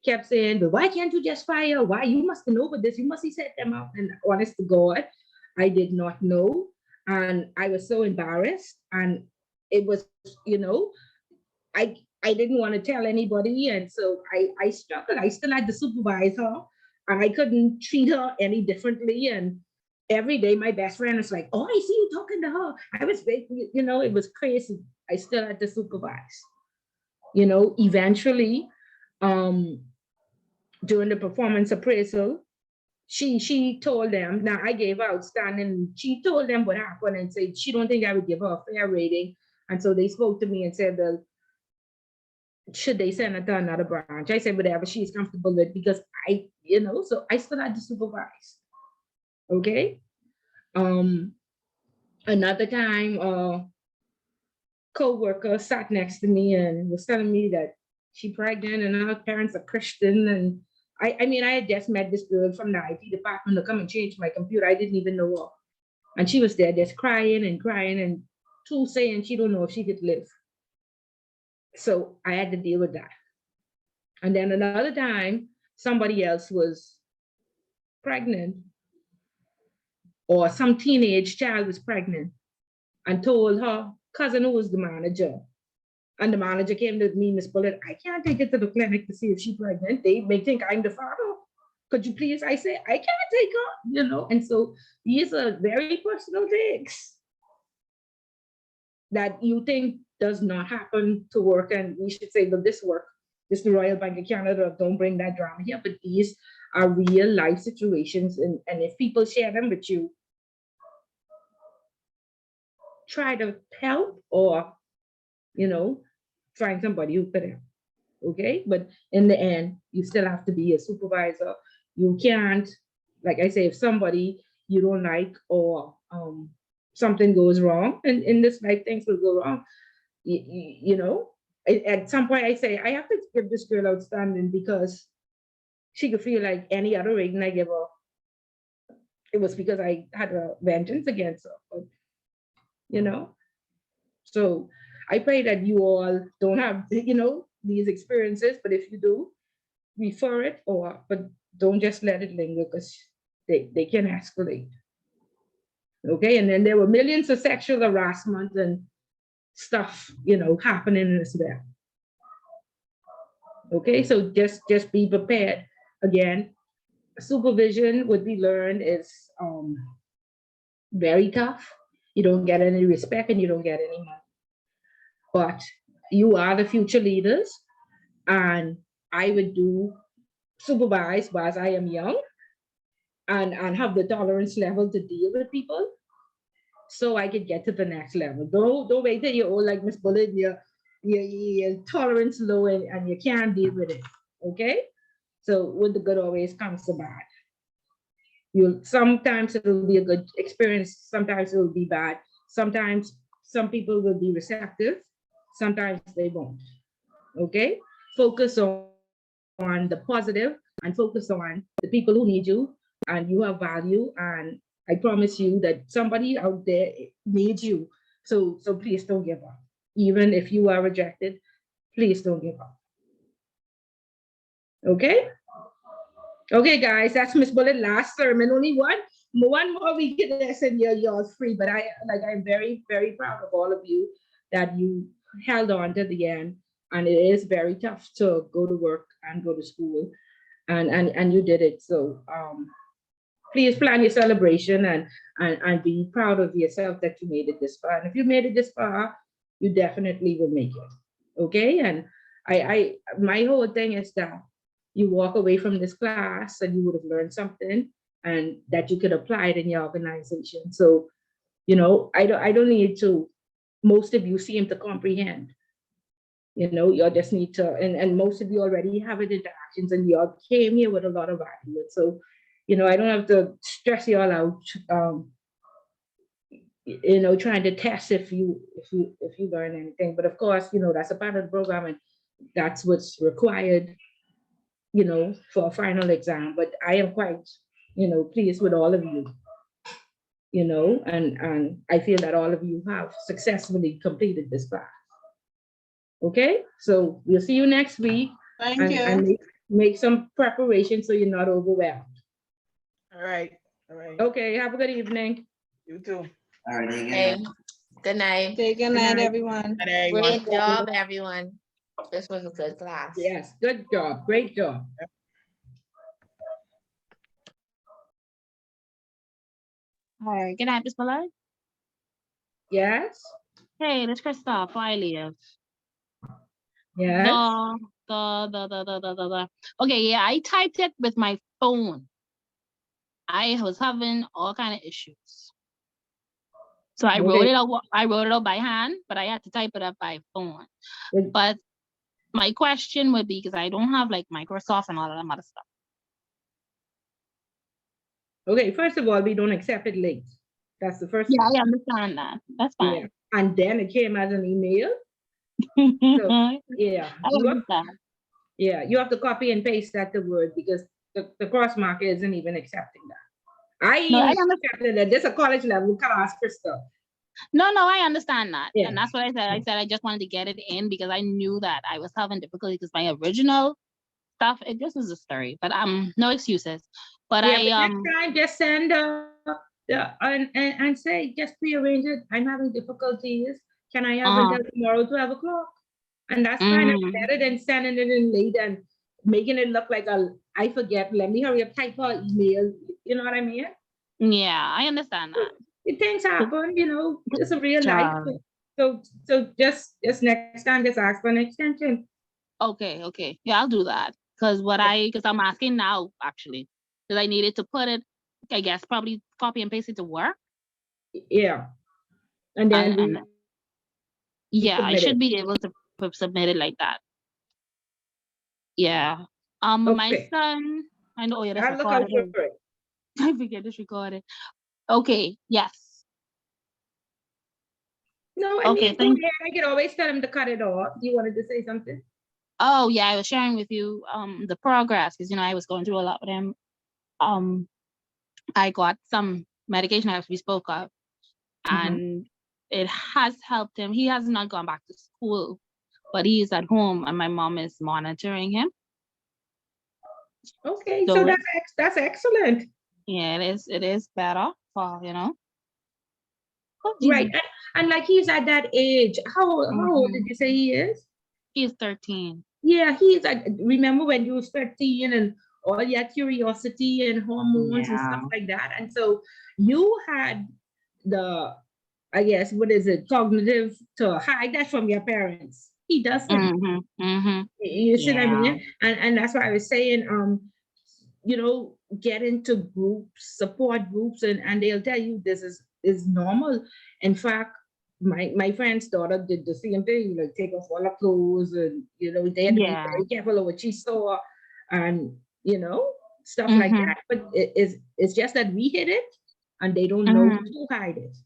kept saying, but why can't you just fire? Why? You must know with this. You must have set them up. And honest to God, I did not know. And I was so embarrassed. And it was, you know, I didn't want to tell anybody. And so I struggled. I still had to supervise her. And I couldn't treat her any differently. And every day my best friend was like, oh, I see you talking to her. I was, you know, it was crazy. I still had to supervise. You know, eventually, during the performance appraisal, she told them, now I gave her outstanding, she told them what happened and said she don't think I would give her a fair rating. And so they spoke to me and said, well, should they send her to another branch? I said, whatever she's comfortable with, because I, you know, so I still had to supervise. Okay. Another time, co-worker sat next to me and was telling me that she's pregnant and her parents are Christian. And I mean, I had just met this girl from the IT department to come and change my computer. I didn't even know her. And she was there just crying and too saying she don't know if she could live. So I had to deal with that. And then another time, somebody else was pregnant, or some teenage child was pregnant, and told her cousin, who was the manager. And the manager came to me, Miss Bullet, I can't take it to the clinic to see if she's pregnant. They may think I'm the father. Could you please? I say, I can't take her, you know. And so these are very personal things that you think does not happen to work. And we should say, well, this work, this is the Royal Bank of Canada, don't bring that drama here. But these are real life situations. And if people share them with you, try to help, or, you know, find somebody who could help. Okay, but in the end, you still have to be a supervisor. You can't, like I say, if somebody you don't like, or something goes wrong, and in this life things will go wrong, you know, at some point I say, I have to give this girl outstanding, because she could feel like any other rating I give her, it was because I had a vengeance against her. But, you know, so I pray that you all don't have, you know, these experiences, but if you do, refer it, but don't just let it linger, because they can escalate. Okay, and then there were millions of sexual harassment and stuff, happening as well. Okay, so just be prepared. Again, supervision, what we learned is very tough. You don't get any respect and you don't get any money. But you are the future leaders, and I would do supervise while I am young and have the tolerance level to deal with people so I could get to the next level. Don't wait till you're old like Miss Bullet, your tolerance low and you can't deal with it. Okay? So with the good always comes the bad. Sometimes it'll be a good experience, sometimes it'll be bad. Sometimes some people will be receptive, sometimes they won't. Okay? Focus on the positive and focus on the people who need you and you have value, and I promise you that somebody out there needs you. So please don't give up. Even if you are rejected, please don't give up. Okay? Okay, guys, that's Miss Bullet last sermon. Only one more we can listen. You're free, but I'm very, very proud of all of you that you held on to the end. And it is very tough to go to work and go to school, and you did it. So please plan your celebration and be proud of yourself that you made it this far. And if you made it this far, you definitely will make it. Okay, and my whole thing is that you walk away from this class and you would have learned something and that you could apply it in your organization. So, I don't need to, most of you seem to comprehend. You just need to, and most of you already have interactions and you all came here with a lot of value. So, I don't have to stress you all out, trying to test if you learn anything. But of course, that's a part of the program and that's what's required, for a final exam. But I am quite, pleased with all of you, and I feel that all of you have successfully completed this class. Okay, so we'll see you next week.
Thank you.
And make some preparation so you're not overwhelmed.
All right.
Okay, have a good evening.
You too.
All right,
Okay. Good night.
Okay, good night,
night.
everyone.
Good night, everyone.
Great job, everyone. This was a good class.
Yes, good job, great job.
All right, good night, Miss Bullard.
Yes,
Hey, this Christoph. I leave.
yes.
Okay, yeah, I typed it with my phone. I was having all kind of issues. So I wrote
Okay.
it out. I wrote it out by hand, but I had to type it up by phone.
Good.
But my question would be, because I don't have like Microsoft and all of that other stuff.
Okay, first of all, we don't accept it links. That's the first
Yeah,
thing.
I understand that. That's
Yeah,
fine.
and then it came as an email.
I
Yeah,
understand.
you have to copy and paste that the word because the cross marker isn't even accepting that. I
No, I
even
understand.
accepted that. This is a college level class, Crystal.
No, I understand that.
Yeah.
And that's what I said. I said I just wanted to get it in because I knew that I was having difficulty because my original stuff, it just was a story. But no excuses. But
Yeah, but next time just send and say just prearrange it. I'm having difficulties. Can I have until tomorrow 12 o'clock? And that's kind of better than sending it in late and making it look like I forget. Let me hurry up, type out email. You know what I mean?
yeah, I understand that.
Things happen, it's a real life. So just next time, just ask for an extension.
Okay. Yeah, I'll do that. Because I'm asking now, actually. Because I needed to put it, I guess, probably copy and paste it to work.
Yeah. And then
yeah, I should be able to submit it like that. Yeah. My son, I know, yeah, that's
look out
recorded.
for it.
I forget it's recorded. Okay, yes.
No, I mean, I could always tell him to cut it off. You wanted to say something?
Oh, yeah, I was sharing with you the progress because, I was going through a lot with him. I got some medication as we spoke of, and it has helped him. He has not gone back to school, but he's at home and my mom is monitoring him.
Okay, so that's excellent.
Yeah, it is better for, Oh,
Right,
Jesus.
and like he's at that age. How old did you say he is?
He is 13.
Yeah, he's at, remember when you was 13 and all your curiosity and hormones and stuff
Yeah.
like that. And so you had the, I guess, what is it, cognitive to hide that from your parents. He doesn't. You see what I
Yeah.
mean? And that's why I was saying, get into groups, support groups, and they'll tell you this is normal. In fact, my friend's daughter did the same thing, like take off all her clothes, and they had to be
Yeah.
very careful of what she saw, and stuff like that. But it's just that we hid it, and they don't know to hide it.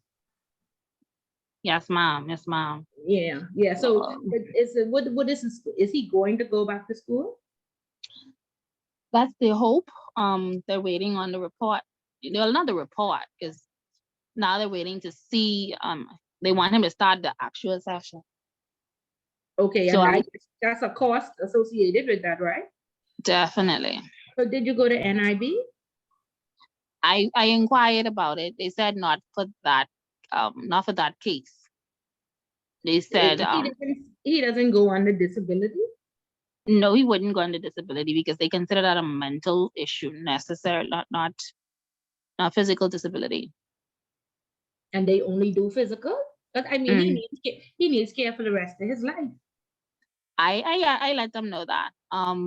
Yes, ma'am. Yes, ma'am.
Yeah. So, what is he going to go back to school?
That's the hope. They're waiting on the report. Well, not the report, because now they're waiting to see. They want him to start the actual session.
Okay,
So
and that's a cost associated with that, right?
definitely.
So did you go to NIB?
I inquired about it. They said not for that case. They said
He doesn't go under disability?
no, he wouldn't go under disability because they consider that a mental issue necessary, not physical disability.
And they only do physical? But I mean, he needs care for the rest of his life.
I let them know that.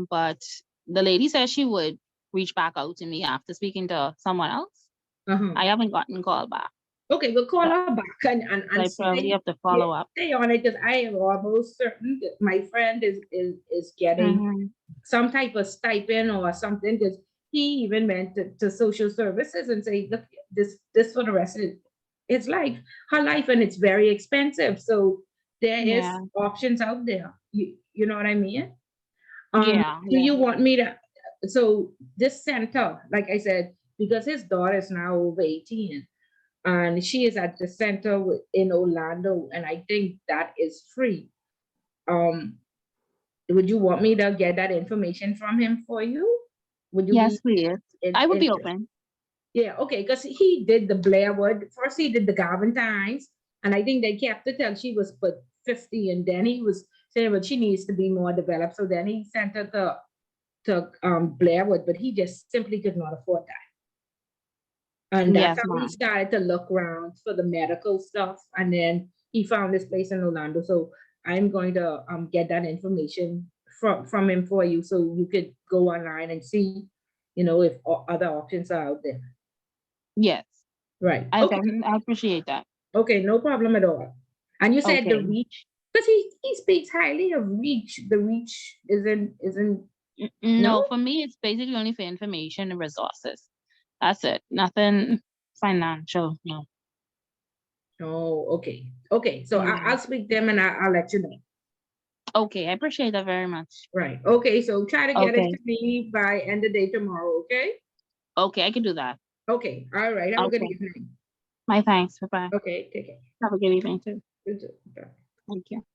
But the lady said she would reach back out to me after speaking to someone else. I haven't gotten called back.
Okay, we'll call her back and
I probably have to follow up.
Stay on it, because I am almost certain that my friend is getting some type of stipend or something, because he even went to social services and say, look, this for the rest of his life, her life, and it's very expensive. So there is options out there. You know what I mean? Do you want me to? So this center, like I said, because his daughter is now over 18, and she is at the center in Orlando, and I think that is free. Would you want me to get that information from him for you? Would you?
Yes, please. I would be open.
Yeah, okay, because he did the Blairwood. First he did the Garvin Times, and I think they kept it till she was put 50, and then he was saying, but she needs to be more developed. So then he sent her to Blairwood, but he just simply could not afford that. And that's how he started to look around for the medical stuff. And then he found this place in Orlando. So I'm going to get that information from him for you, so you could go online and see, if other options are out there.
Yes.
Right.
I appreciate that.
Okay, no problem at all. And you said the reach, because he speaks highly of reach. The reach isn't.
No, for me, it's basically only for information and resources. That's it. Nothing financial. No.
Oh, okay. Okay. So I'll speak to them and I'll let you know.
Okay, I appreciate that very much.
Right. Okay. So try to get it to me by end of day tomorrow. Okay.
Okay, I can do that.
Okay. All right. Have a good evening.
My thanks. Bye-bye.
Okay. Take care.
Have a good evening too.
You too. Bye.
Thank you.